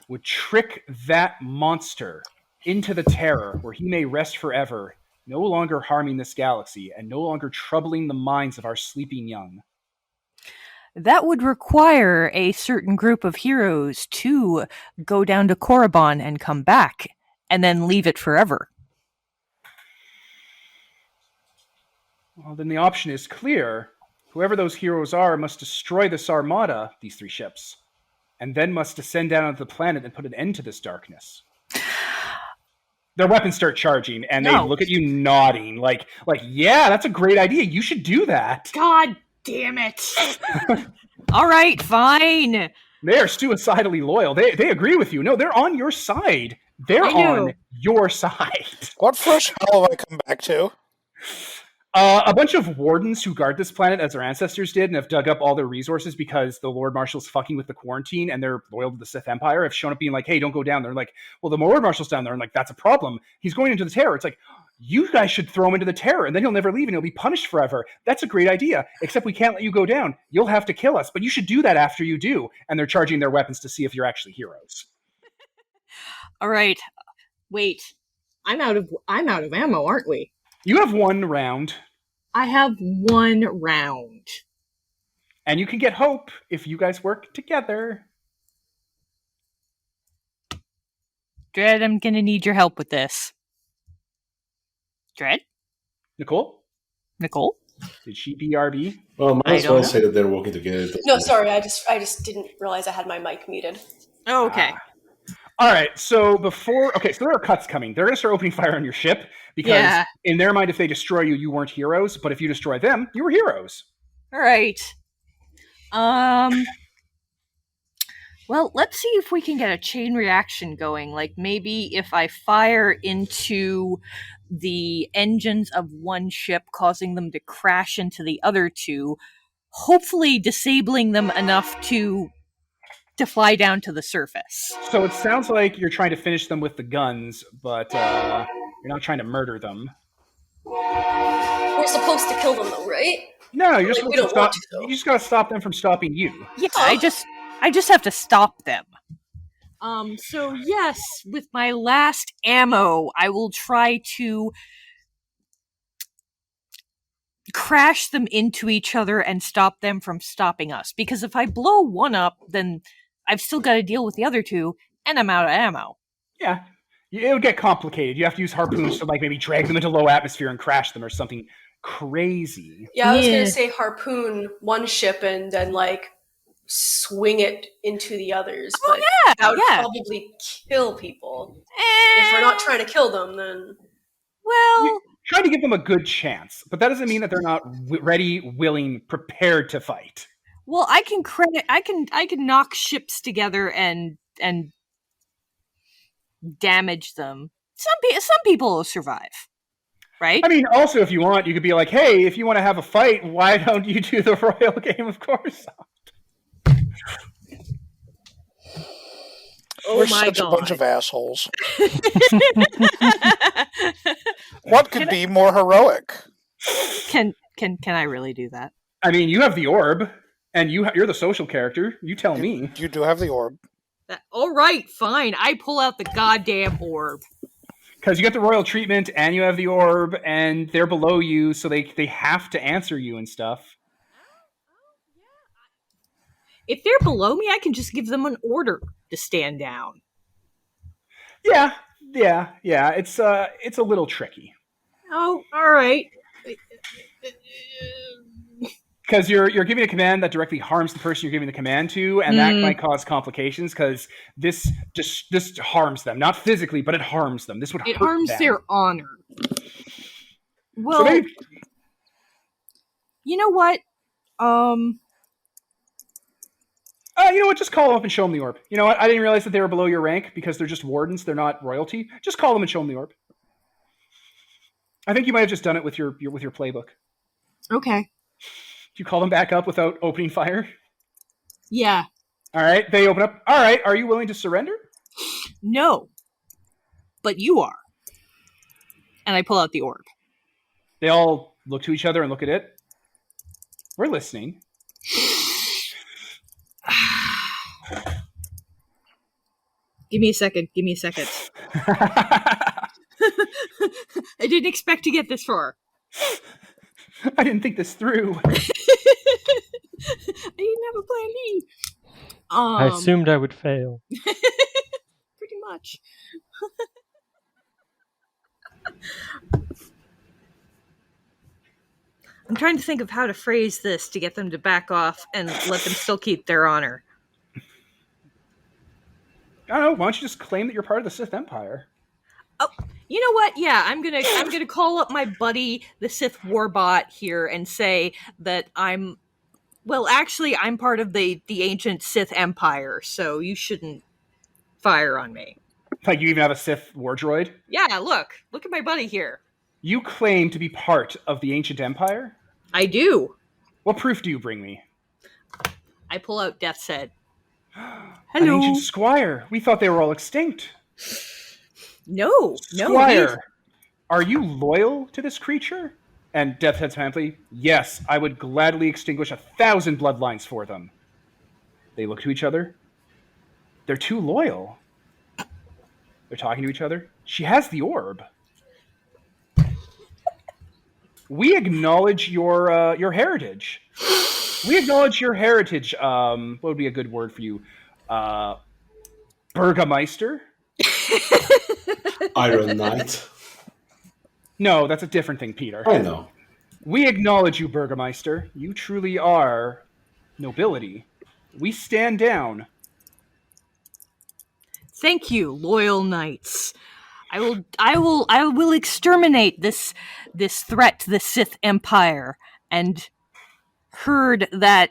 would trick that monster into the terror where he may rest forever, no longer harming this galaxy and no longer troubling the minds of our sleeping young. That would require a certain group of heroes to go down to Korriban and come back, and then leave it forever. Well, then the option is clear. Whoever those heroes are must destroy this armada, these 3 ships, and then must descend down onto the planet and put an end to this darkness. Their weapons start charging, and they look at you nodding, like, yeah, that's a great idea. You should do that. God damn it. All right, fine. They are suicidally loyal. They agree with you. No, they're on your side. They're on your side. What fresh hell have I come back to? A bunch of wardens who guard this planet as their ancestors did and have dug up all their resources because the Lord Marshal's fucking with the quarantine and they're loyal to the Sith Empire have shown up being like, hey, don't go down there. Like, well, the Lord Marshal's down there. And like, that's a problem. He's going into the Terror. It's like, you guys should throw him into the Terror and then he'll never leave and he'll be punished forever. That's a great idea. Except we can't let you go down. You'll have to kill us, but you should do that after you do. And they're charging their weapons to see if you're actually heroes. All right. Wait. I'm out of ammo, aren't we? You have 1 round. I have 1 round. And you can get hope if you guys work together. Dread, I'm gonna need your help with this. Dread? Nicole? Did she BRB? Well, might as well say that they're working together. No, sorry, I just didn't realize I had my mic muted. Oh, okay. All right, so so there are cuts coming. They're going to start opening fire on your ship because in their mind, if they destroy you, you weren't heroes. But if you destroy them, you were heroes. All right. Well, let's see if we can get a chain reaction going. Like maybe if I fire into the engines of one ship, causing them to crash into the other 2, hopefully disabling them enough to fly down to the surface. So it sounds like you're trying to finish them with the guns, but you're not trying to murder them. We're supposed to kill them, though, right? No, you're we don't want to, though. You just got to stop them from stopping you. Yeah, I just have to stop them. So yes, with my last ammo, I will try to crash them into each other and stop them from stopping us. Because if I blow one up, then I've still got to deal with the other 2, and I'm out of ammo. Yeah. It'll get complicated. You have to use harpoons to maybe drag them into low atmosphere and crash them or something crazy. Yeah, I was going to say harpoon one ship and then swing it into the others. But that would probably kill people. If we're not trying to kill them, then... Well... Try to give them a good chance, but that doesn't mean that they're not ready, willing, prepared to fight. Well, I can knock ships together and damage them. Some people will survive, right? I mean, also if you want, you could be like, "Hey, if you want to have a fight, why don't you do the royal game of course?" We're such a bunch of assholes. What could be more heroic? Can I really do that? I mean, you have the orb, and you're the social character. You tell me. You do have the orb. All right, fine. I pull out the goddamn orb. Because you get the royal treatment, and you have the orb, and they're below you, so they have to answer you and stuff. If they're below me, I can just give them an order to stand down. Yeah. It's a little tricky. Oh, all right. Because you're giving a command that directly harms the person you're giving the command to, and that might cause complications. Because this harms them, not physically, but it harms them. This would hurt harms them. Their honor. Well, so you know what? You know what? Just call them up and show them the orb. You know what? I didn't realize that they were below your rank because they're just wardens. They're not royalty. Just call them and show them the orb. I think you might have just done it with your playbook. Okay. You call them back up without opening fire? Yeah. All right. They open up. All right. Are you willing to surrender? No. But you are. And I pull out the orb. They all look to each other and look at it. We're listening. Give me a second. I didn't expect to get this far. I didn't think this through. I didn't have a plan B. I assumed I would fail. Pretty much. I'm trying to think of how to phrase this to get them to back off and let them still keep their honor. I don't know. Why don't you just claim that you're part of the Sith Empire? Oh, you know what? Yeah, I'm gonna call up my buddy, the Sith Warbot here, and say that I'm part of the ancient Sith Empire, so you shouldn't fire on me. Like you even have a Sith Wardroid? Yeah, look at my buddy here. You claim to be part of the ancient empire? I do. What proof do you bring me? I pull out Death's Head. An Hello. ancient squire. We thought they were all extinct. No. Squire, are you loyal to this creature? And Death's Head's family, yes, I would gladly extinguish 1,000 bloodlines for them. They look to each other. They're too loyal. They're talking to each other. She has the orb. We acknowledge your heritage. We acknowledge your heritage. What would be a good word for you? Burgermeister? Iron Knight. No, that's a different thing, Peter. I know. We acknowledge you, Burgermeister. You truly are nobility. We stand down. Thank you, loyal knights. I will exterminate this threat to the Sith Empire and herd that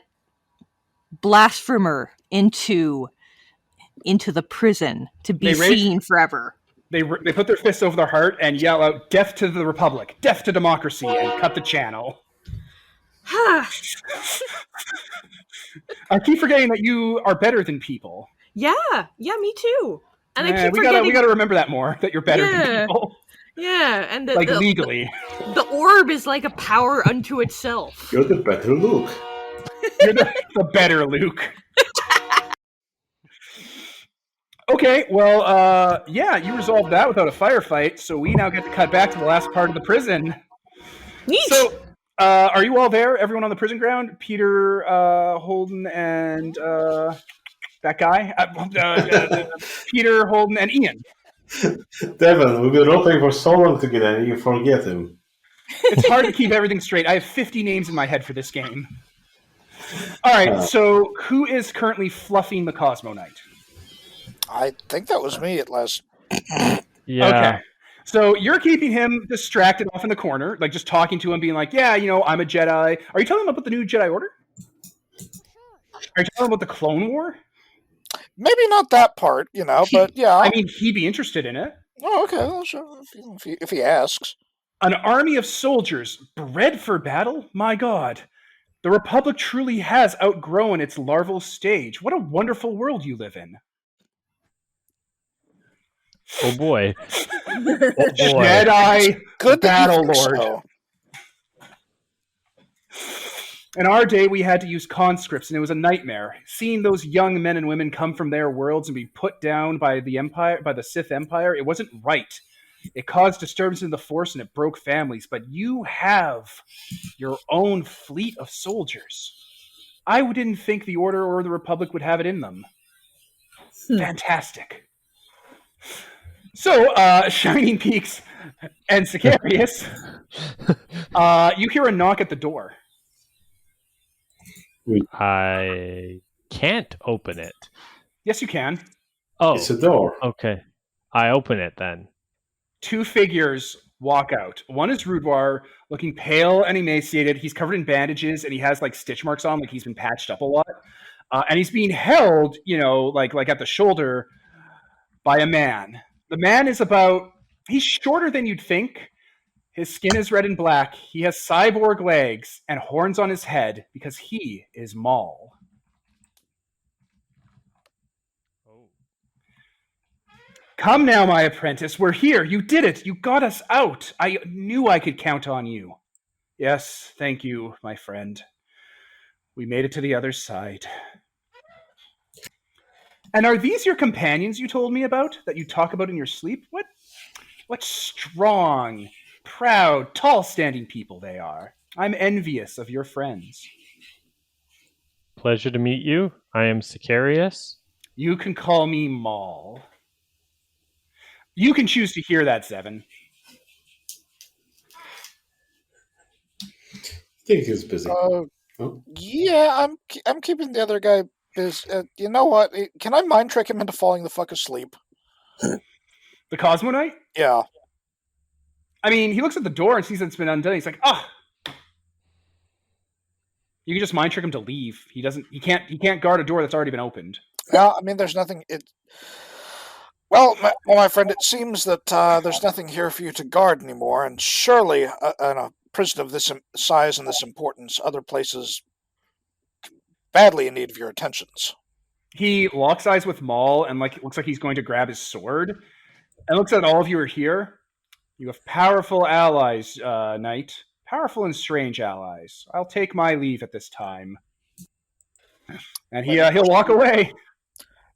blasphemer into the prison to be seen forever. They put their fists over their heart and yell out, "Death to the Republic! Death to democracy!" and cut the channel. I keep forgetting that you are better than people. Yeah, me too. And I keep we gotta remember that more, that you're better than people. Yeah, and legally. The orb is like a power unto itself. You're the better Luke. You're the better Luke. Okay, well, you resolved that without a firefight, so we now get to cut back to the last part of the prison. Neat! So, are you all there? Everyone on the prison ground? Peter, Holden, and that guy? Peter, Holden, and Ian. Devin, we've been role-playing for so long together, and you forget him. It's hard to keep everything straight. I have 50 names in my head for this game. All right, so who is currently fluffing the Cosmo Knight? I think that was me at last. Yeah. Okay. So you're keeping him distracted off in the corner, like just talking to him, being like, yeah, I'm a Jedi. Are you telling him about the new Jedi Order? Are you telling him about the Clone War? Maybe not that part, but yeah. I mean, he'd be interested in it. Oh, okay. Well, sure. If he asks. An army of soldiers bred for battle? My God. The Republic truly has outgrown its larval stage. What a wonderful world you live in. Oh boy. Jedi Good Battle Lord. So. In our day, we had to use conscripts, and it was a nightmare. Seeing those young men and women come from their worlds and be put down by the Sith Empire, it wasn't right. It caused disturbance in the Force, and it broke families. But you have your own fleet of soldiers. I didn't think the Order or the Republic would have it in them. Fantastic. So, Shining Peaks and Sicarius, you hear a knock at the door. I can't open it. Yes, you can. Oh, It's a door. okay. I open it then. Two figures walk out. One is Rudwar, looking pale and emaciated. He's covered in bandages, and he has stitch marks on, like he's been patched up a lot. And he's being held, like at the shoulder by a man. The man is he's shorter than you'd think. His skin is red and black. He has cyborg legs and horns on his head because he is Maul. Oh. Come now, my apprentice. We're here. You did it. You got us out. I knew I could count on you. Yes, thank you, my friend. We made it to the other side. And are these your companions you told me about, that you talk about in your sleep? What strong, proud, tall-standing people they are. I'm envious of your friends. Pleasure to meet you. I am Sicarius. You can call me Maul. You can choose to hear that, Zevin. I think he's busy. Yeah, I'm keeping the other guy busy. You know what? Can I mind trick him into falling the fuck asleep? The Cosmo Knight? Yeah. I mean, he looks at the door and sees that it's been undone. He's like, You can just mind trick him to leave. He can't guard a door that's already been opened. Yeah, I mean, there's nothing. Well, my friend, it seems that there's nothing here for you to guard anymore, and surely in a prison of this size and this importance, other places badly in need of your attentions. He locks eyes with Maul and looks like he's going to grab his sword, and looks at all of you are here. You have powerful allies, Knight. Powerful and strange allies. I'll take my leave at this time. And he'll walk away.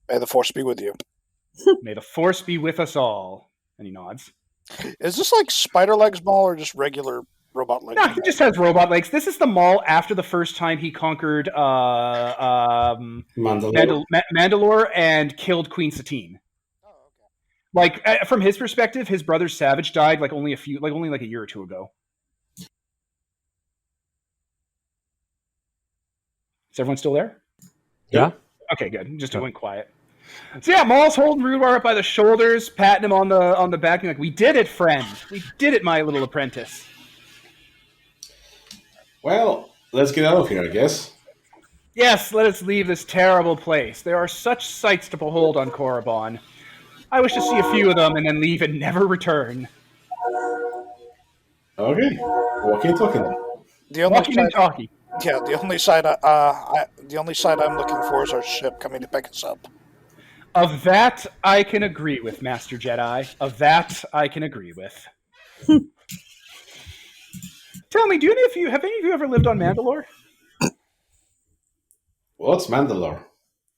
May the Force be with you. May the Force be with us all. And he nods. Is this like spider legs Maul or just regular robot legs? No, he just has robot legs. This is the Maul after the first time he conquered Mandalore and killed Queen Satine. Like, from his perspective, his brother Savage died only a year or two ago. Is everyone still there? Yeah. Okay, good. Just went quiet. So yeah, Maul's holding Rudewar up by the shoulders, patting him on the back, and "We did it, friend. We did it, my little apprentice." Well, let's get out of here, I guess. Yes, let us leave this terrible place. There are such sights to behold on Korriban. I wish to see a few of them and then leave and never return. Okay, walking and talking. Walking and talking. Yeah, the only side I'm looking for is our ship coming to pick us up. Of that, I can agree with, Master Jedi. Of that, I can agree with. Tell me, have any of you ever lived on Mandalore? What's Mandalore?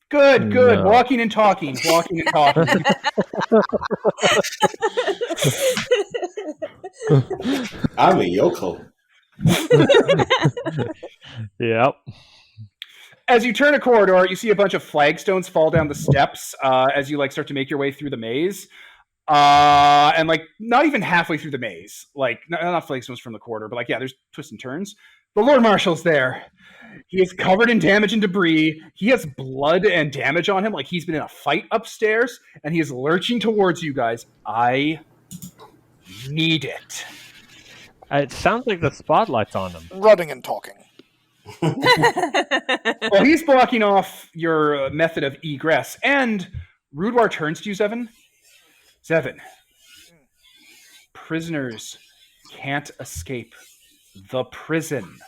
Good. No. Walking and talking. I'm a yokel. Yep. As you turn a corridor, you see a bunch of flagstones fall down the steps as you start to make your way through the maze. And not even halfway through the maze. Not flagstones from the corridor, but there's twists and turns. The Lord Marshal's there. He is covered in damage and debris. He has blood and damage on him, like he's been in a fight upstairs, and he is lurching towards you guys. I need it. It sounds like the spotlight's on him. Running and talking. Well, he's blocking off your method of egress. And Rudewar turns to you, Zevin. Zevin. Prisoners can't escape the prison.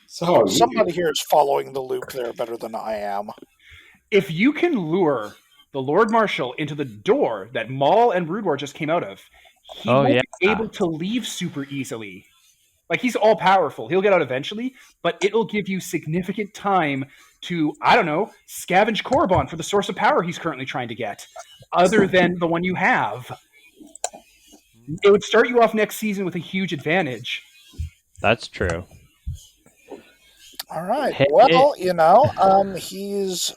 So somebody here is following the loop there better than I am. If you can lure the Lord Marshal into the door that Maul and Rudewar just came out of, he won't be able to leave super easily. He's all powerful. He'll get out eventually, but it'll give you significant time to, I don't know, scavenge Korriban for the source of power he's currently trying to get, other than the one you have. It would start you off next season with a huge advantage. That's true. All right. Well, he's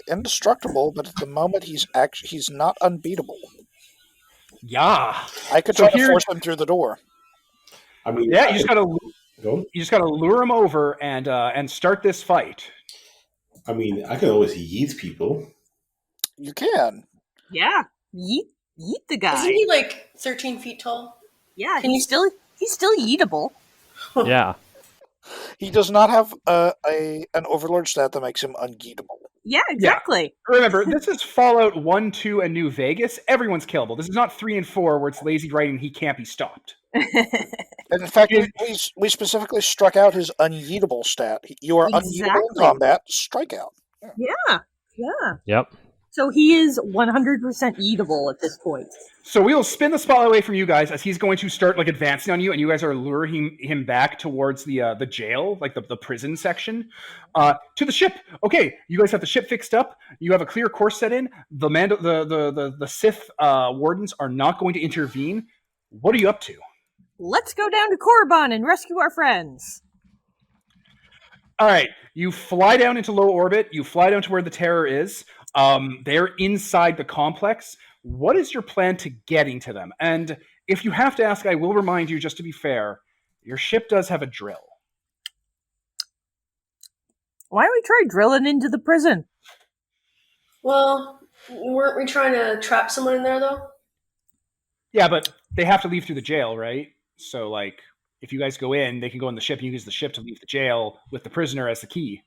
indestructible, but at the moment he's not unbeatable. Yeah. I could try to force him through the door. I mean, yeah, you just gotta lure him over and start this fight. I mean, I can always yeet people. You can. Yeah, yeet the guy. Isn't he 13 feet tall? Yeah, he's still yeetable. Yeah. He does not have an Overlord stat that makes him unyeetable. Yeah, exactly. Yeah. Remember, this is Fallout 1, 2, and New Vegas. Everyone's killable. This is not 3 and 4 where it's lazy writing. He can't be stopped. And in fact, we specifically struck out his unyeetable stat. You are unyeetable in combat. Strikeout. Yeah. Yep. So he is 100% eatable at this point. So we'll spin the spotlight away from you guys as he's going to start advancing on you, and you guys are luring him back towards the jail, the prison section, to the ship. Okay, you guys have the ship fixed up. You have a clear course set in. The Sith wardens are not going to intervene. What are you up to? Let's go down to Korriban and rescue our friends. All right, you fly down into low orbit. You fly down to where the Terror is. They're inside the complex. What is your plan to getting to them? And if you have to ask, I will remind you, just to be fair, your ship does have a drill. Why don't we try drilling into the prison? Well, weren't we trying to trap someone in there, though? Yeah, but they have to leave through the jail, right? So, if you guys go in, they can go in the ship and use the ship to leave the jail with the prisoner as the key.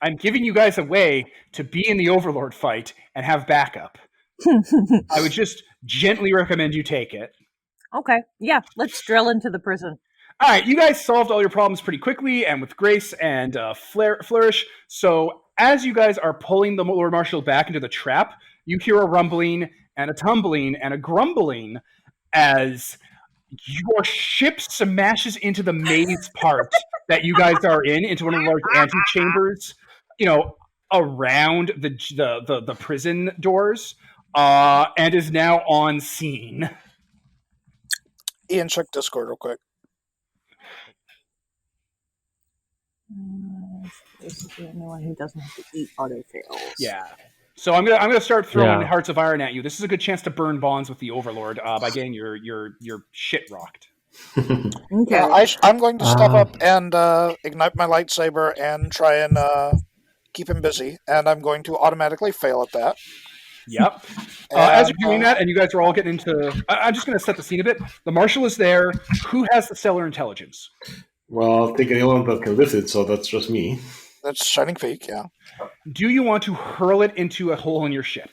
I'm giving you guys a way to be in the Overlord fight and have backup. I would just gently recommend you take it. Okay, yeah, let's drill into the prison. All right, you guys solved all your problems pretty quickly and with grace and flourish. So as you guys are pulling the Lord Marshal back into the trap, you hear a rumbling and a tumbling and a grumbling as your ship smashes into the maze part that you guys are in, into one of the large antechambers, around the prison doors, and is now on scene. Ian, check Discord real quick. This is the only one who doesn't have to eat auto fails. Yeah. So I'm gonna start throwing Hearts of Iron at you. This is a good chance to burn bonds with the Overlord by getting your shit rocked. Okay. I'm going to step up and ignite my lightsaber and try and keep him busy, and I'm going to automatically fail at that. Yep. As you're doing that, and you guys are all getting into... I'm just going to set the scene a bit. The Marshal is there. Who has the stellar intelligence? Well, I think anyone that can lift it, so that's just me. That's Shining Peak, yeah. Do you want to hurl it into a hole in your ship?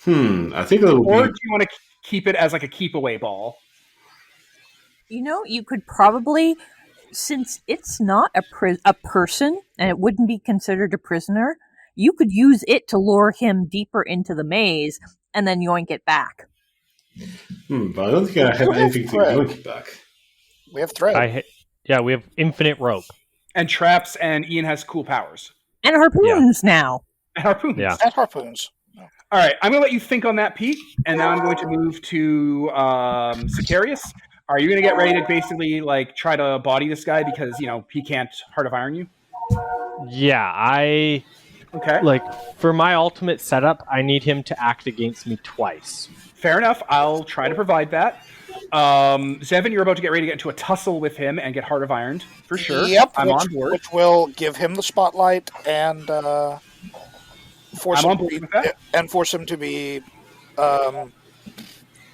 I think that would Or do you want to keep it as like a keep-away ball? You could probably, since it's not a person, and it wouldn't be considered a prisoner, you could use it to lure him deeper into the maze, and then yoink it back. But I don't think I have anything to yoink it back. We have thread. We have infinite rope. And traps, and Ian has cool powers. And harpoons now. And harpoons. Yeah. And harpoons. All right, I'm going to let you think on that, Pete, and now I'm going to move to Sicarius. Are you going to get ready to basically try to body this guy because, he can't Heart of Iron you? Yeah, Okay. For my ultimate setup, I need him to act against me twice. Fair enough. I'll try to provide that. Zevin, you're about to get ready to get into a tussle with him and get Heart of Ironed, for sure. Yep, I'm on board. Which will give him the spotlight and force him to be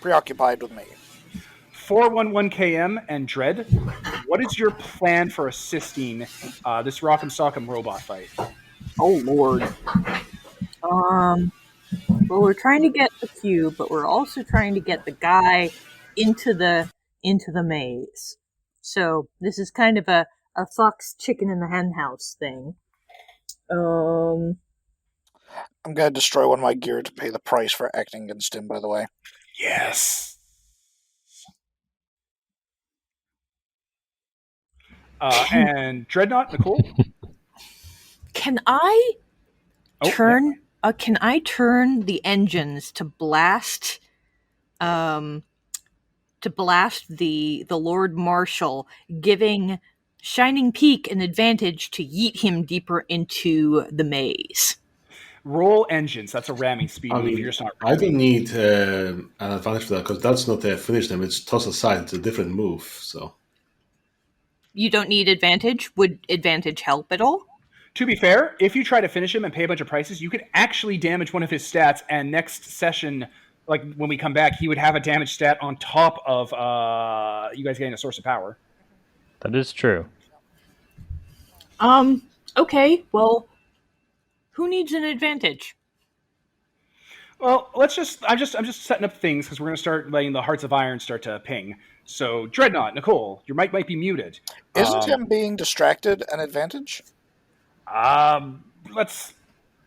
preoccupied with me. 411KM and Dread, what is your plan for assisting this Rock'em Sock'em robot fight? Oh, Lord. Well, we're trying to get the cube, but we're also trying to get the guy into the maze. So this is kind of a fox chicken in the hen house thing. I'm going to destroy one of my gear to pay the price for acting against him, by the way. Yes. And Dreadnought, Nicole? Can I turn the engines to blast the Lord Marshal, giving Shining Peak an advantage to yeet him deeper into the maze? Roll engines. That's a ramming speed move. You're just not. I don't need an advantage for that because that's not a finish them. It's toss aside. It's a different move. So you don't need advantage. Would advantage help at all? To be fair, if you try to finish him and pay a bunch of prices, you could actually damage one of his stats. And next session, when we come back, he would have a damage stat on top of you guys getting a source of power. That is true. Okay. Well, who needs an advantage? Well, I'm just setting up things because we're going to start letting the Hearts of Iron start to ping. So, Dreadnought, Nicole, your mic might be muted. Isn't him being distracted an advantage? Let's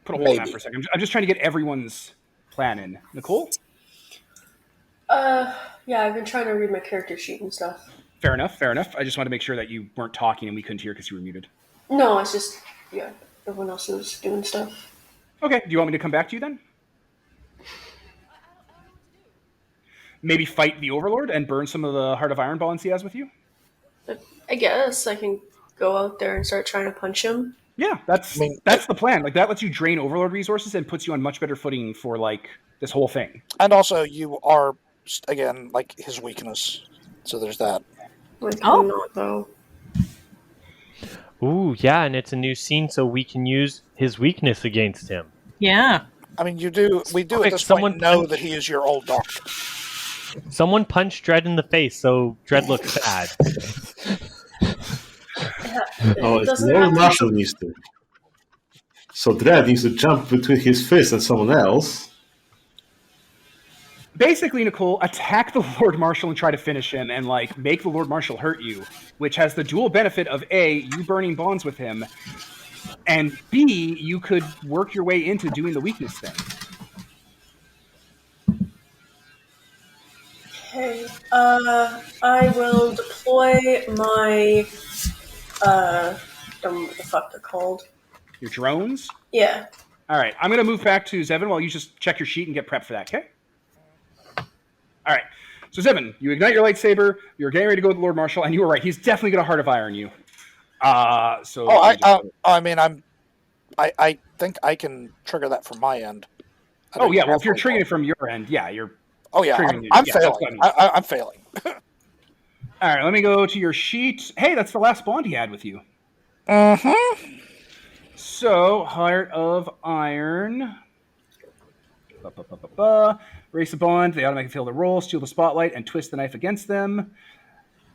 put a hold on that for a second. I'm just trying to get everyone's plan in. Nicole? Yeah, I've been trying to read my character sheet and stuff. Fair enough. I just wanted to make sure that you weren't talking and we couldn't hear because you were muted. No, it's just, everyone else is doing stuff. Okay, do you want me to come back to you then? Maybe fight the Overlord and burn some of the Heart of Iron bonds he has with you? I guess I can go out there and start trying to punch him. Yeah, that's the plan. That lets you drain Overlord resources and puts you on much better footing for this whole thing. And also, you are again his weakness, so there's that. I'm not though. Ooh, yeah, and it's a new scene, so we can use his weakness against him. Yeah. I mean, we do at this point know that he is your old doctor. Someone punched Dread in the face, so Dread looks bad. Lord Marshal needs to. So Dredd needs to jump between his fist and someone else. Basically, Nicole, attack the Lord Marshal and try to finish him and, like, make the Lord Marshal hurt you, which has the dual benefit of A, you burning bonds with him, and B, you could work your way into doing the weakness thing. Okay. I will deploy my I don't know what the fuck they're called. Your drones? Yeah. All right, I'm going to move back to Zevin while you just check your sheet and get prepped for that, okay? All right, so Zevin, you ignite your lightsaber, you're getting ready to go with the Lord Marshal, and you were right, he's definitely got a heart of iron you. I think I can trigger that from my end. Oh, yeah, well, if you're triggering it from your end, yeah, you're... Oh, yeah, I'm failing. I'm failing. All right, let me go to your sheet. Hey, that's the last bond he had with you. Mm-hmm. So, Heart of Iron... Race a bond, they automatically fail the roll, steal the spotlight, and twist the knife against them.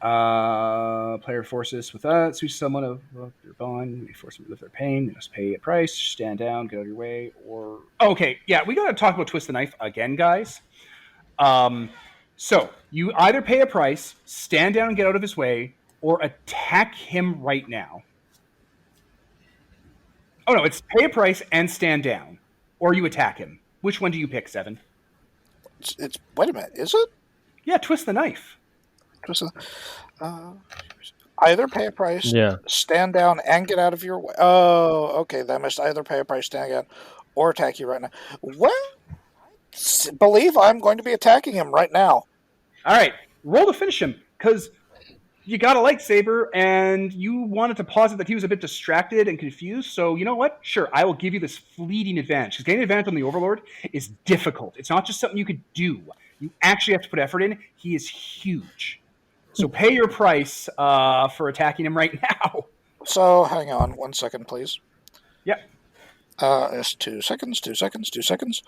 Player forces with that. Switch someone of your bond. You force them to lift their pain. They must pay a price. Stand down, get out of your way, or... Okay, yeah, we got to talk about twist the knife again, guys. So, you either pay a price, stand down and get out of his way, or attack him right now. Oh, no, it's pay a price and stand down, or you attack him. Which one do you pick, Seven? It's wait a minute, is it? Yeah, twist the knife. Either pay a price, stand down, and get out of your way. Oh, okay. That must either pay a price, stand down, or attack you right now. Well, believe I'm going to be attacking him right now. All right, roll to finish him, because you got a lightsaber, and you wanted to posit that he was a bit distracted and confused, so you know what? Sure, I will give you this fleeting advantage, because getting an advantage on the Overlord is difficult. It's not just something you could do. You actually have to put effort in. He is huge. So pay your price for attacking him right now. So, hang on 1 second, please. Yep. It's 2 seconds, 2 seconds, 2 seconds.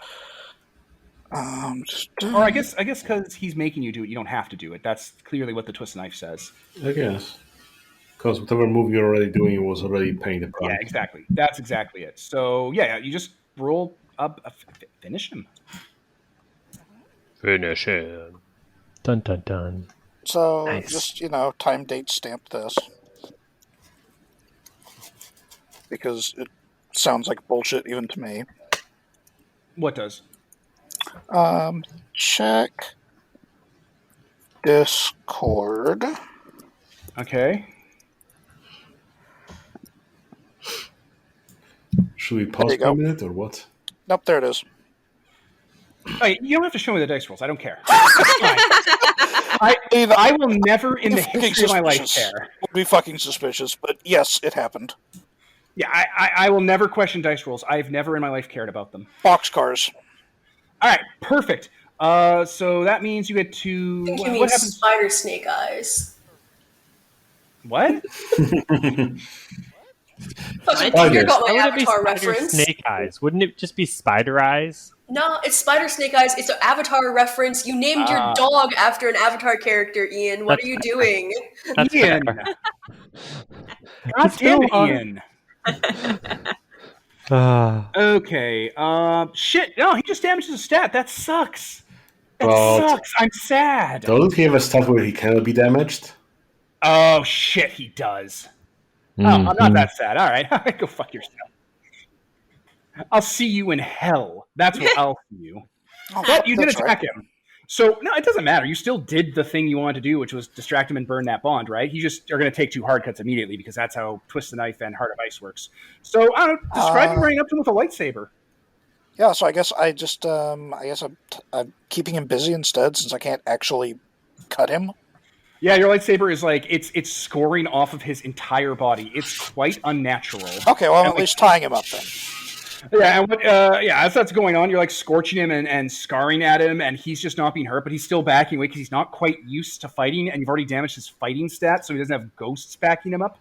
Or I guess because he's making you do it, you don't have to do it. That's clearly what the twist knife says. I guess. Because whatever move you're already doing was already paying the price. Yeah, exactly. That's exactly it. So, yeah, you just roll up, finish him. Finish him. Dun, dun, dun. So, nice. Just, time, date, stamp this. Because it sounds like bullshit even to me. What does? Check Discord. Okay. Should we pause for a minute or what? Nope, there it is. Hey, you don't have to show me the dice rolls. I don't care. That's fine. I will never in the history of my life care. Would be fucking suspicious, but yes, it happened. Yeah, I will never question dice rolls. I've never in my life cared about them. Boxcars. All right, perfect. So that means you get to... I think you mean spider snake eyes. What? You got my Avatar reference. Snake eyes. Wouldn't it just be spider eyes? No, it's spider snake eyes. It's an Avatar reference. You named your dog after an Avatar character, Ian. What are you doing? Ian. God damn it, Ian. Okay. Shit. No, he just damages a stat. That sucks. That sucks. I'm sad. Doesn't he have a stat where he cannot be damaged? Oh, shit, he does. Oh, I'm not that sad. All right. Go fuck yourself. I'll see you in hell. That's where I'll see you. But you did attack him. So, no, it doesn't matter. You still did the thing you wanted to do, which was distract him and burn that bond, right? You just are going to take 2 hard cuts immediately because that's how Twist the Knife and Heart of Ice works. So, I don't know, describe you running up to him with a lightsaber. Yeah, so I guess I'm keeping him busy instead since I can't actually cut him. Yeah, your lightsaber is like, it's scoring off of his entire body. It's quite unnatural. Okay, well, I'm at least tying him up then. Yeah, and as that's going on, you're like scorching him and scarring at him, and he's just not being hurt, but he's still backing away because he's not quite used to fighting, and you've already damaged his fighting stats, so he doesn't have ghosts backing him up.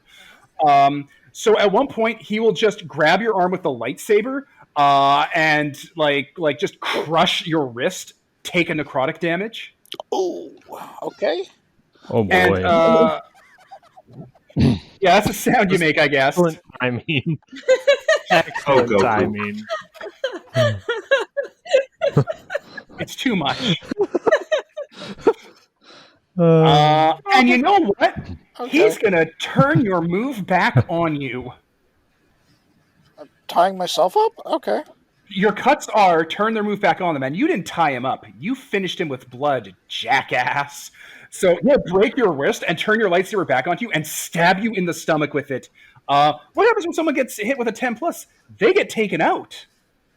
So at one point, he will just grab your arm with the lightsaber and like just crush your wrist, take a necrotic damage. Oh, okay. Oh boy. And, yeah, that's the sound you make, I guess. I mean, Excellent Goku. timing. It's too much. Uh, And you know what? Okay. He's going to turn your move back on you. Tying myself up? Okay. Your cuts are turn their move back on them, and you didn't tie him up. You finished him with blood, jackass. So he'll break your wrist and turn your lightsaber back onto you and stab you in the stomach with it. What happens when someone gets hit with a 10+? They get taken out.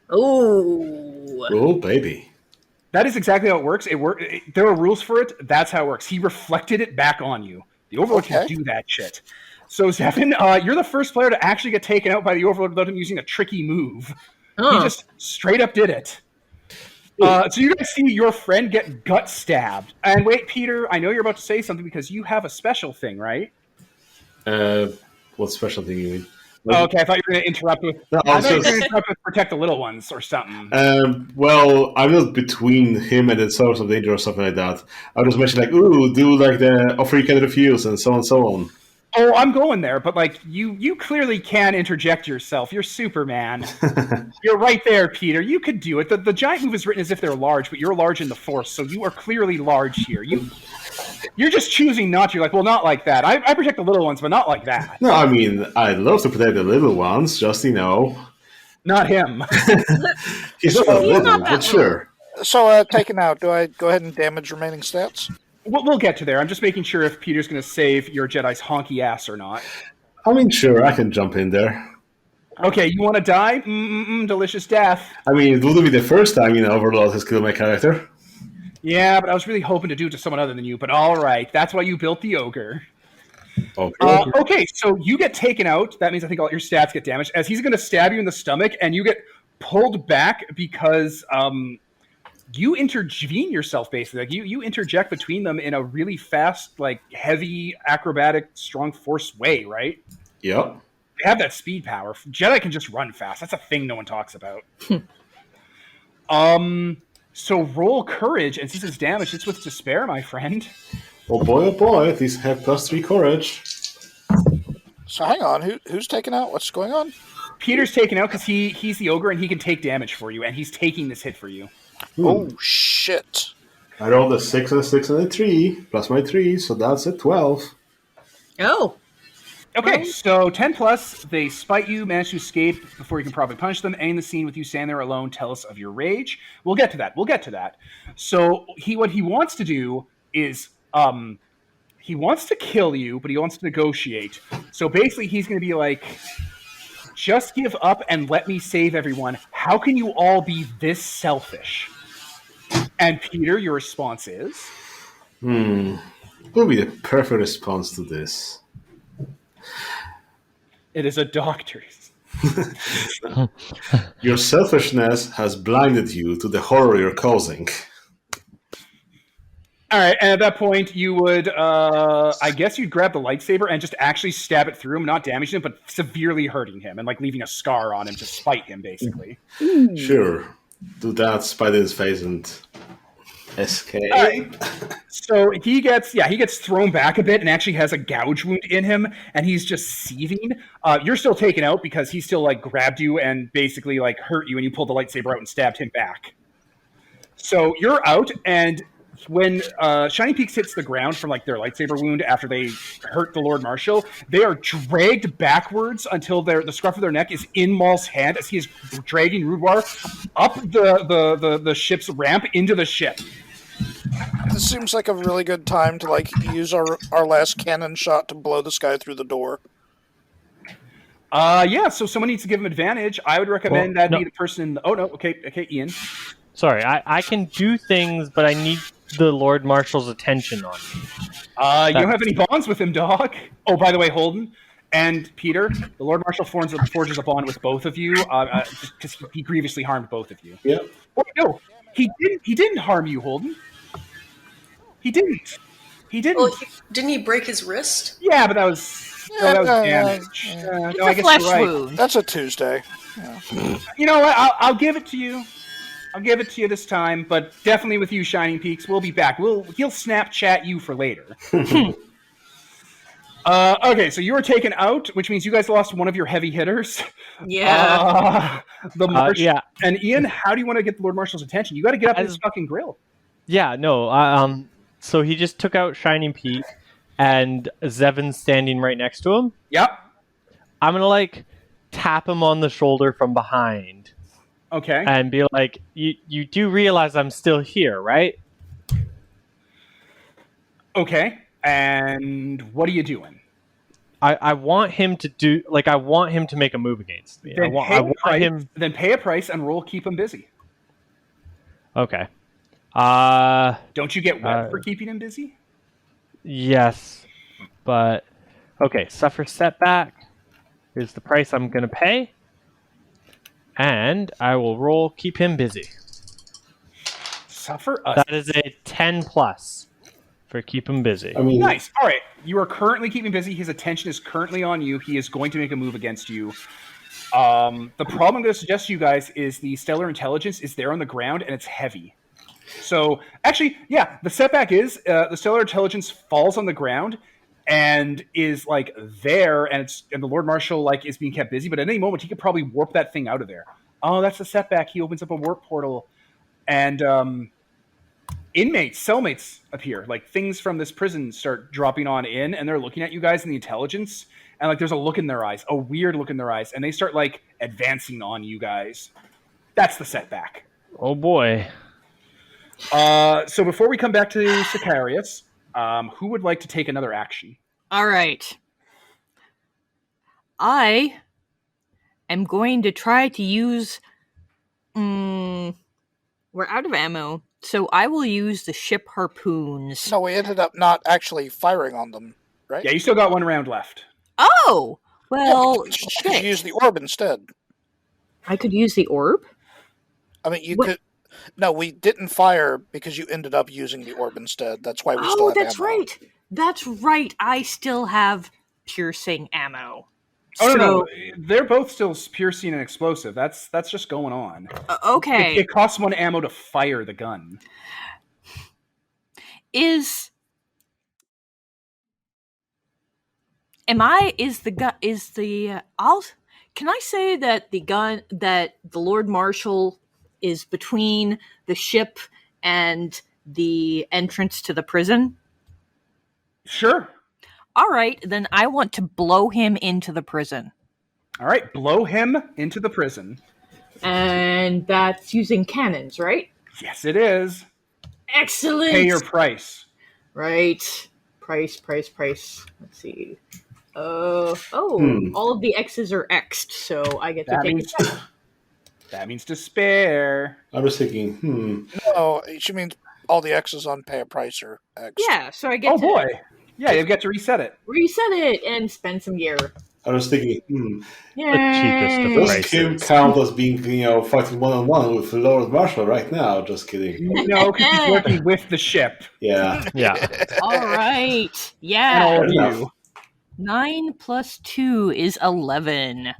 Oh. Oh, baby. That is exactly how it works. There are rules for it. That's how it works. He reflected it back on you. The Overlord can do that shit. So, Zevin, you're the first player to actually get taken out by the Overlord without him using a tricky move. He just straight up did it. So you guys see your friend get gut stabbed. And wait, Peter, I know you're about to say something because you have a special thing, right? What special thing you mean? Okay, I thought you were going to interrupt with. No, I thought you were going to interrupt with protect the little ones or something. Well, I'm not between him and the source of danger or something like that. I just mentioned like, ooh, do like the offer you can refuse and so on and so on. Oh, I'm going there, but like you clearly can interject yourself. You're Superman. You're right there, Peter. You could do it. The giant move is written as if they're large, but you're large in the Force, so you are clearly large here. You're just choosing not to. You're like, well, not like that. I protect the little ones, but not like that. No, I mean, I'd love to protect the little ones, just, Not him. He's not not little, that but sure. So, taken out, do I go ahead and damage remaining stats? We'll get to there. I'm just making sure if Peter's going to save your Jedi's honky ass or not. I mean, sure, I can jump in there. Okay, you want to die? Delicious death. I mean, it wouldn't be the first time, Overlord has killed my character. Yeah, but I was really hoping to do it to someone other than you. But all right, that's why you built the ogre. Okay. Okay, so you get taken out. That means I think all your stats get damaged. As he's going to stab you in the stomach, and you get pulled back because you intervene yourself, basically. Like you interject between them in a really fast, like heavy, acrobatic, strong force way, right? Yep. They have that speed power. Jedi can just run fast. That's a thing no one talks about. So roll courage, and since it's damaged, it's with despair, my friend. Oh boy, at least have +3 courage. So hang on, who's taken out? What's going on? Peter's taken out because he's the ogre and he can take damage for you, and he's taking this hit for you. Oh, shit. I rolled a 6 and a 6 and a 3, plus my 3, so that's a 12. Oh. Okay, so 10+, they spite you, manage to escape before you can probably punish them, end the scene with you standing there alone, tell us of your rage. We'll get to that. So what he wants to do is, he wants to kill you, but he wants to negotiate. So basically he's going to be like, just give up and let me save everyone. How can you all be this selfish? And Peter, your response is? What would be the perfect response to this? It is a doctor's. Your selfishness has blinded you to the horror you're causing. All right, and at that point, you would, I guess you'd grab the lightsaber and just actually stab it through him, not damaging him, but severely hurting him and, like, leaving a scar on him to spite him, basically. Sure. Do that, spite in his face, and escape. So he gets thrown back a bit and actually has a gouge wound in him, and he's just seething. You're still taken out because he still, like, grabbed you and basically, like, hurt you, and you pulled the lightsaber out and stabbed him back. So you're out, and when Shining Peaks hits the ground from like their lightsaber wound after they hurt the Lord Marshal, they are dragged backwards until the scruff of their neck is in Maul's hand as he is dragging Rudwar up the ship's ramp into the ship. This seems like a really good time to like use our last cannon shot to blow this guy through the door. Yeah, so someone needs to give him advantage. I would recommend be the person in the... Oh, no, okay, Ian. Sorry, I can do things, but I need the Lord Marshal's attention on me. You don't have any bonds with him, dog. Oh, by the way, Holden and Peter, the Lord Marshal forges a bond with both of you because he grievously harmed both of you. Yeah. Oh, no, he didn't harm you, Holden. He didn't. Well, didn't he break his wrist? Yeah, but that was damage. It's no, I a guess flesh you're right. wound. That's a Tuesday. Yeah. You know what? I'll give it to you. I'll give it to you this time, but definitely with you, Shining Peaks. We'll be back. He'll Snapchat you for later. Okay, so you were taken out, which means you guys lost one of your heavy hitters. Yeah. The Marshal. Yeah. And Ian, how do you want to get the Lord Marshal's attention? You got to get up in his fucking grill. Yeah, no. So he just took out Shining Pete, and Zevin's standing right next to him. Yep. I'm gonna tap him on the shoulder from behind. Okay. And be like, you do realize I'm still here, right? Okay. And what are you doing? I want him to do I want him to make a move against me. Then I want him. Then pay a price and roll keep him busy. Okay. Don't you get web for keeping him busy? Yes, but okay. Suffer setback. Here's the price I'm gonna pay, and I will roll keep him busy. Suffer us. That is a 10+ for keep him busy. I mean, Nice. All right. You are currently keeping busy. His attention is currently on you. He is going to make a move against you. The problem I'm going to suggest to you guys is the stellar intelligence is there on the ground and it's heavy. So actually, yeah, the setback is the stellar intelligence falls on the ground and is there, and the Lord Marshal is being kept busy. But at any moment, he could probably warp that thing out of there. Oh, that's the setback. He opens up a warp portal, and cellmates appear. Things from this prison start dropping on in, and they're looking at you guys in the intelligence, and there's a look in their eyes, a weird look in their eyes, and they start advancing on you guys. That's the setback. Oh boy. So before we come back to Sicarius, who would like to take another action? All right. I am going to try to use... we're out of ammo, so I will use the ship harpoons. No, we ended up not actually firing on them, right? Yeah, you still got one round left. Oh! Well, You should use the orb instead. I could use the orb? I mean, you could... No, we didn't fire because you ended up using the orb instead. That's why we still have that's ammo. right. That's right. I still have piercing ammo. Oh, no. They're both still piercing and explosive. That's just going on. Okay. It costs one ammo to fire the gun. Can I say that the Lord Marshal is between the ship and the entrance to the prison? Sure. All right, then I want to blow him into the prison. All right, blow him into the prison. And that's using cannons, right? Yes, it is. Excellent. Pay your price. Right. Price. Let's see. All of the X's are X'd, so I get to take it. That means to spare. I was thinking, No, she means all the X's on pay a price are X. Yeah, so I get to... Oh, boy. Yeah, you get to reset it. Reset it and spend some gear. I was thinking, Yay. The cheapest of does prices. Kim count as being, fighting one-on-one with Lord Marshal right now? Just kidding. No, because he's working with the ship. Yeah. Yeah. All right. And Yeah. all of enough. you. 9 plus 2 is 11.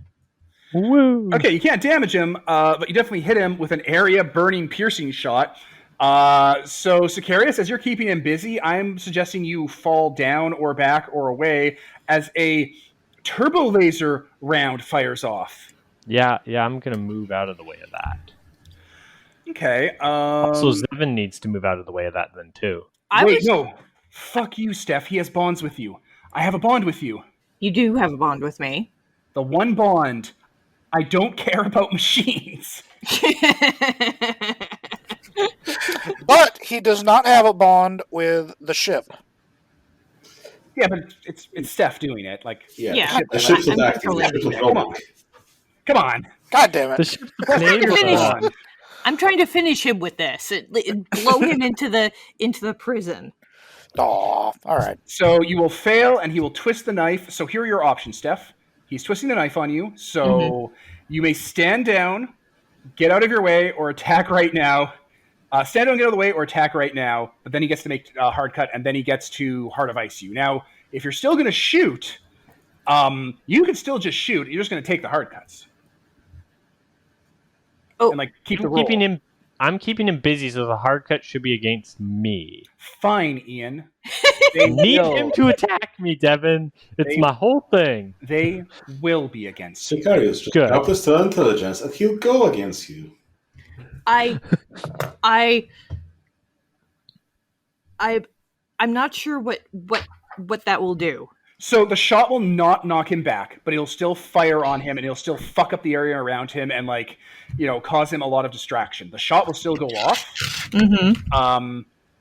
Woo. Okay, you can't damage him, but you definitely hit him with an area-burning piercing shot. So, Sicarius, as you're keeping him busy, I'm suggesting you fall down or back or away as a turbo laser round fires off. Yeah, I'm gonna move out of the way of that. Okay. Also, Zevin needs to move out of the way of that then too. No. Fuck you, Steph. He has bonds with you. I have a bond with you. You do have a bond with me. The one bond. I don't care about machines. But he does not have a bond with the ship. Yeah, but it's Steph doing it. Yeah. The ship's I'm attacking. The controlling ship is it. rolling. Come on. God damn The it. ship's trying to name finish. is- I'm trying to finish him with this. Blow him into the prison. Aw, all right. So you will fail, and he will twist the knife. So here are your options, Steph. He's twisting the knife on you, so you may stand down, get out of your way, or attack right now. Stand down, get out of the way, or attack right now. But then he gets to make a hard cut, and then he gets to Heart of Ice you. Now, if you're still going to shoot, you can still just shoot. You're just going to take the hard cuts. Oh, And keep the roll. I'm keeping him busy, so the hard cut should be against me. Fine, Ian. I need him to attack me, Devin. It's my whole thing. They will be against you. Sicarius, just drop this to intelligence, and he'll go against you. I'm not sure what that will do. So the shot will not knock him back, but it'll still fire on him, and it'll still fuck up the area around him, and cause him a lot of distraction. The shot will still go off,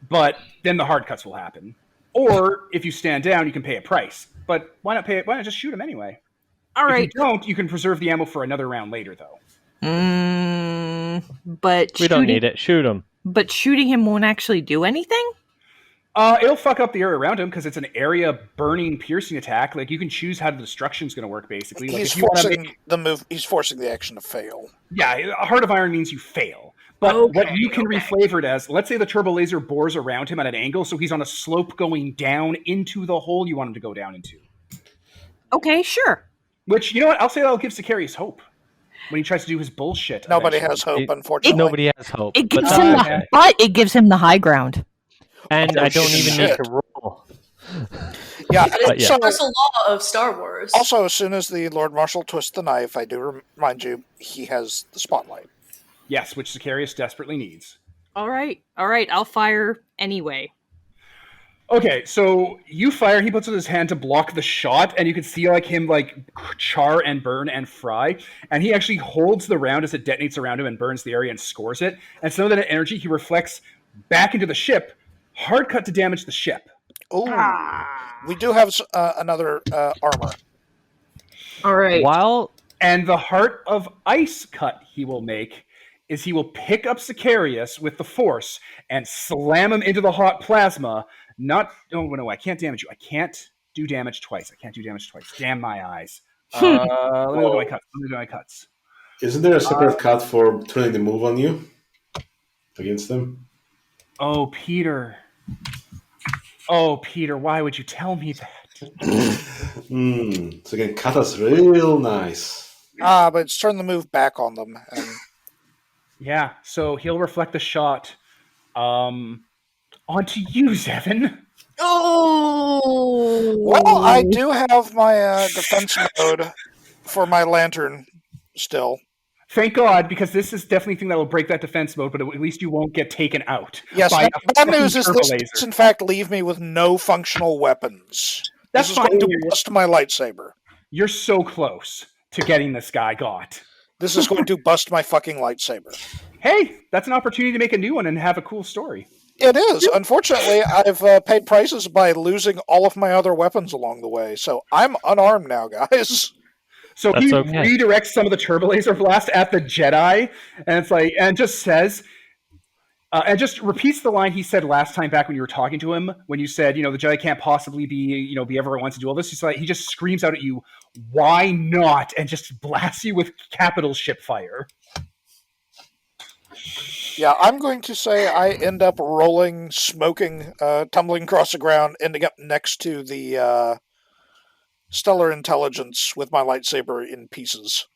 but then the hard cuts will happen. Or if you stand down, you can pay a price. But why not pay it? Why not just shoot him anyway? All right. If you don't, you can preserve the ammo for another round later, though. But we don't need it. Shoot him. But shooting him won't actually do anything? It'll fuck up the area around him because it's an area burning, piercing attack. Like, you can choose how the destruction's going to work, basically. He's forcing the move. He's forcing the action to fail. Yeah, a Heart of Iron means you fail. But what you can reflavor it as, let's say the turbo laser bores around him at an angle, so he's on a slope going down into the hole you want him to go down into. Okay, sure. Which, you know what? I'll say that'll give Sicarius hope when he tries to do his bullshit. Nobody has hope, unfortunately. Nobody has hope. It gives him it gives him the high ground. And I don't even need to roll. Yeah, it's a law of Star Wars. Also, as soon as the Lord Marshal twists the knife, I do remind you, he has the spotlight. Yes, which Sicarius desperately needs. All right. I'll fire anyway. Okay, so you fire. He puts out his hand to block the shot, and you can see him char and burn and fry. And he actually holds the round as it detonates around him and burns the area and scores it. And some of that energy he reflects back into the ship. Hard cut to damage the ship. Oh, we do have another armor. All right. And the Heart of Ice cut he will make is he will pick up Sicarius with the Force and slam him into the hot plasma. No, I can't damage you. I can't do damage twice. Damn my eyes. Let me look at my cuts. Isn't there a separate cut for turning the move on you against them? Oh, Peter, why would you tell me that? So again, cut us real nice. But it's turn the move back on them. And... Yeah, so he'll reflect the shot onto you, Zevin. Oh! Well, I do have my defense mode for my lantern still. Thank God, because this is definitely a thing that will break that defense mode, but at least you won't get taken out. Yes, bad news is this does in fact leave me with no functional weapons. That's this is going to bust my lightsaber. You're so close to getting this guy got. This is going to bust my fucking lightsaber. Hey, that's an opportunity to make a new one and have a cool story. It is. Unfortunately, I've paid prices by losing all of my other weapons along the way, so I'm unarmed now, guys. So he redirects some of the turbo laser blast at the Jedi, and just says, and just repeats the line he said last time back when you were talking to him, when you said, the Jedi can't possibly be everyone wants to do all this. He just screams out at you, "Why not?" and just blasts you with capital ship fire. Yeah, I'm going to say I end up rolling, smoking, tumbling across the ground, ending up next to the stellar intelligence with my lightsaber in pieces.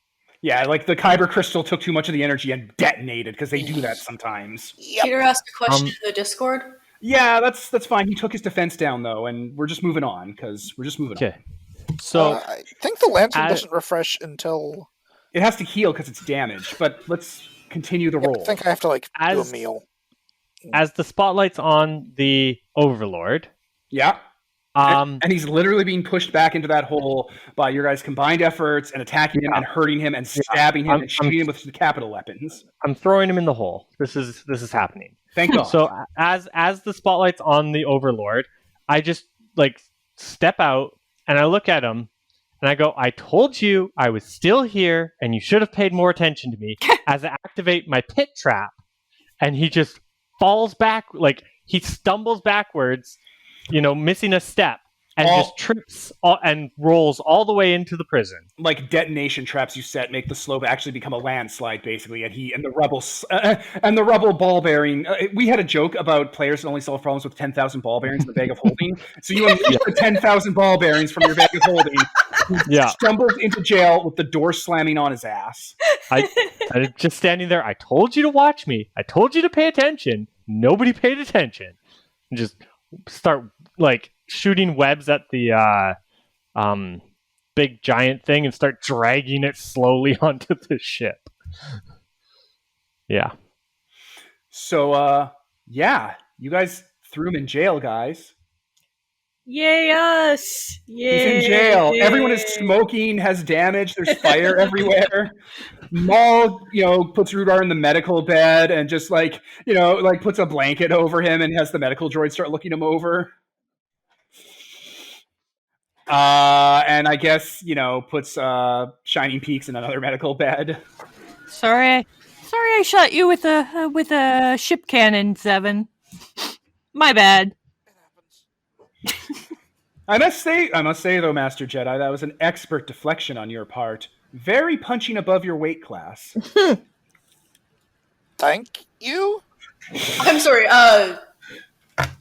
Yeah, the Kyber crystal took too much of the energy and detonated, because they do that sometimes. Yep. Peter asked a question in the Discord. Yeah, that's fine. He took his defense down, though, and we're just moving on, because we're just moving on. So I think the lantern doesn't refresh until... It has to heal because it's damaged, but let's continue the roll. I think I have to, do a meal. As the spotlight's on the Overlord... Yeah. And he's literally being pushed back into that hole by your guys' combined efforts and attacking him and hurting him and stabbing him and shooting him with the capital weapons. I'm throwing him in the hole. This is happening. Thank God. So as the spotlight's on the Overlord, I just step out and I look at him and I go, "I told you I was still here and you should have paid more attention to me." As I activate my pit trap, and he just falls back, he stumbles backwards, missing a step, and just trips and rolls all the way into the prison. Like detonation traps you set make the slope actually become a landslide, basically, and the rubble ball bearing. We had a joke about players that only solve problems with 10,000 ball bearings in the bag of holding. So you unleash the 10,000 ball bearings from your bag of holding, Yeah. stumbles into jail with the door slamming on his ass. I just standing there. I told you to watch me. I told you to pay attention. Nobody paid attention. And just start like shooting webs at the big giant thing and start dragging it slowly onto the ship. Yeah. So, you guys threw him in jail, guys. Yay us! Yay! He's in jail. Everyone is smoking, has damage. There's fire everywhere. Maul, puts Rudar in the medical bed and just puts a blanket over him and has the medical droid start looking him over. And I guess, puts Shining Peaks in another medical bed. Sorry I shot you with a ship cannon, Seven. My bad. I must say though, Master Jedi, that was an expert deflection on your part. Very punching above your weight class. Thank you. I'm sorry.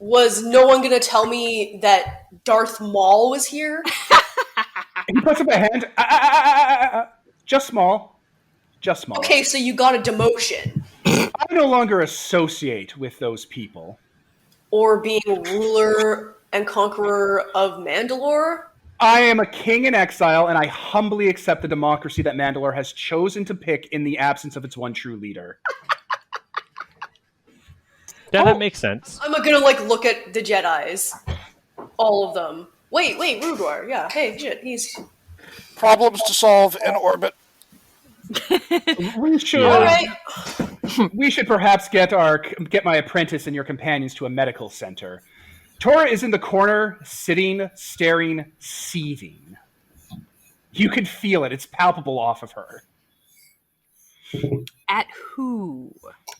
Was no one gonna tell me that Darth Maul was here? He puts up a hand. Just small. Okay, so you got a demotion. I no longer associate with those people. Or being ruler and conqueror of Mandalore? I am a king in exile, and I humbly accept the democracy that Mandalore has chosen to pick in the absence of its one true leader. Yeah, that makes sense. I'm gonna look at the Jedis. All of them. Wait, Rudar. Yeah, hey, shit, he's... Problems to solve in orbit. We should... All right. We should perhaps get my apprentice and your companions to a medical center. Tora is in the corner, sitting, staring, seething. You can feel it. It's palpable off of her. At who?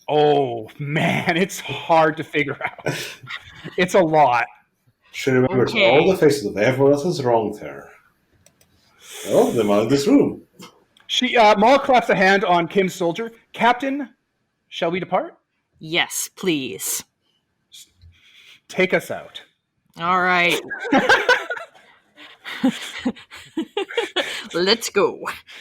Oh, man, it's hard to figure out. It's a lot. She remembers all the faces of everyone else is wrong there. Oh, they're out of this room. Maul claps a hand on Kim's soldier. Captain, shall we depart? Yes, please. Take us out. All right. Let's go.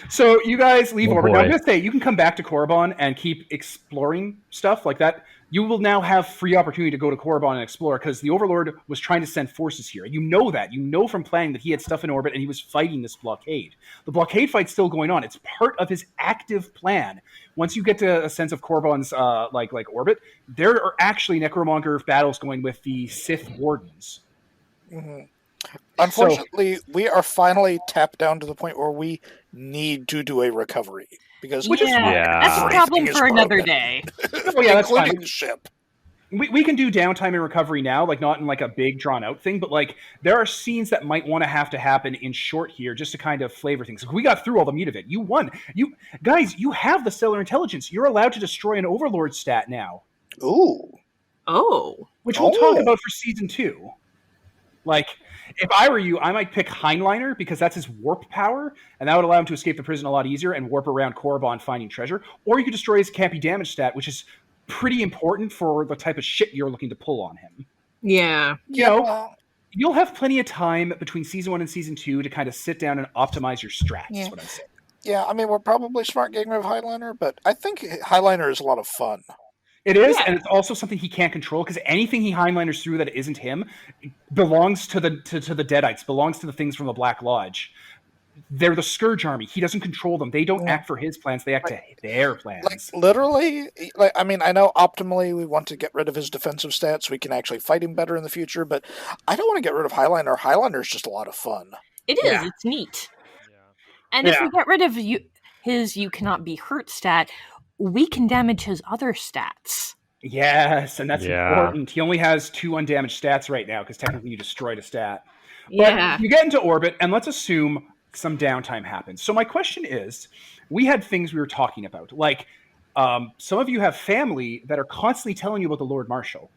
So you guys leave orbit. Now, boy. I'm going to say, you can come back to Korriban and keep exploring stuff like that. You will now have free opportunity to go to Korriban and explore, because the Overlord was trying to send forces here. You know that. You know from planning that he had stuff in orbit and he was fighting this blockade. The blockade fight's still going on. It's part of his active plan. Once you get to a sense of Korriban's orbit, there are actually Necromonger battles going with the Sith Wardens. Mm-hmm. Unfortunately, we are finally tapped down to the point where we need to do a recovery. Because That's a problem for another day. Oh, yeah, that's fine. Including the ship. We can do downtime and recovery now, not in a big drawn out thing, but there are scenes that might want to happen in short here just to kind of flavor things. We got through all the meat of it. You won. You have the stellar intelligence. You're allowed to destroy an Overlord stat now. Ooh. Oh. Which we'll talk about for season 2. If I were you, I might pick Heinleiner because that's his warp power, and that would allow him to escape the prison a lot easier and warp around Korriban finding treasure. Or you could destroy his can't be damaged stat, which is pretty important for the type of shit you're looking to pull on him. Yeah. You'll have plenty of time between season 1 and season 2 to kind of sit down and optimize your strats. Yeah. Is what I'm saying. Yeah, I mean, we're probably smart getting rid of Highliner, but I think Highliner is a lot of fun. It is, and it's also something he can't control, because anything he Heinliners through that isn't him belongs to the Deadites, belongs to the things from the Black Lodge. They're the Scourge Army. He doesn't control them. They don't act for his plans. They act to their plans. Literally, I mean, I know optimally we want to get rid of his defensive stats so we can actually fight him better in the future, but I don't want to get rid of Highliner. Highliner is just a lot of fun. It is. Yeah. It's neat. Yeah. And if we get rid of his you cannot be hurt stat, we can damage his other stats. Yes, and that's important. He only has 2 undamaged stats right now, because technically you destroyed a stat. But you get into orbit, and let's assume some downtime happens. So my question is, we had things we were talking about. Some of you have family that are constantly telling you about the Lord Marshal.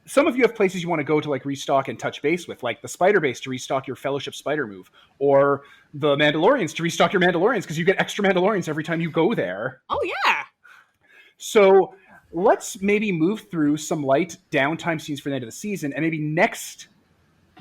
Some of you have places you want to go to restock and touch base with, like the Spider Base to restock your Fellowship Spider move, or the Mandalorians to restock your Mandalorians, because you get extra Mandalorians every time you go there. Oh, yeah. So let's maybe move through some light downtime scenes for the end of the season, and maybe next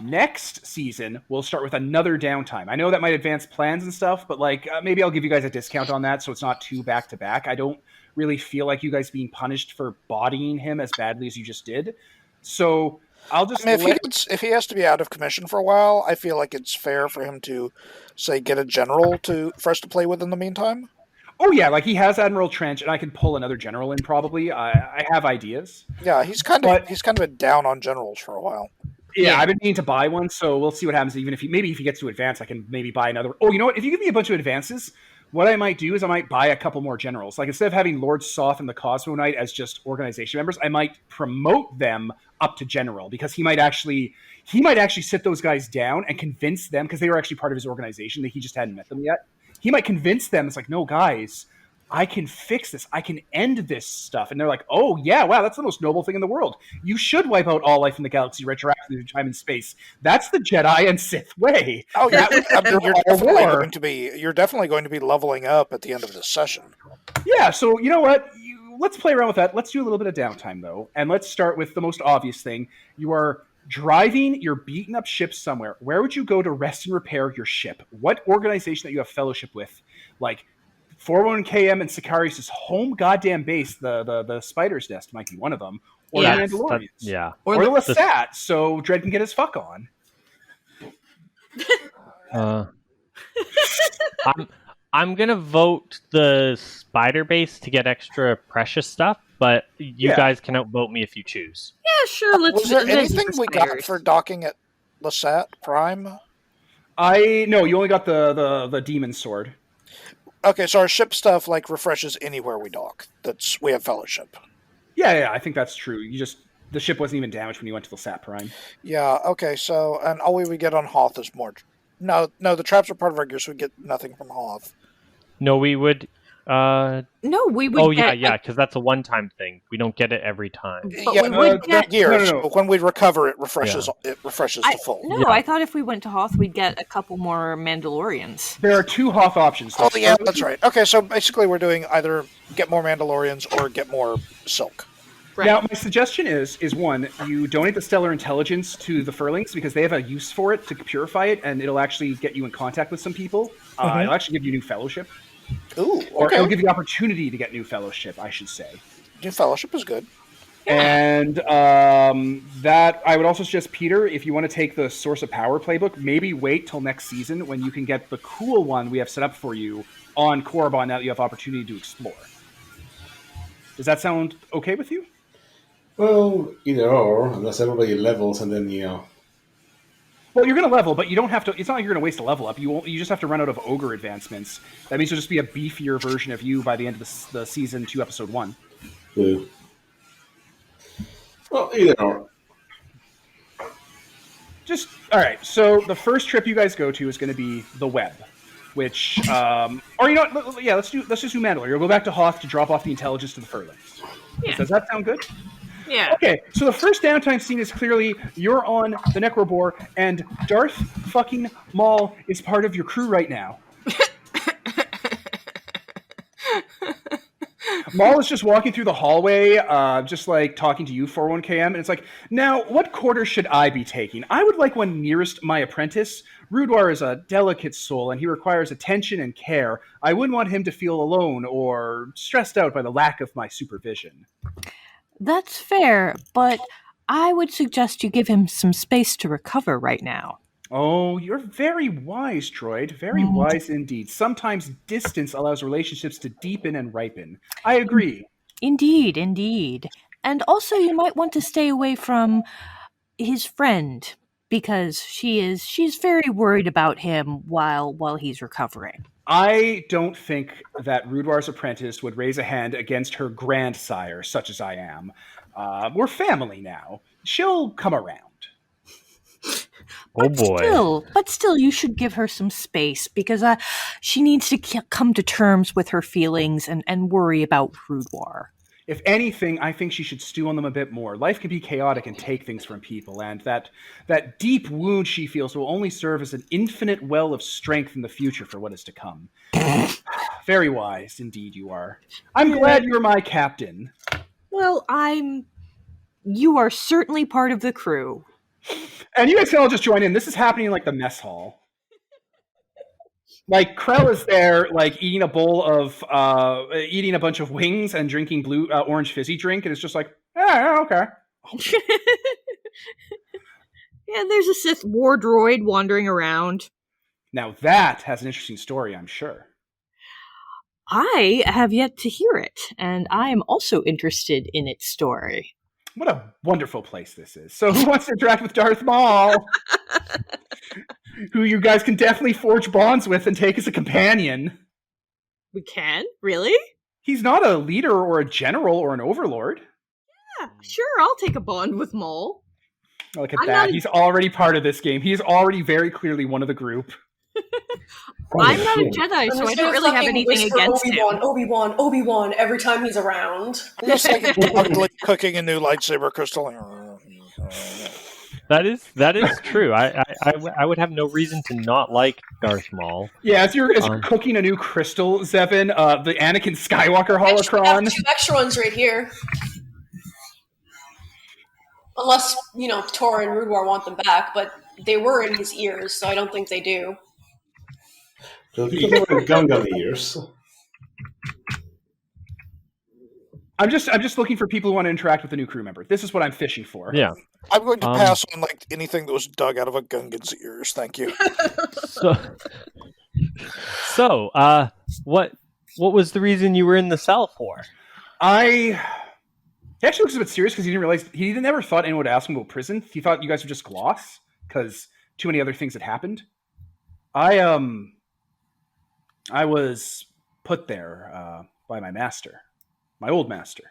Next season, we'll start with another downtime. I know that might advance plans and stuff, but maybe I'll give you guys a discount on that so it's not too back to back. I don't really feel like you guys being punished for bodying him as badly as you just did. So I'll just... if he has to be out of commission for a while, I feel like it's fair for him to, say, get a general for us to play with in the meantime. Oh yeah, he has Admiral Trench, and I can pull another general in probably. I have ideas. Yeah, he's kind of been down on generals for a while. Yeah, I've been meaning to buy one, so we'll see what happens. Even if he gets to advance, I can maybe buy another. Oh, you know what? If you give me a bunch of advances, what I might do is I might buy a couple more generals. Instead of having Lord Soth and the Cosmo Knight as just organization members, I might promote them up to general because he might actually sit those guys down and convince them, because they were actually part of his organization that he just hadn't met them yet. He might convince them. It's no, guys, I can fix this. I can end this stuff. And they're like, oh, yeah, wow, that's the most noble thing in the world. You should wipe out all life in the galaxy retroactively through time and space. That's the Jedi and Sith way. Oh, yeah. You're definitely going to be leveling up at the end of this session. Yeah, so you know what? Let's play around with that. Let's do a little bit of downtime, though. And let's start with the most obvious thing. You are driving your beaten up ship somewhere. Where would you go to rest and repair your ship? What organization that you have fellowship with? 401KM and Sicarius' home goddamn base, the Spider's Nest might be one of them, or the Mandalorians, or the Lasat, so Dredd can get his fuck on. I'm gonna vote the Spider base to get extra precious stuff, but you guys can outvote me if you choose. Yeah, sure. Was there anything we got for docking at Lasat Prime? No, you only got the demon sword. Okay, so our ship stuff refreshes anywhere we dock. We have fellowship. Yeah, I think that's true. The ship wasn't even damaged when you went to the Sat Prime. Yeah, okay, so and all we would get on Hoth is more. No, the traps are part of our gear, so we get nothing from Hoth. No, we would. No, we would. Oh yeah, because that's a one-time thing. We don't get it every time. But we would get gear. No. When we recover, it refreshes. Yeah. It refreshes to full. No, I thought if we went to Hoth, we'd get a couple more Mandalorians. There are 2 Hoth options. Oh yeah, that's right. Okay, so basically, we're doing either get more Mandalorians or get more silk. Right. Now, my suggestion is one, you donate the stellar intelligence to the Furlings because they have a use for it to purify it, and it'll actually get you in contact with some people. It'll actually give you new fellowship. Ooh, okay. Or it'll give you the opportunity to get new fellowship, I should say. New fellowship is good. Yeah. And that I would also suggest, Peter, if you want to take the Source of Power playbook, maybe wait till next season when you can get the cool one we have set up for you on Korriban now that you have opportunity to explore. Does that sound okay with you? Well, either or, unless everybody levels and then, Well, you're going to level, but you don't have to. It's not like you're going to waste a level up. You just have to run out of ogre advancements. That means you'll just be a beefier version of you by the end of the season 2, episode 1. Yeah. Well, either or. All right. So the first trip you guys go to is going to be the web, which, or you know what? Yeah, let's just do Mandalore. You'll go back to Hoth to drop off the intelligence to the Furlings. Yeah. Does that sound good? Yeah. Okay, so the first downtime scene is clearly you're on the Necrobore, and Darth fucking Maul is part of your crew right now. Maul is just walking through the hallway, just talking to you, 41KM, and it's now, what quarter should I be taking? I would like one nearest my apprentice. Rudwar is a delicate soul, and he requires attention and care. I wouldn't want him to feel alone or stressed out by the lack of my supervision. That's fair, but I would suggest you give him some space to recover right now. Oh, you're very wise, Droid. Very wise indeed. Sometimes distance allows relationships to deepen and ripen. I agree. Indeed. And also you might want to stay away from his friend, because she's very worried about him while he's recovering. I don't think that Rudwar's apprentice would raise a hand against her grandsire, such as I am. We're family now. She'll come around. Oh boy. But still, you should give her some space, because she needs to come to terms with her feelings and worry about Rudwar. If anything, I think she should stew on them a bit more. Life can be chaotic and take things from people, and that deep wound she feels will only serve as an infinite well of strength in the future for what is to come. Very wise, indeed you are. I'm glad you're my captain. Well, you are certainly part of the crew. And you guys can all just join in. This is happening in like the mess hall. Like Krell is there, like eating a bowl of, eating a bunch of wings and drinking orange fizzy drink, and it's just like, yeah, okay. Yeah, there's a Sith Wardroid wandering around. Now that has an interesting story, I'm sure. I have yet to hear it, and I am also interested in its story. What a wonderful place this is. So who wants to interact with Darth Maul? Who you guys can definitely forge bonds with and take as a companion. We can? Really? He's not a leader or a general or an overlord. Yeah, sure, I'll take a bond with Maul. Look at that. He's already part of this game. He's already very clearly one of the group. I'm not a Jedi, so I don't really have anything against him. Obi-Wan, every time he's around. Just like ugly cooking a new lightsaber crystal. That is true. I would have no reason to not like Darth Maul. Yeah, as you're cooking a new crystal, Zevin, the Anakin Skywalker holocron. I have 2 extra ones right here. Unless, Tor and Rudwar want them back, but they were in his ears, so I don't think they do. Because they were Gungan ears. I'm just looking for people who want to interact with a new crew member. This is what I'm fishing for. Yeah. I'm going to pass on like anything that was dug out of a Gungan's ears. Thank you. So, what was the reason you were in the cell for? He actually looks a bit serious because he didn't realize he never thought anyone would ask him about prison. He thought you guys would just gloss because too many other things had happened. I was put there by my master, my old master.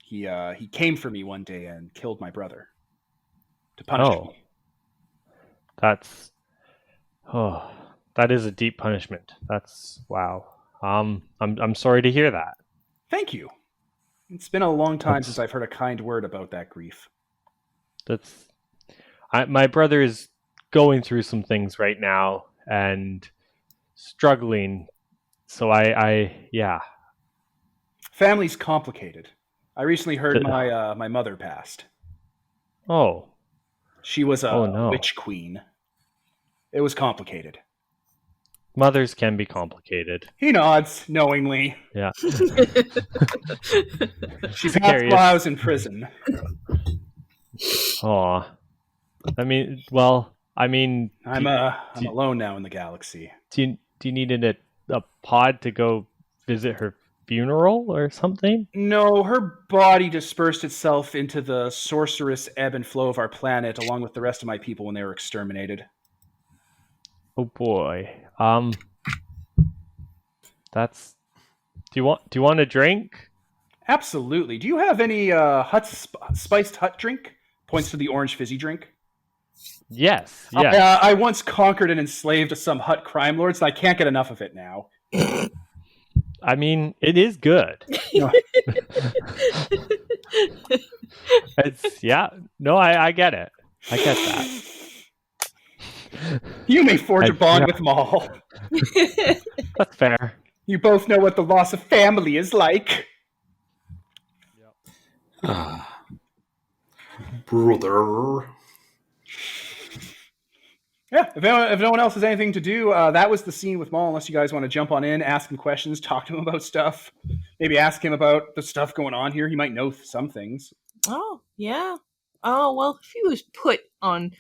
He came for me one day and killed my brother to punish me. That is a deep punishment. That's wow. I'm sorry to hear that. Thank you. It's been a long time since I've heard a kind word about that grief. My brother is going through some things right now and struggling. So yeah. Family's complicated. I recently heard my mother passed. Oh. She was a witch queen. It was complicated. Mothers can be complicated. He nods knowingly. Yeah. She's half while I was in prison. Aw. I'm alone now in the galaxy. Do you need a pod to go visit her funeral or something? No, her body dispersed itself into the sorcerous ebb and flow of our planet, along with the rest of my people when they were exterminated. Oh boy. That's. Do you want a drink? Absolutely. Do you have any spiced hut drink? Points to the orange fizzy drink. Yes. Yeah. I once conquered and enslaved some hut crime lords, and I can't get enough of it now. I mean, it is good. I get it. I get that. You may forge a bond with Maul. That's fair. You both know what the loss of family is like. Brother. Yeah, if no one else has anything to do, that was the scene with Maul, unless you guys want to jump on in, ask him questions, talk to him about stuff. Maybe ask him about the stuff going on here. He might know some things. Oh, yeah. Oh, well, if he was put on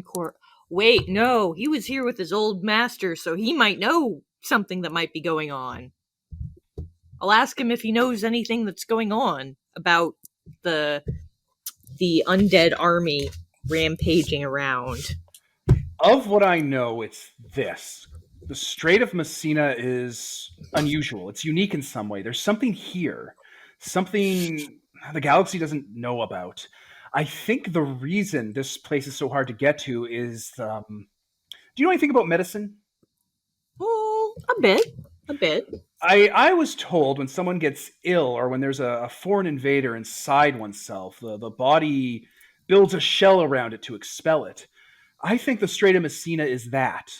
court... Wait, no, he was here with his old master, so he might know something that might be going on. I'll ask him if he knows anything that's going on about the undead army rampaging around. Of what I know, it's this. The Strait of Messina is unusual. It's unique in some way. There's something here. Something the galaxy doesn't know about. I think the reason this place is so hard to get to is... do you know anything about medicine? A bit. I was told when someone gets ill or when there's a foreign invader inside oneself, the body builds a shell around it to expel it. I think the Strait of Messina is that.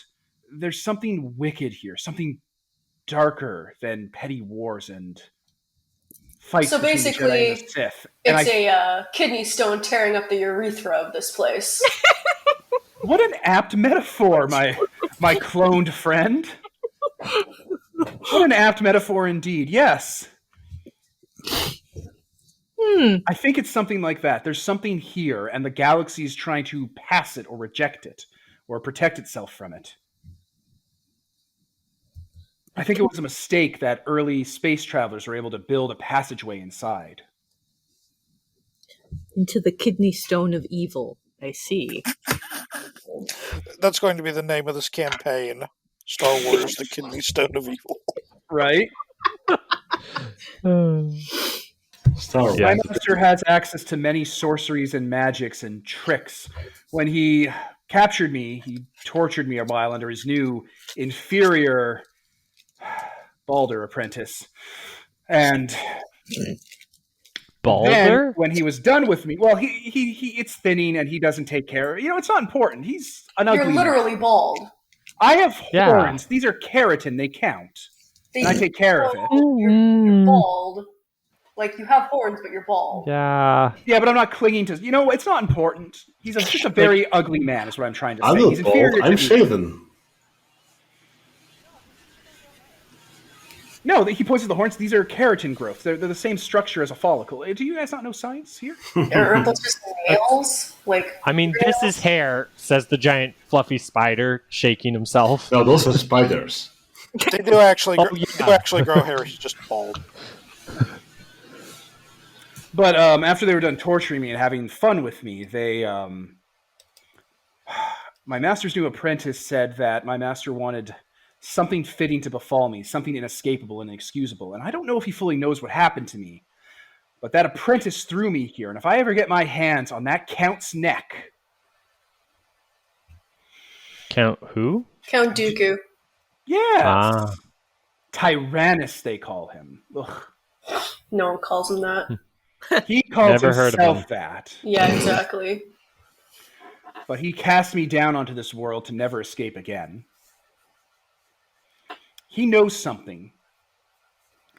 There's something wicked here, something darker than petty wars and fights So between the Jedi and the basically, Sith. it's a kidney stone tearing up the urethra of this place. What an apt metaphor, my cloned friend. What an apt metaphor indeed. Yes. I think it's something like that. There's something here, and the galaxy is trying to pass it or reject it, or protect itself from it. I think it was a mistake that early space travelers were able to build a passageway inside. Into the kidney stone of evil. I see. That's going to be the name of this campaign. Star Wars, the Kidney Stone of Evil. Right? Star Wars. My master has access to many sorceries and magics and tricks. When he captured me, he tortured me a while under his new, inferior Balder apprentice. And Balder? then, when he was done with me, well, he it's thinning and he doesn't take care of it. It's not important. He's an ugly You're literally bald. I have horns. These are keratin. They count. And I take care of it. You're bald. Like, you have horns, but you're bald. Yeah. Yeah, but I'm not clinging to... it's not important. He's just a very ugly man, is what I'm trying to say. I'm He's not bald. inferior I'm to me. shaven. No, he points to the horns. These are keratin growths. They're the same structure as a follicle. Do you guys not know science here? Aren't those just nails? This is hair, says the giant fluffy spider, shaking himself. No, those are spiders. They do actually grow hair. He's just bald. But after they were done torturing me and having fun with me, they... my master's new apprentice said that my master wanted something fitting to befall me, something inescapable and inexcusable. And I don't know if he fully knows what happened to me, but that apprentice threw me here. And if I ever get my hands on that Count's neck... Count who? Count Dooku. Yeah. Tyrannus, they call him. Ugh. No one calls him that. He calls Never heard of himself him. that. Yeah, exactly. But he cast me down onto this world to never escape again. He knows something.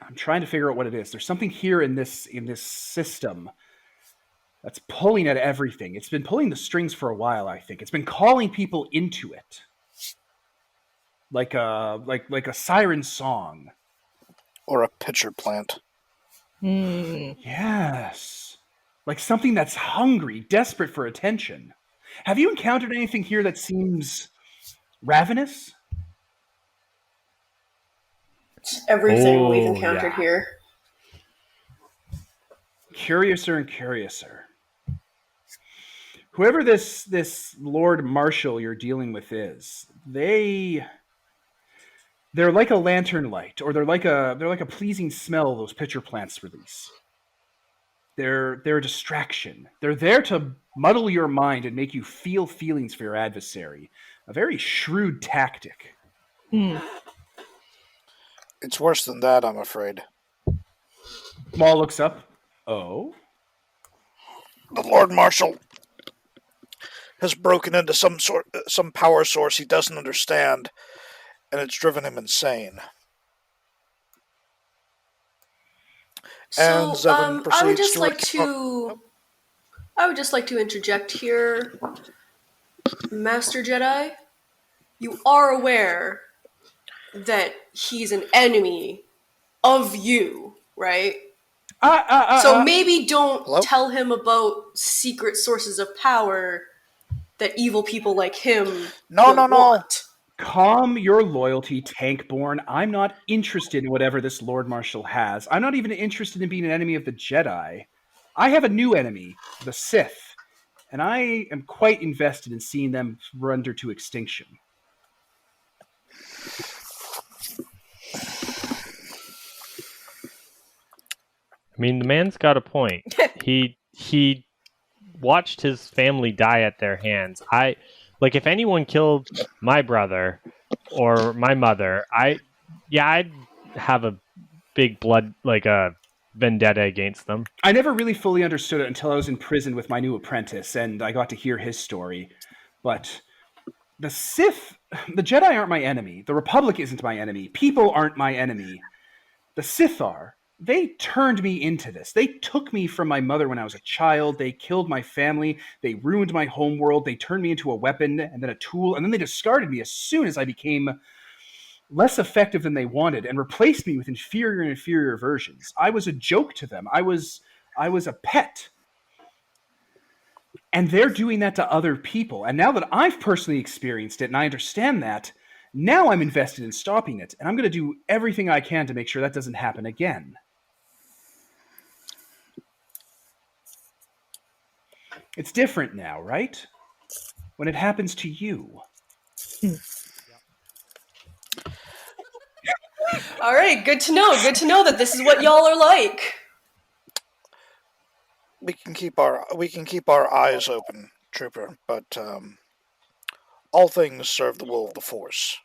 I'm trying to figure out what it is. There's something here in this system that's pulling at everything. It's been pulling the strings for a while, I think. It's been calling people into it. Like a siren song. Or a pitcher plant. Yes. Like something that's hungry, desperate for attention. Have you encountered anything here that seems ravenous? Everything we've encountered here. Curiouser and curiouser. Whoever this Lord Marshal you're dealing with is, they're like a lantern light, or they're like a pleasing smell those pitcher plants release. They're a distraction. They're there to muddle your mind and make you feel feelings for your adversary. A very shrewd tactic. It's worse than that, I'm afraid. Maul looks up. Oh? The Lord Marshal has broken into some power source he doesn't understand, and it's driven him insane. And Zevon proceeds I would just like to interject here, Master Jedi. You are aware that he's an enemy of you, right? So maybe don't tell him about secret sources of power that evil people like him want. Calm your loyalty, Tankborn. I'm not interested in whatever this Lord Marshal has. I'm not even interested in being an enemy of the Jedi. I have a new enemy, the Sith, and I am quite invested in seeing them render to extinction. I mean, the man's got a point. He watched his family die at their hands. If anyone killed my brother or my mother, I'd have a big vendetta against them. I never really fully understood it until I was in prison with my new apprentice, and I got to hear his story. But the Jedi aren't my enemy. The Republic isn't my enemy. People aren't my enemy. The Sith are. They turned me into this. They took me from my mother when I was a child. They killed my family. They ruined my homeworld. They turned me into a weapon and then a tool. And then they discarded me as soon as I became less effective than they wanted and replaced me with inferior and inferior versions. I was a joke to them. I was a pet. And they're doing that to other people. And now that I've personally experienced it and I understand that, now I'm invested in stopping it. And I'm going to do everything I can to make sure that doesn't happen again. It's different now, right? When it happens to you. All right, good to know. Good to know that this is what y'all are like. We can keep our eyes open, Trooper, but all things serve the will of the Force.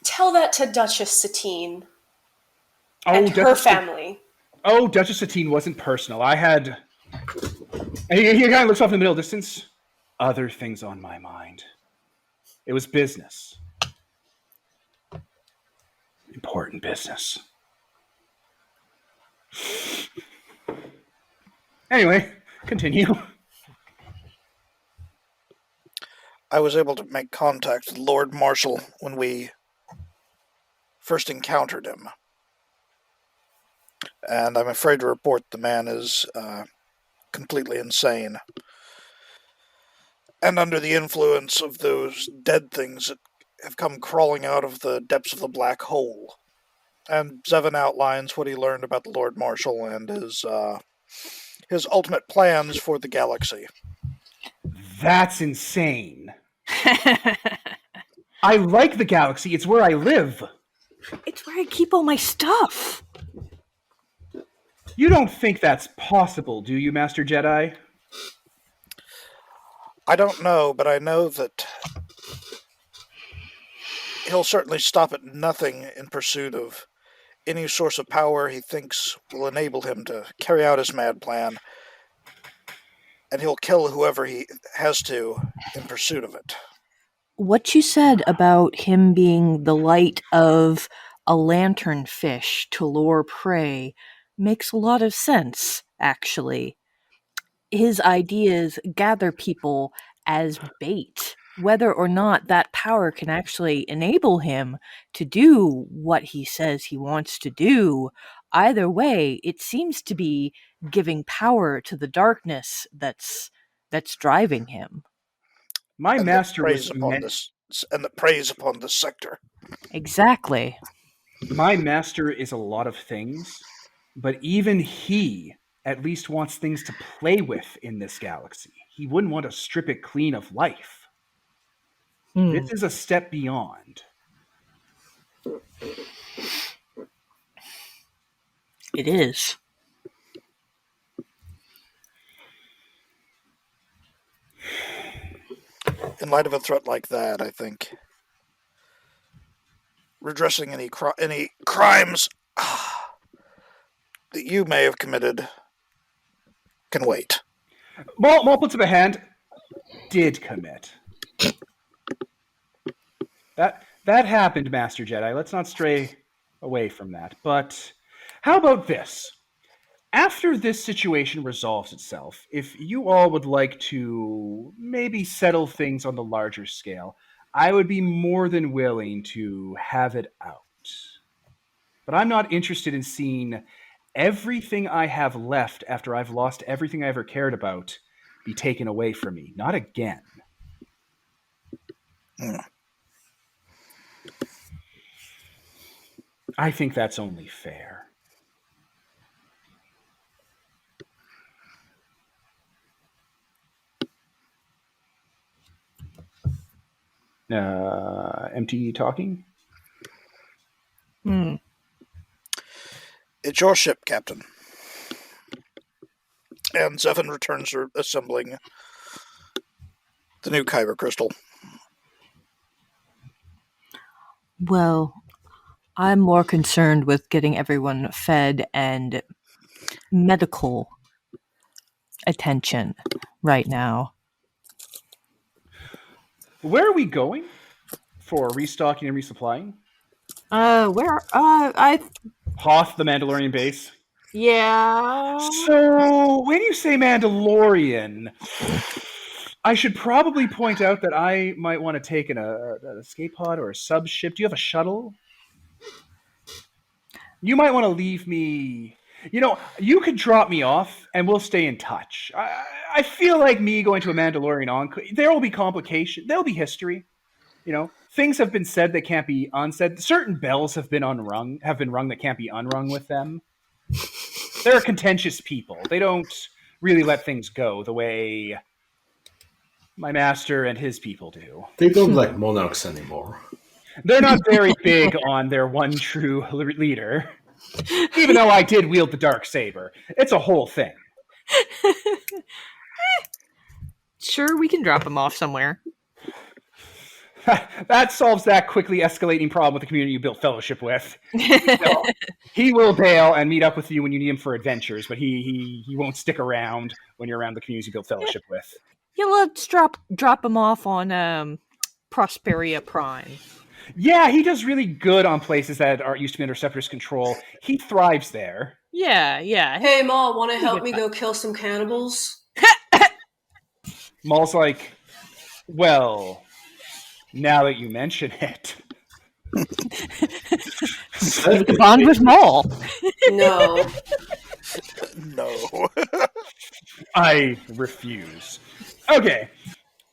Tell that to Duchess Satine and her Duchess family. Duchess Satine wasn't personal. I had... And he kind of looks off in the middle distance. Other things on my mind. It was business. Important business. Anyway, continue. I was able to make contact with Lord Marshal when we first encountered him. And I'm afraid to report the man is completely insane. And under the influence of those dead things that have come crawling out of the depths of the black hole. And Zevin outlines what he learned about the Lord Marshal and his ultimate plans for the galaxy. That's insane. I like the galaxy. It's where I live. It's where I keep all my stuff. You don't think that's possible, do you, Master Jedi? I don't know, but I know that he'll certainly stop at nothing in pursuit of any source of power he thinks will enable him to carry out his mad plan, and he'll kill whoever he has to in pursuit of it. What you said about him being the light of a lanternfish to lure prey makes a lot of sense, actually. His ideas gather people as bait, whether or not that power can actually enable him to do what he says he wants to do. Either way, it seems to be giving power to the darkness that's driving him. My master was and that preys upon this sector. Exactly. My master is a lot of things, but even he at least wants things to play with in this galaxy. He wouldn't want to strip it clean of life. This is a step beyond. It is. In light of a threat like that, I think redressing any crimes that you may have committed can wait. Maul puts up a hand. Did commit. That happened, Master Jedi. Let's not stray away from that. But how about this? After this situation resolves itself, if you all would like to maybe settle things on the larger scale, I would be more than willing to have it out. But I'm not interested in seeing everything I have left after I've lost everything I ever cared about be taken away from me. Not again. I think that's only fair. MT talking? It's your ship, Captain. And Zevin returns to assembling the new Kyber crystal. Well, I'm more concerned with getting everyone fed and medical attention right now. Where are we going for restocking and resupplying. Hoth, the Mandalorian base. Yeah. So, when you say Mandalorian, I should probably point out that I might want to take an escape pod or a sub ship. Do you have a shuttle? You might want to leave me... you could drop me off, and we'll stay in touch. I feel like me going to a Mandalorian there will be complication. There will be history. Things have been said that can't be unsaid. Certain bells have been rung that can't be unrung with them. They're contentious people. They don't really let things go the way my master and his people do. They don't like monarchs anymore. They're not very big on their one true leader. Even though I did wield the dark saber. It's a whole thing. Sure, we can drop him off somewhere. That solves that quickly escalating problem with the community you built fellowship with. He will bail and meet up with you when you need him for adventures, but he won't stick around when you're around the community you built fellowship with. Yeah, let's drop him off on Prosperia Prime. Yeah, he does really good on places that used to be under Separatist control. He thrives there. Yeah. Hey, Maul, want to help me go kill some cannibals? Maul's like, well... Now that you mention it. You can bond with Maul. No. No. I refuse. Okay.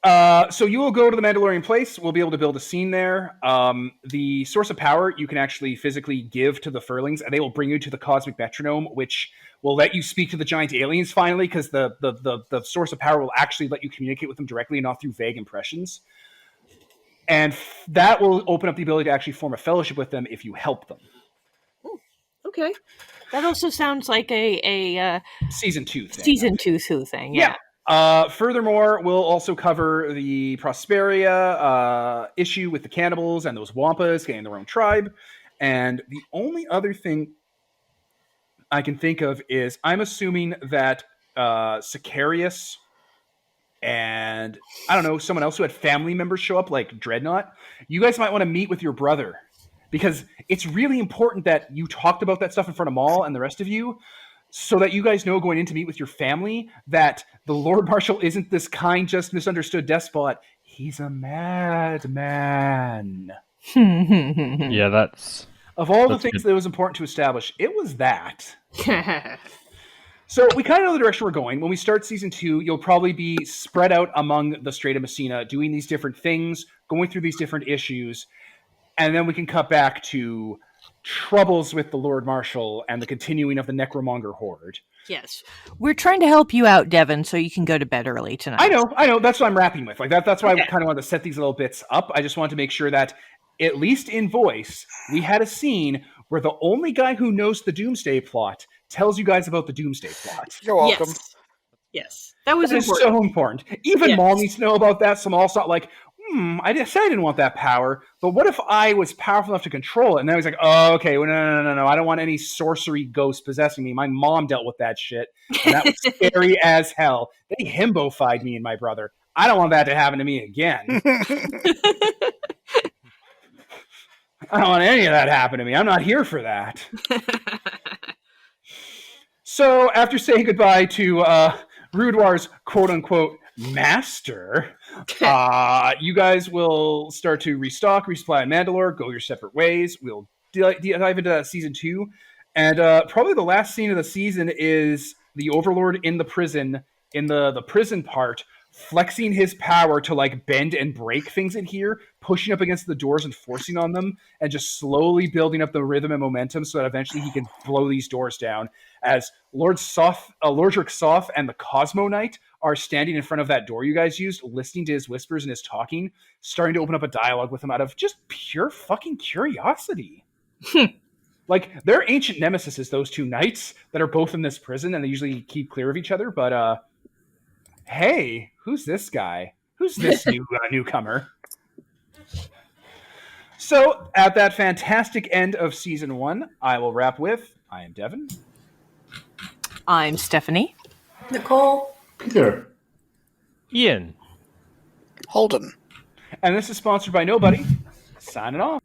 So you will go to the Mandalorian place. We'll be able to build a scene there. The source of power you can actually physically give to the Furlings, and they will bring you to the Cosmic Metronome, which will let you speak to the giant aliens finally, because the source of power will actually let you communicate with them directly and not through vague impressions. And that will open up the ability to actually form a fellowship with them if you help them. Okay. That also sounds like a Season 2 thing. Season 2 thing, yeah. Furthermore, we'll also cover the Prosperia issue with the cannibals and those Wampas getting their own tribe. And the only other thing I can think of is I'm assuming that Sicarius... and I don't know, someone else who had family members show up, like Dreadnought, you guys might want to meet with your brother, because it's really important that you talked about that stuff in front of Maul and the rest of you, so that you guys know going in to meet with your family that the Lord Marshal isn't this kind, just misunderstood despot. He's a madman. Yeah, that's... Of all the that's things good. that was important to establish, it was that. So we kind of know the direction we're going. When we start Season 2, you'll probably be spread out among the Strait of Messina, doing these different things, going through these different issues, and then we can cut back to troubles with the Lord Marshal and the continuing of the Necromonger Horde. Yes. We're trying to help you out, Devin, so you can go to bed early tonight. I know. That's what I'm wrapping with. That's why I kind of wanted to set these little bits up. I just wanted to make sure that, at least in voice, we had a scene where the only guy who knows the Doomsday plot tells you guys about the Doomsday plot. You're welcome. Yes. That was important. So important. Even Maul needs to know about that, so Maul's not like, I said I didn't want that power, but what if I was powerful enough to control it? And then he's like, oh, okay, well, no, I don't want any sorcery ghost possessing me. My mom dealt with that shit, and that was scary as hell. They himbo-fied me and my brother. I don't want that to happen to me again. I don't want any of that to happen to me. I'm not here for that. So, after saying goodbye to Rudewar's quote-unquote master, you guys will start to restock, resupply on Mandalore, go your separate ways. We'll dive into Season 2. And probably the last scene of the season is the Overlord in the prison, in the prison part, flexing his power to like bend and break things in here, pushing up against the doors and forcing on them, and just slowly building up the rhythm and momentum so that eventually he can blow these doors down. As Lordric Soth and the Cosmo Knight are standing in front of that door you guys used, listening to his whispers and his talking, starting to open up a dialogue with him out of just pure fucking curiosity. Like, they're ancient nemesis, those two knights that are both in this prison, and they usually keep clear of each other, but hey, who's this guy? Who's this newcomer? So, at that fantastic end of Season 1, I will wrap with, I am Devin. I'm Stephanie. Nicole. Peter. Ian. Holden. And this is sponsored by nobody. signing off.